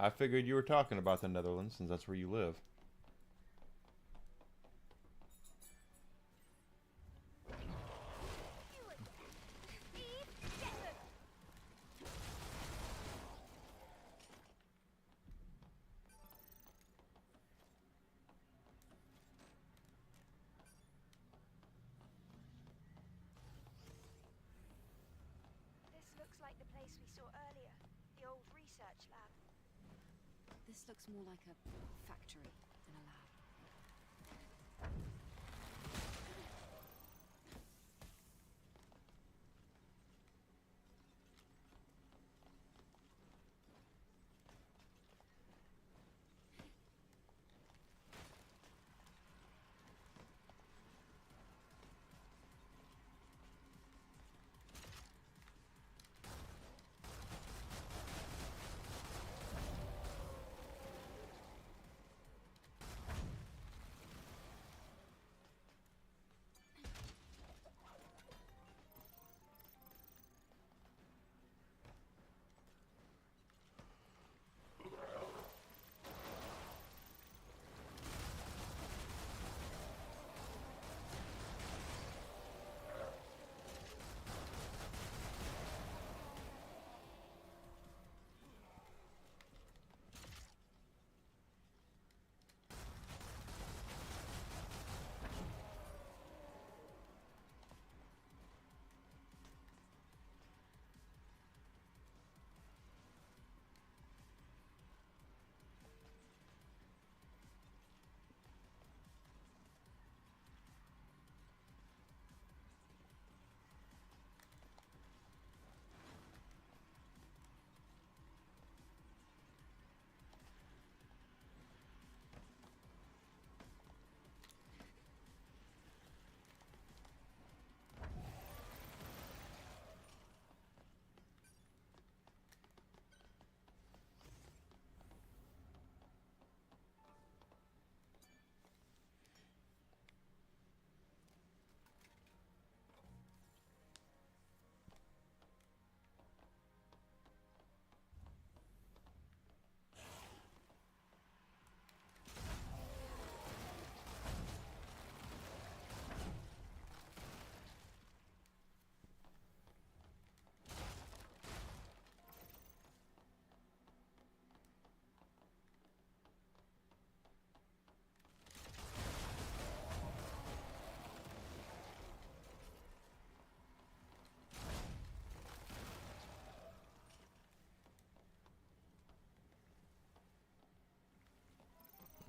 I figured you were talking about the Netherlands since that's where you live. This looks like the place we saw earlier, the old research lab. This looks more like a factory than a lab.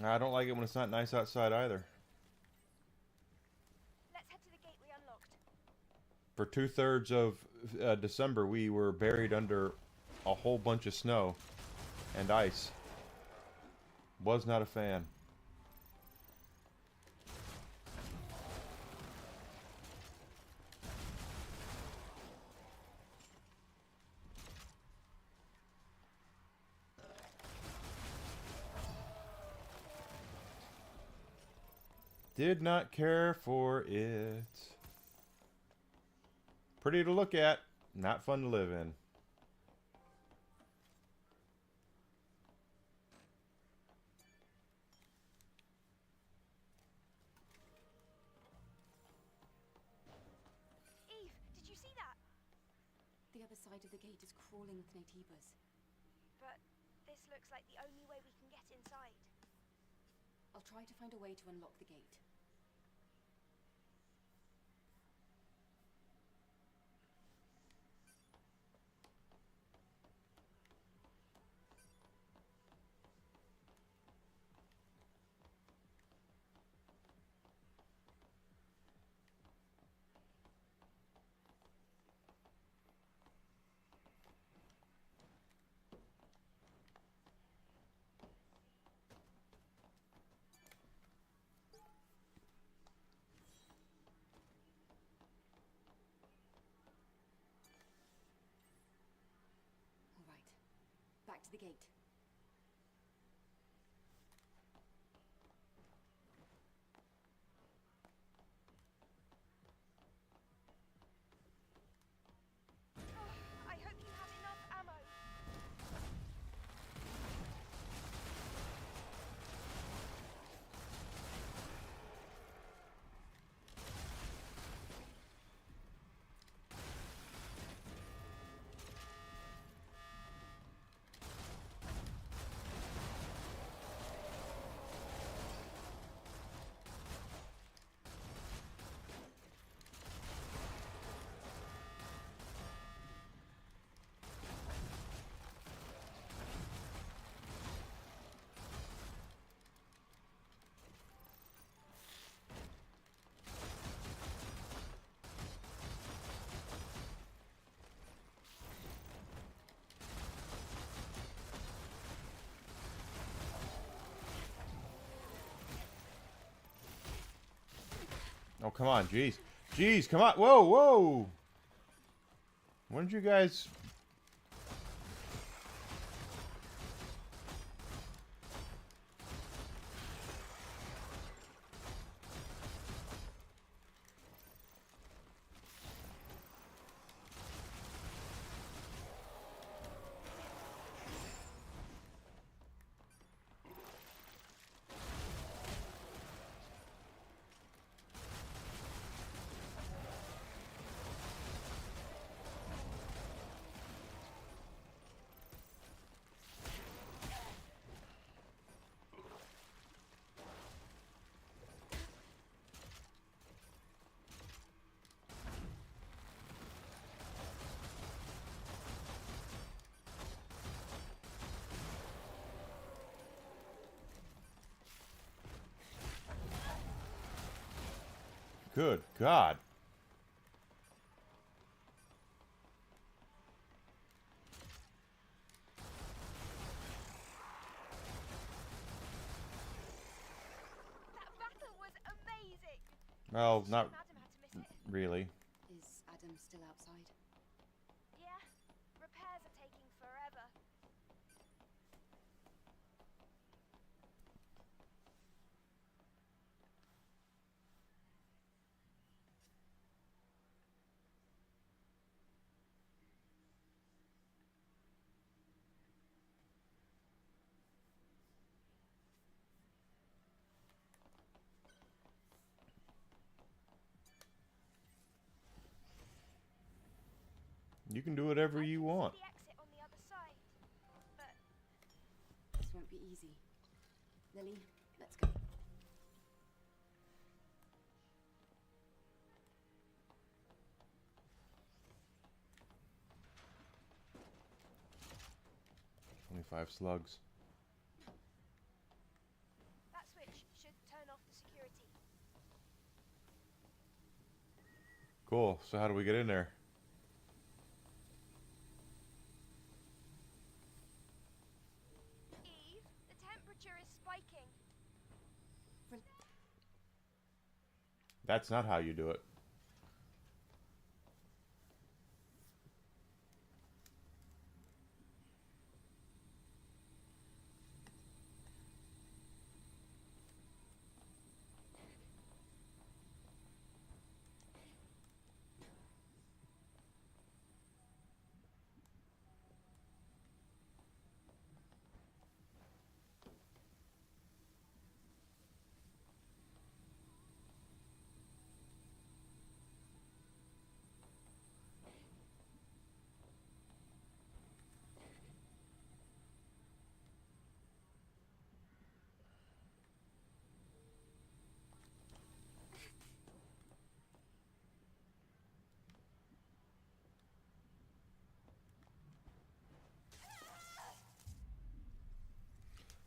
I don't like it when it's not nice outside either. Let's head to the gate we unlocked. For 2/3 of December, we were buried under a whole bunch of snow and ice. Was not a fan. Did not care for it. Pretty to look at, not fun to live in. Eve, did you see that? The other side of the gate is crawling with Naytibas. But this looks like the only way we can get inside. I'll try to find a way to unlock the gate. All right, back to the gate. I hope you have enough ammo. Oh, come on, jeez. Jeez, come on. Whoa, whoa. When did you guys... Good God. That battle was amazing. Well, not Adam had to miss it. really. Is Adam still outside? Yeah, repairs are taking forever. You can do whatever you want. The exit on the other side, but This won't be easy. Lily, let's go. $25 slugs. that switch should turn off the security. Cool. So how do we get in there? Eve, the temperature is spiking. That's not how you do it.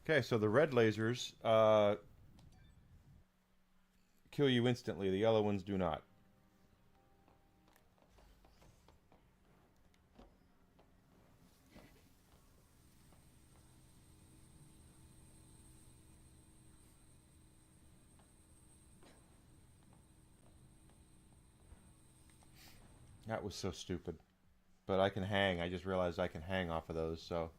Okay, so the red lasers kill you instantly. The yellow ones do not. That was so stupid. But I can hang. I just realized I can hang off of those, so...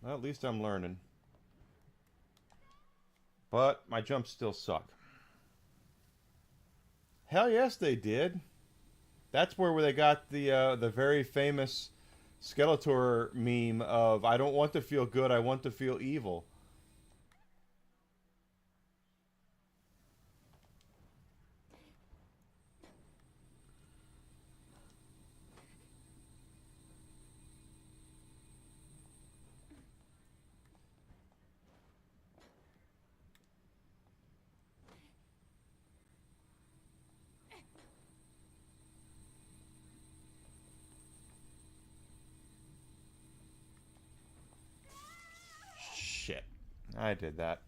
Well, at least I'm learning. But my jumps still suck. Hell yes, they did. That's where they got the very famous Skeletor meme of "I don't want to feel good, I want to feel evil." Shit. I did that.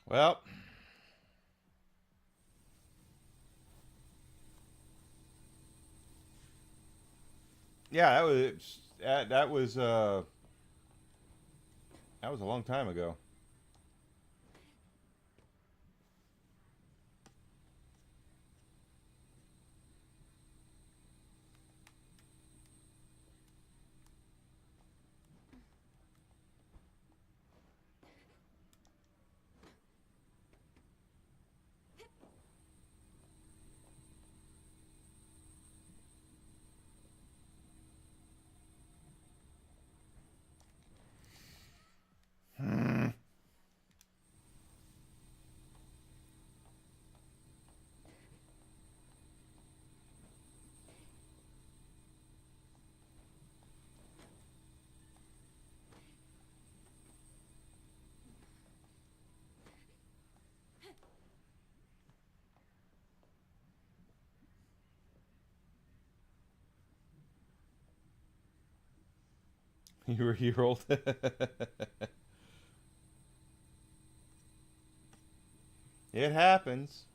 Well, yeah, that was a long time ago. You were a year old. It happens.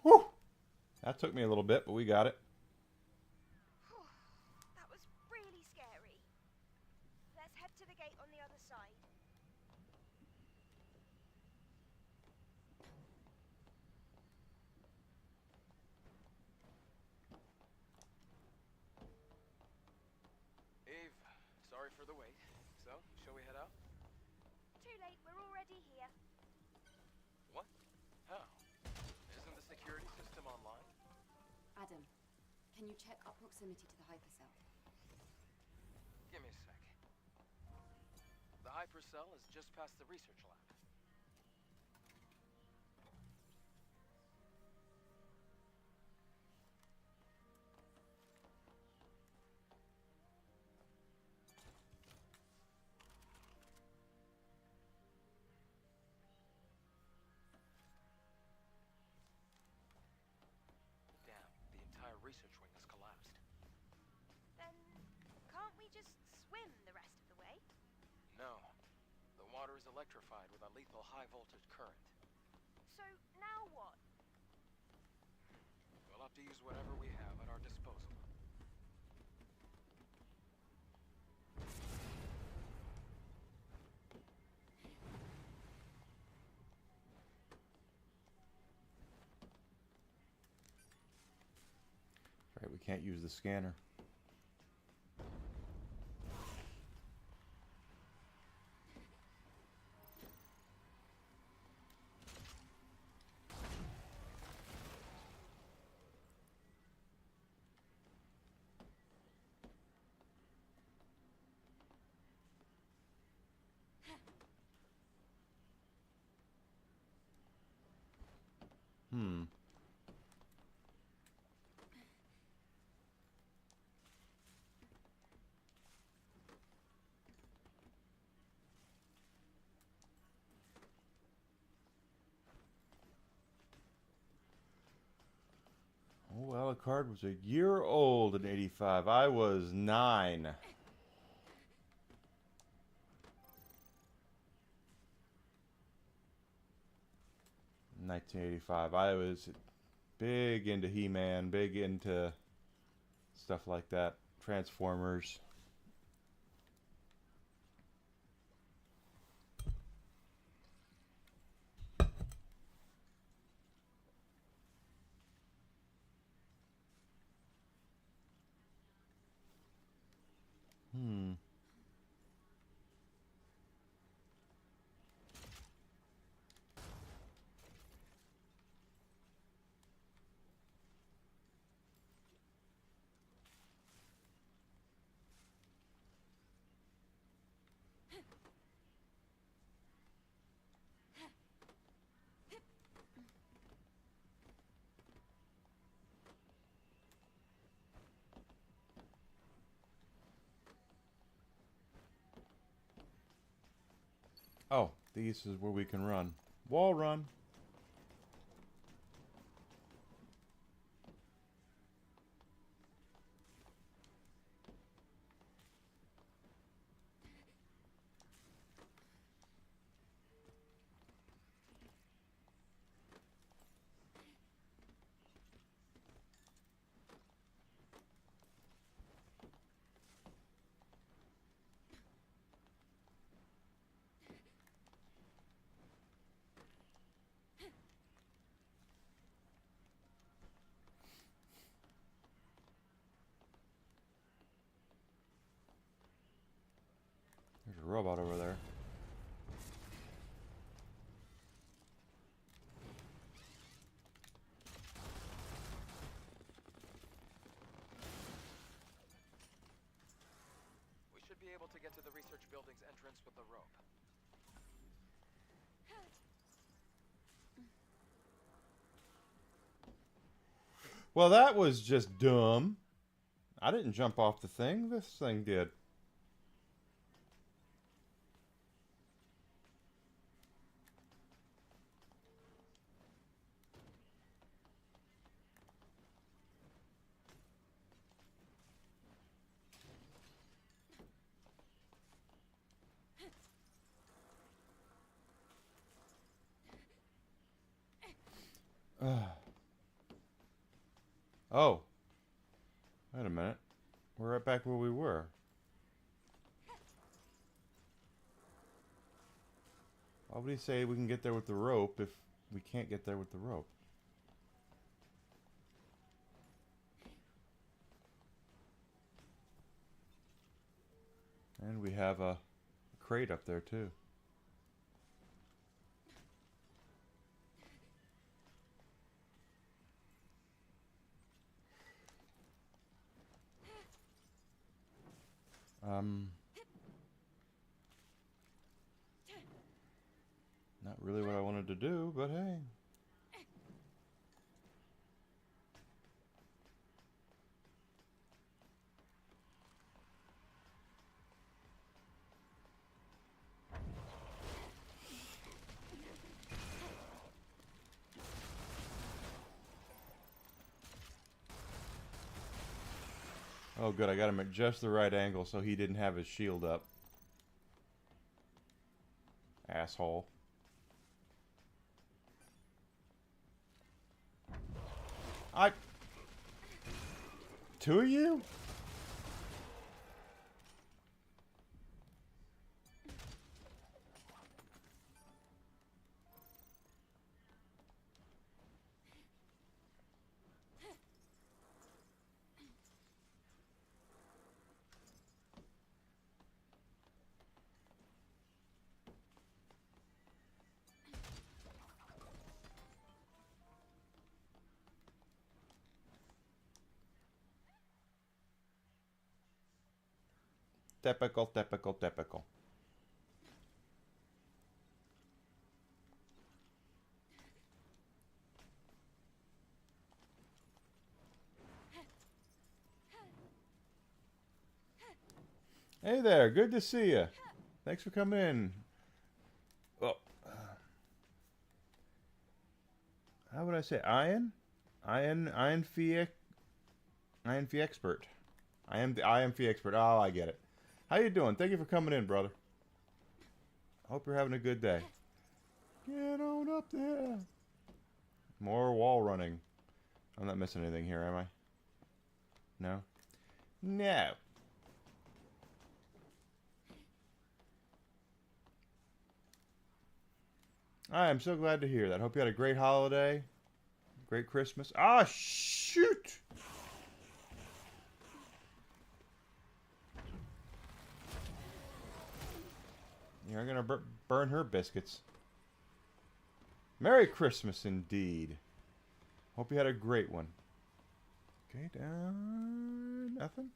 Whew. That took me a little bit, but we got it. That was really scary. Let's head to the gate on the other side. Eve, sorry for the wait. So, shall we head out? Too late, we're already here. What? How? Isn't the security system online? Adam, can you check our proximity to the hypercell? Give me a sec. The hypercell is just past the research lab. Damn, the entire research wing has collapsed. Then can't we just swim the rest of the way? No. The water is electrified with a lethal high-voltage current. So, now what? We'll have to use whatever we have at our disposal. Right, we can't use the scanner. Oh, well, Alucard was a year old in '85. I was 9. In 1985. I was big into He-Man, big into stuff like that. Transformers. Oh, this is where we can run. Wall run. There's a robot over there. We should be able to get to the research building's entrance with the rope. Well, that was just dumb. I didn't jump off the thing. This thing did. Oh. Wait a minute. We're right back where we were. Why would he say we can get there with the rope if we can't get there with the rope? And we have a crate up there too. Not really what I wanted to do, but hey. Oh good, I got him at just the right angle so he didn't have his shield up. asshole. Two of you? Typical, typical, typical. Hey there, good to see you. Thanks for coming in. Oh. How would I say? Iron Fee expert. I am Fee expert. Oh, I get it. How you doing? Thank you for coming in, brother. Hope you're having a good day. Get on up there. More wall running. I'm not missing anything here, am I? No? No. I am so glad to hear that. Hope you had a great holiday. Great Christmas. Ah, shoot! You're gonna burn her biscuits. Merry Christmas indeed. Hope you had a great one. Okay, down. Nothing?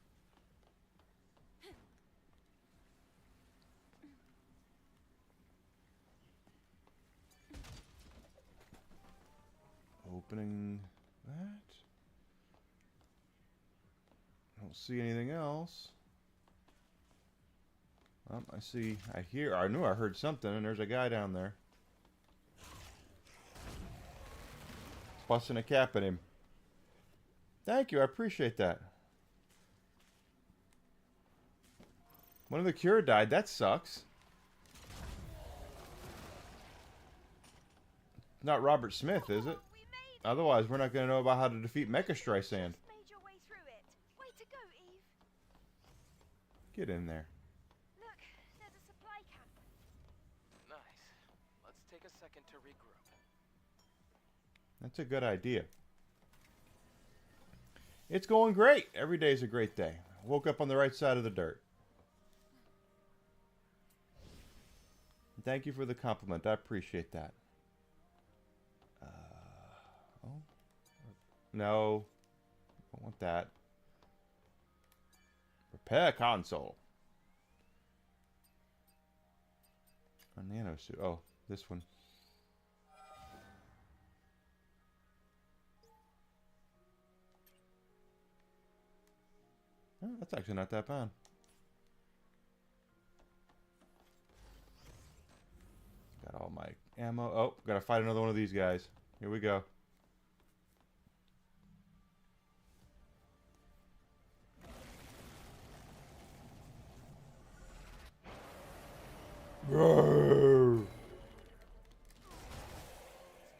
Opening that. Don't see anything else. I knew I heard something, and there's a guy down there. Busting a cap at him. Thank you, I appreciate that. One of the Cure died, that sucks. Not Robert Smith, is it? Otherwise, we're not going to know about how to defeat Mecha Streisand. Made your way through it. Way to go, Eve. Get in there. Look, there's a supply camp. Nice. Let's take a second to regroup. That's a good idea. It's going great. Every day's a great day. Woke up on the right side of the dirt. Thank you for the compliment. I appreciate that. Oh. No. Don't want that. Repair console. A nano suit. Oh, this one. Oh, that's actually not that bad. Got all my ammo. Oh, gotta fight another one of these guys. Here we go. Roar.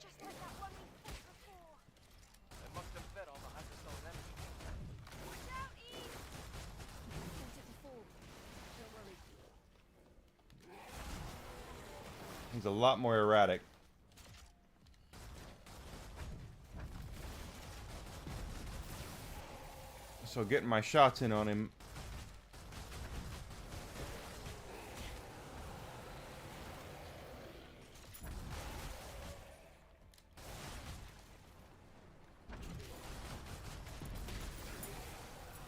Just like that one we fought before. I must have fed all the hypersonic energy. Watch out, Eve! Sent it to fall. Don't worry. He's a lot more erratic. So getting my shots in on him.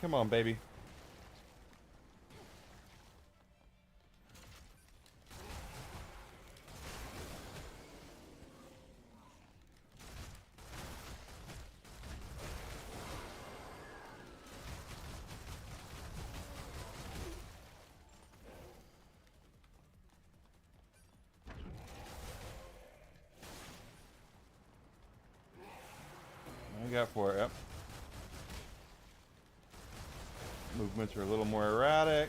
Come on, baby. I got for it, yep. Movements are a little more erratic.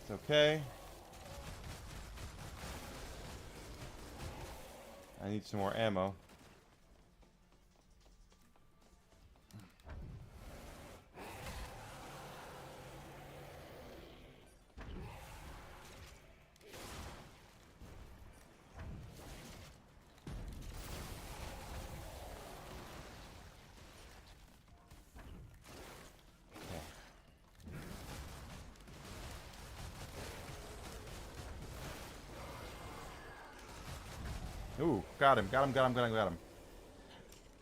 It's okay. I need some more ammo. Ooh, got him.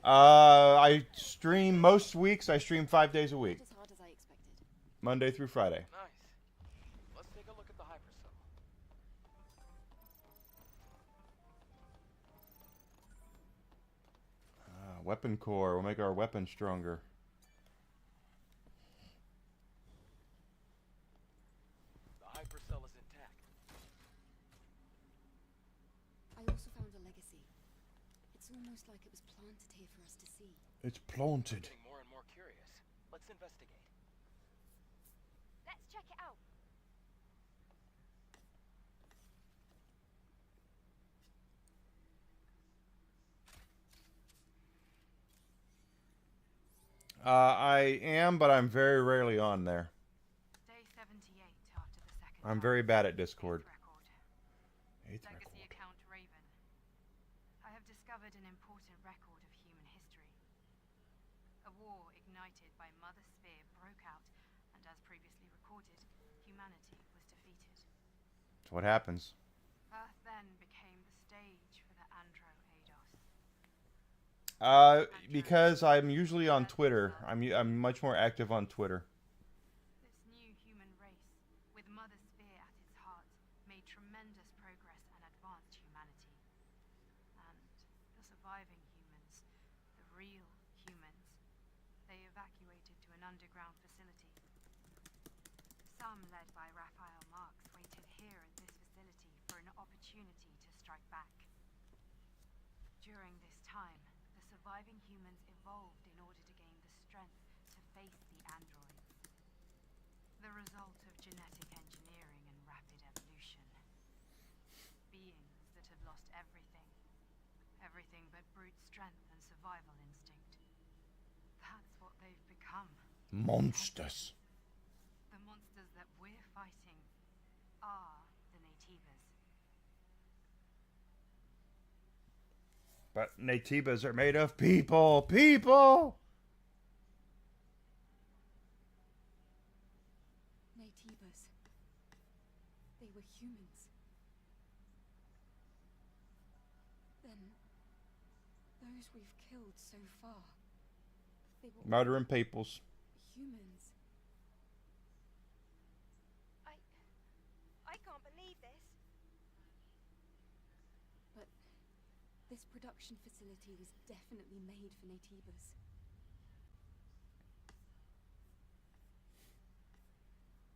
I stream most weeks. I stream 5 days a week. Not as hard as I expected. Monday through Friday. Nice. Let's take a look at the hypercell. Weapon core will make our weapon stronger. The hypercell is intact. I also found a legacy. It's almost like it was planted here for us to see. It's planted. Getting more and more curious. Let's investigate. Let's check it out. I am, but I'm very rarely on there. Day 78 after the second. I'm very bad at Discord. Eighth Legacy account Raven. I have discovered an important record of human history. A war ignited by Mother Sphere broke out, and as previously recorded, humanity was defeated. So what happens? Earth then became the stage for the Andro Eidos. Because I'm usually on Twitter. I'm much more active on Twitter. This new human race, with Mother Sphere at its heart, made tremendous progress and advanced humanity. And the surviving humans, the real humans, they evacuated to an underground facility. Some, led by Raphael Marx, waited here at this facility for an opportunity to strike back. During this time, the surviving humans evolved in order to gain the strength to face the androids. The result of genetic engineering and rapid evolution. Beings that have lost everything. Everything but brute strength and survival instinct. That's what they've become. Monsters. The monsters that we're fighting are the Nativas. But Nativas are made of people. People! Nativas. They were humans. Then, those we've killed so far, they were Murdering peoples. humans. I can't believe this. But this production facility was definitely made for Nativas.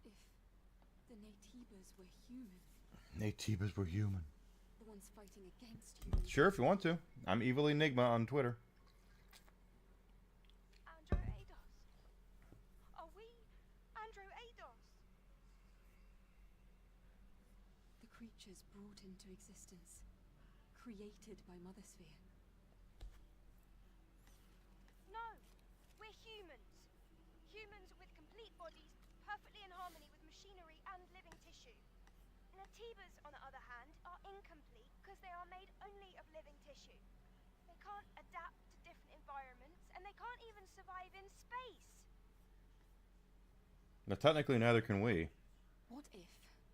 If the Nativas were human, Nativas were human. the ones fighting against humans. Sure, if you want to. I'm Evil Enigma on Twitter. Andro Eidos. Are we Andro Eidos? The creatures brought into existence, created by Mother Sphere. No, we're humans. Humans with complete bodies, perfectly in harmony with machinery and living tissue. Nativas, on the other hand, are incomplete because they are made only of living tissue. They can't adapt to different environments, and they can't even survive in space. Now, technically, neither can we. What if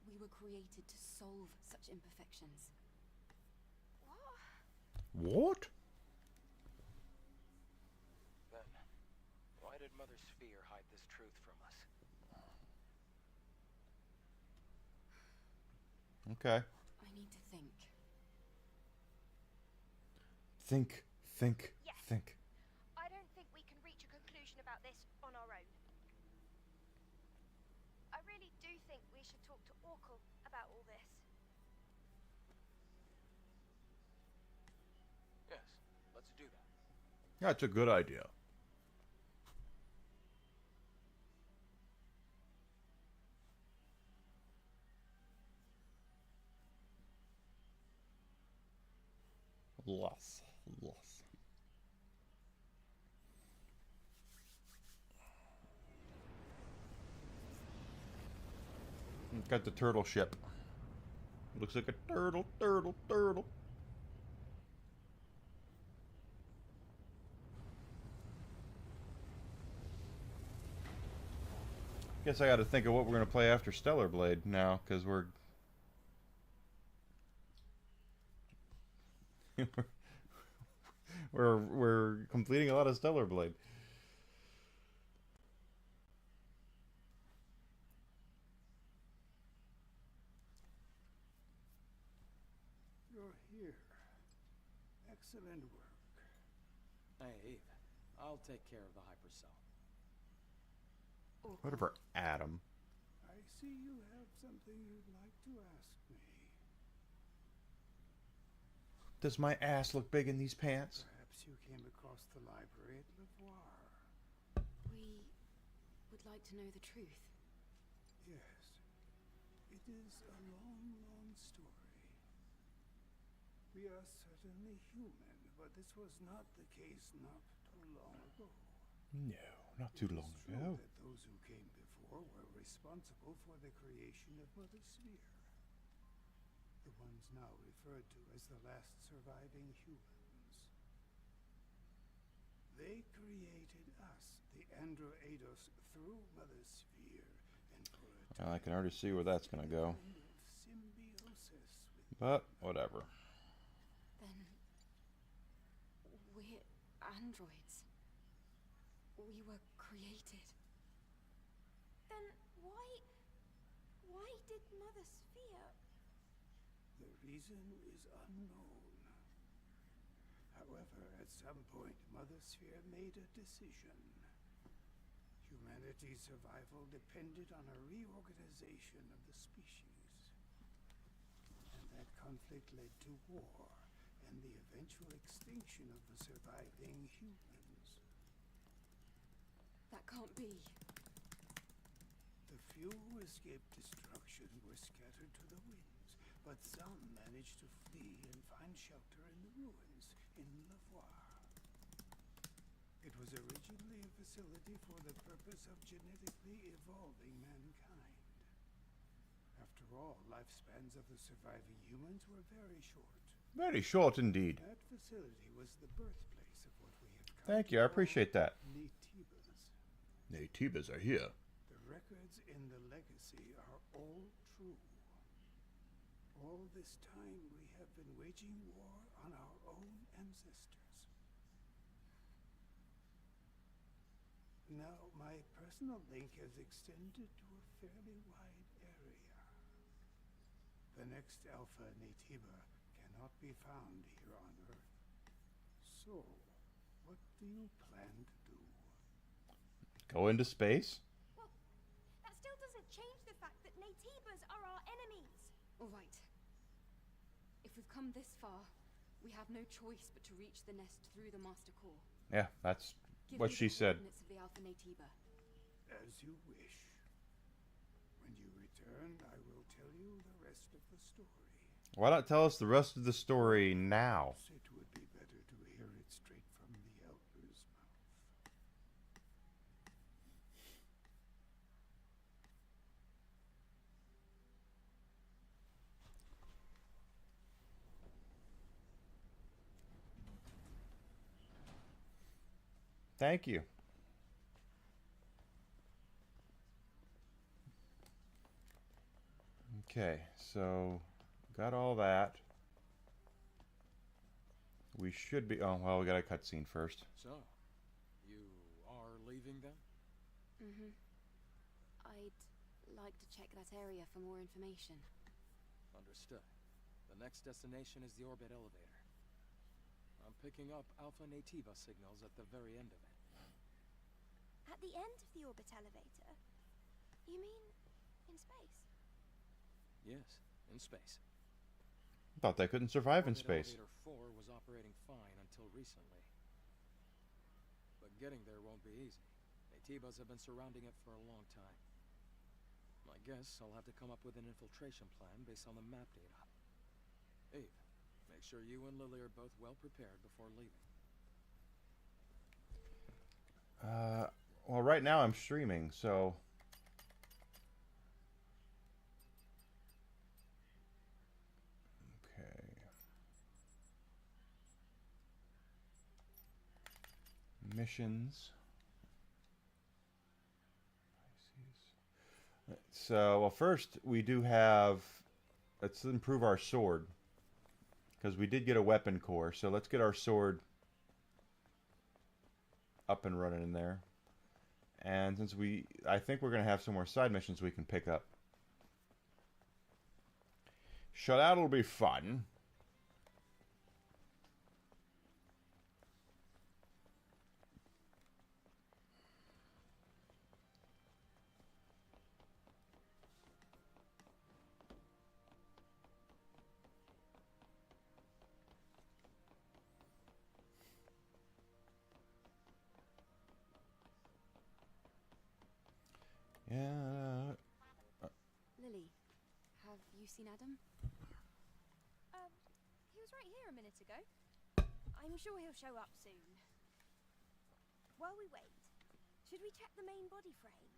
we were created to solve such imperfections? What? Then, why did Mother Sphere hide this truth from us? Okay. I need to think. Think. Yes. Think. I don't think we can reach a conclusion about this on our own. I really do think we should talk to Orkel about all this. Yes, let's do that. That's a good idea. Yes. Yes. Got the turtle ship. Looks like a turtle, turtle, turtle. Guess I got to think of what we're going to play after Stellar Blade now, because we're completing a lot of Stellar Blade. You're here. Excellent work. Hey, Eve. I'll take care of the hypercell. Whatever, Adam. I see you have something you'd like to ask me. Does my ass look big in these pants? Perhaps you came across the library at Lavoir. We would like to know the truth. Yes. It is a long, long story. We are certainly human, but this was not the case not too long ago. No, not too long ago. That those who came before were responsible for the creation of Mother Sphere. The ones now referred to as the last surviving humans. They created us, the Androidos, through Mother Sphere, and for a time, I can already see where that's going to go. symbiosis with But, whatever. Then we're androids. We were created. Then why did Mother Sphere? The reason is unknown. However, at some point, Mother Sphere made a decision. Humanity's survival depended on a reorganization of the species. And that conflict led to war, and the eventual extinction of the surviving humans. That can't be. The few who escaped destruction were scattered to the winds, but some managed to flee and find shelter in the ruins in Lavoir. It was originally a facility for the purpose of genetically evolving mankind. After all, lifespans of the surviving humans were very short. Very short indeed. That facility was the birthplace of what we have come Thank you, I appreciate that. Naytibas. Naytibas are here. The records in the legacy are all true. All this time we have been waging war on our own ancestors. Now, my personal link has extended to a fairly wide area. The next Alpha Naytiba cannot be found here on Earth. So, what do you plan to do? Go into space? Well, that still doesn't change the fact that Naytibas are our enemies. All right. If we've come this far, we have no choice but to reach the nest through the Master Core. Yeah, that's Give what me she the said. coordinates of the Alpha Naytiba. As you wish. When you return, I will tell you the rest of the story. Why not tell us the rest of the story now? It would be better to hear it straight from the Elder's mouth. Thank you. Okay, so got all that. We should be. Oh, well, we got a cutscene first. So, you are leaving then? Mm-hmm. I'd like to check that area for more information. Understood. The next destination is the orbit elevator. I'm picking up Alpha Naytiba signals at the very end of it. At the end of the orbit elevator? You mean in space? Yes, in space. Thought they couldn't survive in Orbit space. Elevator 4 was operating fine until recently. But getting there won't be easy. Naytibas have been surrounding it for a long time. I guess I'll have to come up with an infiltration plan based on the map data. Eve, Make sure you and Lily are both well prepared before leaving. Well, right now I'm streaming, so... Okay. Missions. So, well, first we do have... Let's improve our sword. Because we did get a weapon core, so let's get our sword up and running in there. And since I think we're going to have some more side missions we can pick up. So that'll be fun. Yeah. Lily, have you seen Adam? He was right here a minute ago. I'm sure he'll show up soon. While we wait, should we check the main body frame?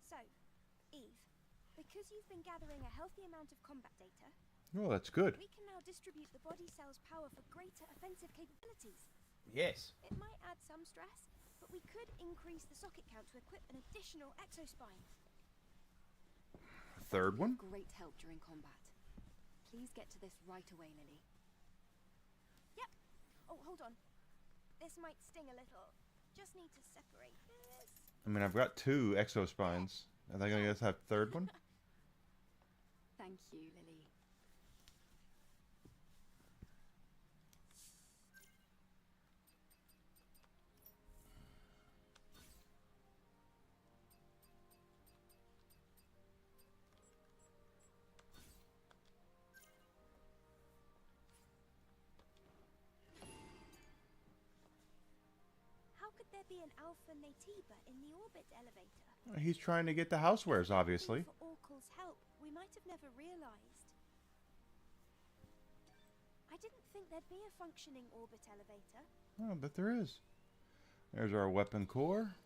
So, Eve, because you've been gathering a healthy amount of combat data... Oh, that's good. We can now distribute the body cell's power for greater offensive capabilities. Yes. It might add some stress, but we could increase the socket count to equip an additional exospine. Third one? Great help during combat. Please get to this right away, Lily. Yep. Oh, hold on. This might sting a little. Just need to separate this. I mean, I've got 2 exospines. Are they going to have third one? Thank you, Lily. How could there be an Alpha Natiba in the orbit elevator? He's trying to get the housewares, obviously. For Oracle's help, we might have never realized. I didn't think there'd be a functioning orbit elevator. Oh, but there is. There's our weapon core.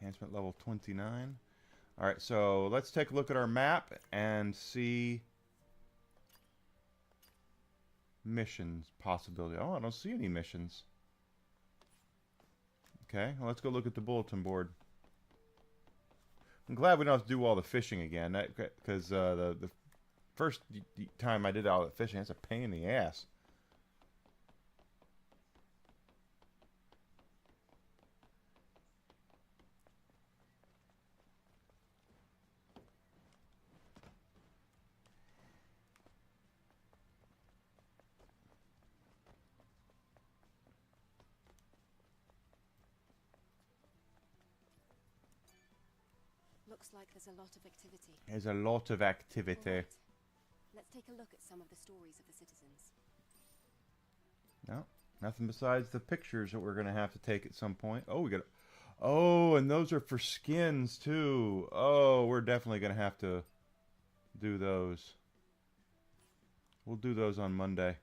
Enhancement level 29. Alright, so let's take a look at our map and see missions possibility. Oh, I don't see any missions. Okay, well, let's go look at the bulletin board. I'm glad we don't have to do all the fishing again, because the first time I did all the fishing, that's a pain in the ass. Looks like there's a lot of activity. There's a lot of activity. Right. Let's take a look at some of the stories of the citizens. No, nothing besides the pictures that we're going to have to take at some point. Oh, we got... Oh, and those are for skins, too. Oh, we're definitely going to have to do those. We'll do those on Monday.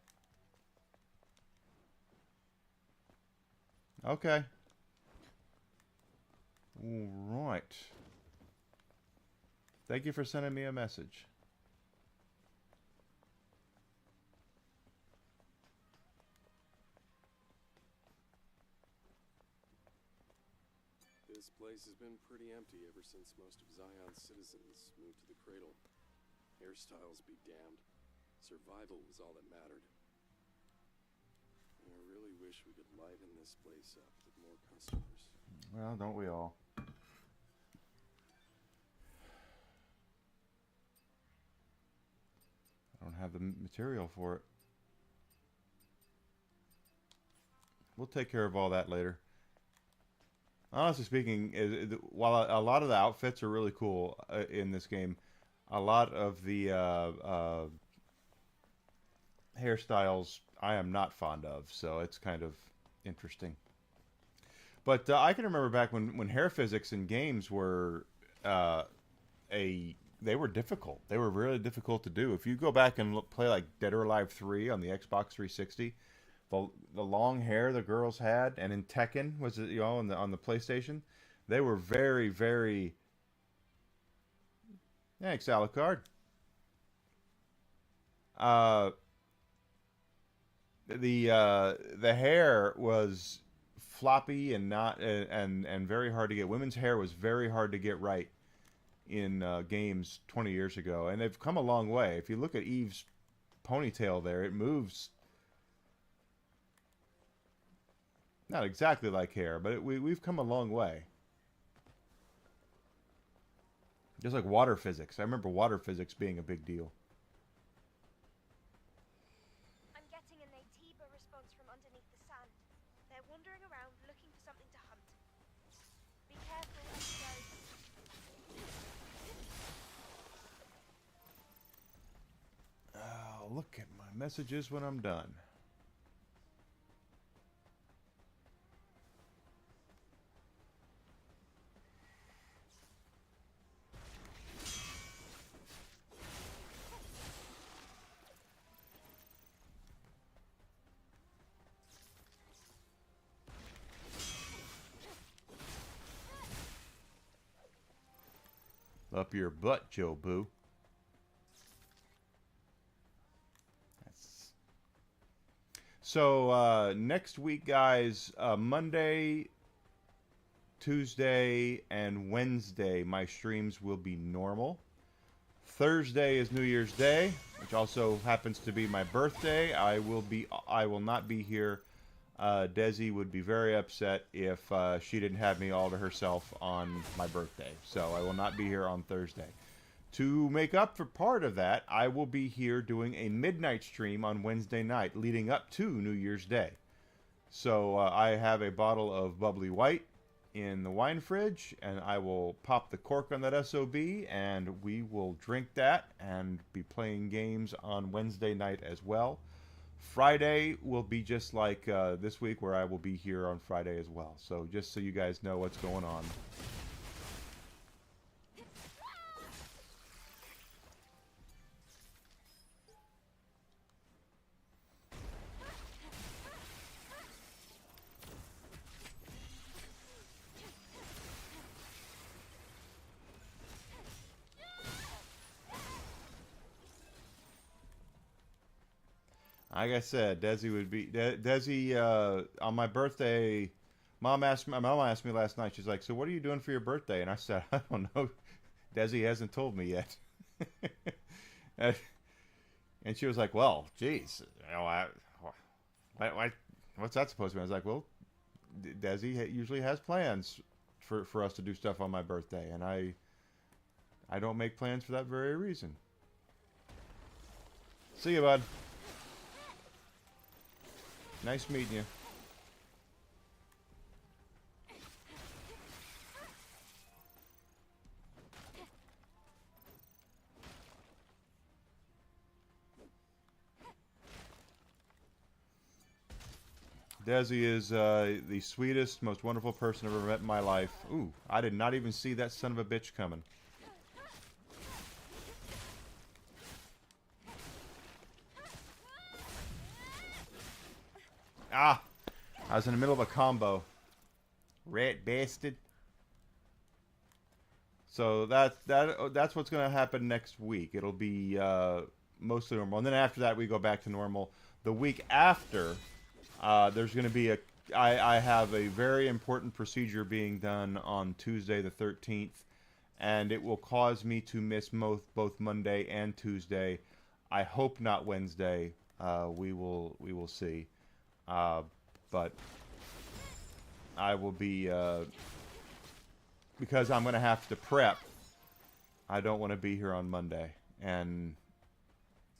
Okay. All right. Thank you for sending me a message. This place has been pretty empty ever since most of Zion's citizens moved to the cradle. Hairstyles be damned. Survival was all that mattered. I really wish we could liven this place up with more customers. Well, don't we all? I don't have the material for it. We'll take care of all that later. Honestly speaking, while a lot of the outfits are really cool in this game, a lot of the hairstyles I am not fond of, so it's kind of interesting. But I can remember back when hair physics in games were they were difficult. They were really difficult to do. If you go back and play like Dead or Alive 3 on the Xbox 360, the long hair the girls had, and in Tekken was it, you know, on the PlayStation, they were very, very. Thanks, Alucard. The hair was floppy and not and very hard to get. Women's hair was very hard to get right in games 20 years ago, and they've come a long way. If you look at Eve's ponytail there, it moves not exactly like hair, but we've come a long way. Just like water physics. I remember water physics being a big deal. I'm getting a Naytiba response from underneath the sand. They're wandering around looking for something to hunt. Be careful as you go. I'll look at my messages when I'm done. Up your butt, Joe Boo. So next week, guys, Monday, Tuesday, and Wednesday, my streams will be normal. Thursday is New Year's Day, which also happens to be my birthday. I will not be here. Desi would be very upset if she didn't have me all to herself on my birthday. So I will not be here on Thursday. To make up for part of that, I will be here doing a midnight stream on Wednesday night leading up to New Year's Day. So I have a bottle of bubbly white in the wine fridge, and I will pop the cork on that SOB, and we will drink that and be playing games on Wednesday night as well. Friday will be just like this week, where I will be here on Friday as well. So just so you guys know what's going on. Like I said, Desi would be Desi on my birthday. My mom asked me last night. She's like, "So what are you doing for your birthday?" And I said, "I don't know. Desi hasn't told me yet." And she was like, "Well, geez, you know, what's that supposed to be?" I was like, "Well, Desi usually has plans for us to do stuff on my birthday, and I don't make plans for that very reason." See you, bud. Nice meeting you. Desi is the sweetest, most wonderful person I've ever met in my life. Ooh, I did not even see that son of a bitch coming. Ah! I was in the middle of a combo. Rat bastard. So that's what's going to happen next week. It'll be mostly normal. And then after that, we go back to normal. The week after, there's going to be I have a very important procedure being done on Tuesday the 13th. And it will cause me to miss both Monday and Tuesday. I hope not Wednesday. We will see. But I will be, because I'm going to have to prep, I don't want to be here on Monday, and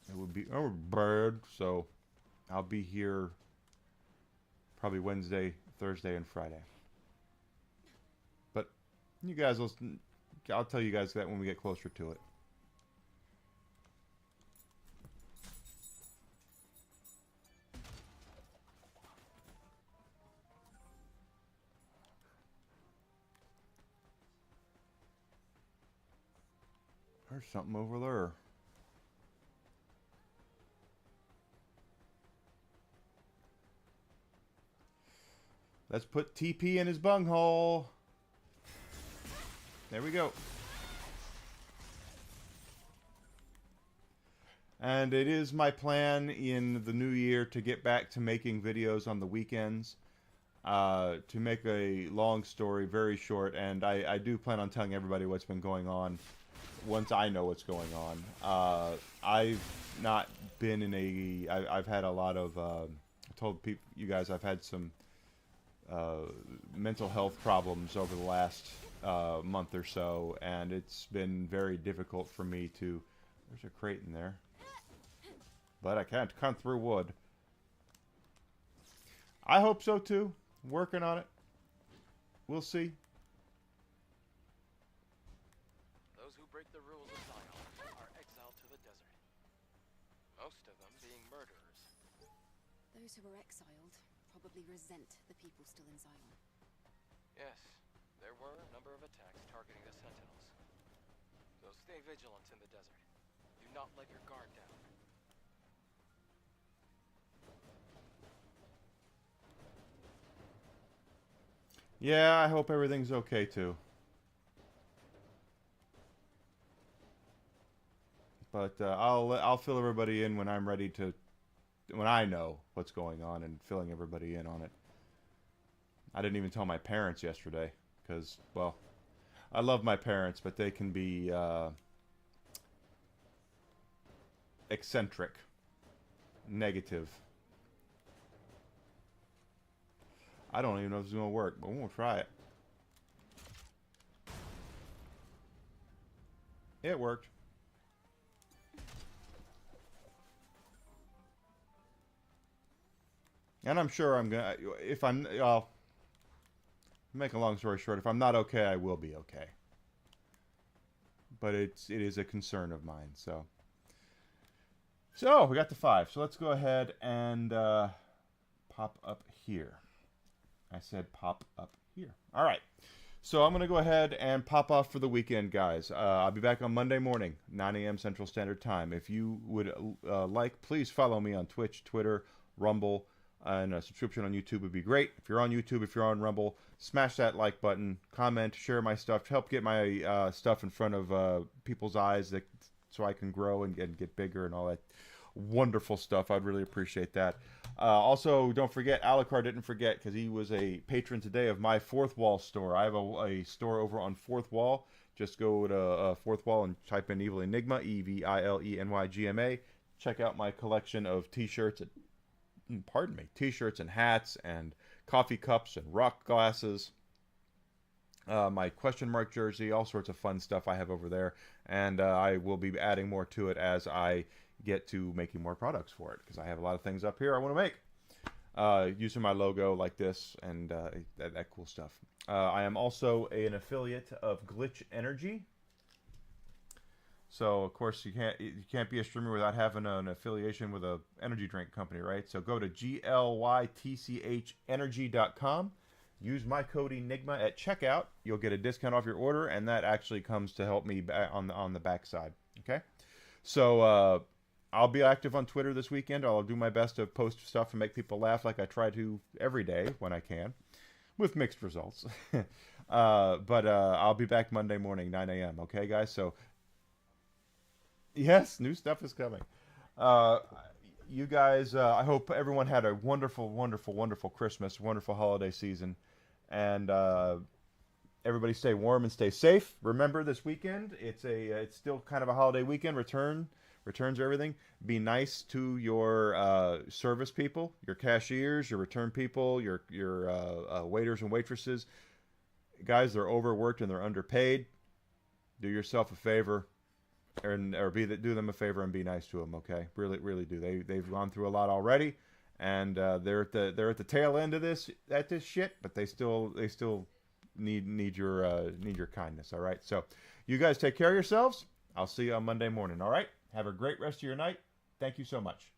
it would be bad, so I'll be here probably Wednesday, Thursday, and Friday. But you guys I'll tell you guys that when we get closer to it. There's something over there. Let's put TP in his bunghole. There we go. And it is my plan in the new year to get back to making videos on the weekends. To make a long story very short, and I do plan on telling everybody what's been going on once I know what's going on. I've not been in a... I've had a lot of... I told you guys I've had some mental health problems over the last month or so, and it's been very difficult for me to... There's a crate in there. But I can't cut through wood. I hope so too. Working on it. We'll see. Those who break the rules of Zion are exiled to the desert. Most of them being murderers. Those who are exiled probably resent the people still in Zion. Yes, there were a number of attacks targeting the Sentinels. So stay vigilant in the desert. Do not let your guard down. Yeah, I hope everything's okay too. But I'll fill everybody in when I'm ready to, when I know what's going on, and filling everybody in on it. I didn't even tell my parents yesterday because, well, I love my parents, but they can be eccentric, negative. I don't even know if it's going to work, but we're going to try it. It worked. And I'm sure I'm going to, if I'm, I'll make a long story short, if I'm not okay, I will be okay. But it is a concern of mine, so. So, we got the 5. So let's go ahead and pop up here. I said pop up here. All right. So I'm going to go ahead and pop off for the weekend, guys. I'll be back on Monday morning, 9 a.m. Central Standard Time. If you would like, please follow me on Twitch, Twitter, Rumble, and a subscription on YouTube would be great. If you're on YouTube, if you're on Rumble, smash that like button, comment, share my stuff, help get my stuff in front of people's eyes so I can grow and get bigger and all that wonderful stuff. I'd really appreciate that. Also, don't forget, Alucard didn't forget, because he was a patron today of my Fourth Wall store. I have a store over on Fourth Wall. Just go to Fourth Wall and type in Evil Enigma, EVILENYGMA. Check out my collection of t-shirts, t-shirts and hats and coffee cups and rock glasses. My question mark jersey, all sorts of fun stuff I have over there. And I will be adding more to it as I get to making more products for it, because I have a lot of things up here I want to make using my logo like this and that cool stuff. I am also an affiliate of Glitch Energy, so of course you can't be a streamer without having an affiliation with a energy drink company, right? So go to glytchenergy.com, use my code Enigma at checkout. You'll get a discount off your order, and that actually comes to help me on the back side. Okay, so I'll be active on Twitter this weekend. I'll do my best to post stuff and make people laugh like I try to every day when I can, with mixed results. But I'll be back Monday morning, 9 a.m. Okay, guys? So, yes, new stuff is coming. You guys, I hope everyone had a wonderful, wonderful, wonderful Christmas, wonderful holiday season. And everybody stay warm and stay safe. Remember, this weekend, it's still kind of a holiday weekend. Returns everything. Be nice to your service people, your cashiers, your return people, your waiters and waitresses. Guys, they're overworked and they're underpaid. Do yourself a favor, do them a favor and be nice to them. Okay, really, really do. They've gone through a lot already, and they're at the tail end of this shit. But they still need your kindness. All right. So, you guys take care of yourselves. I'll see you on Monday morning. All right. Have a great rest of your night. Thank you so much.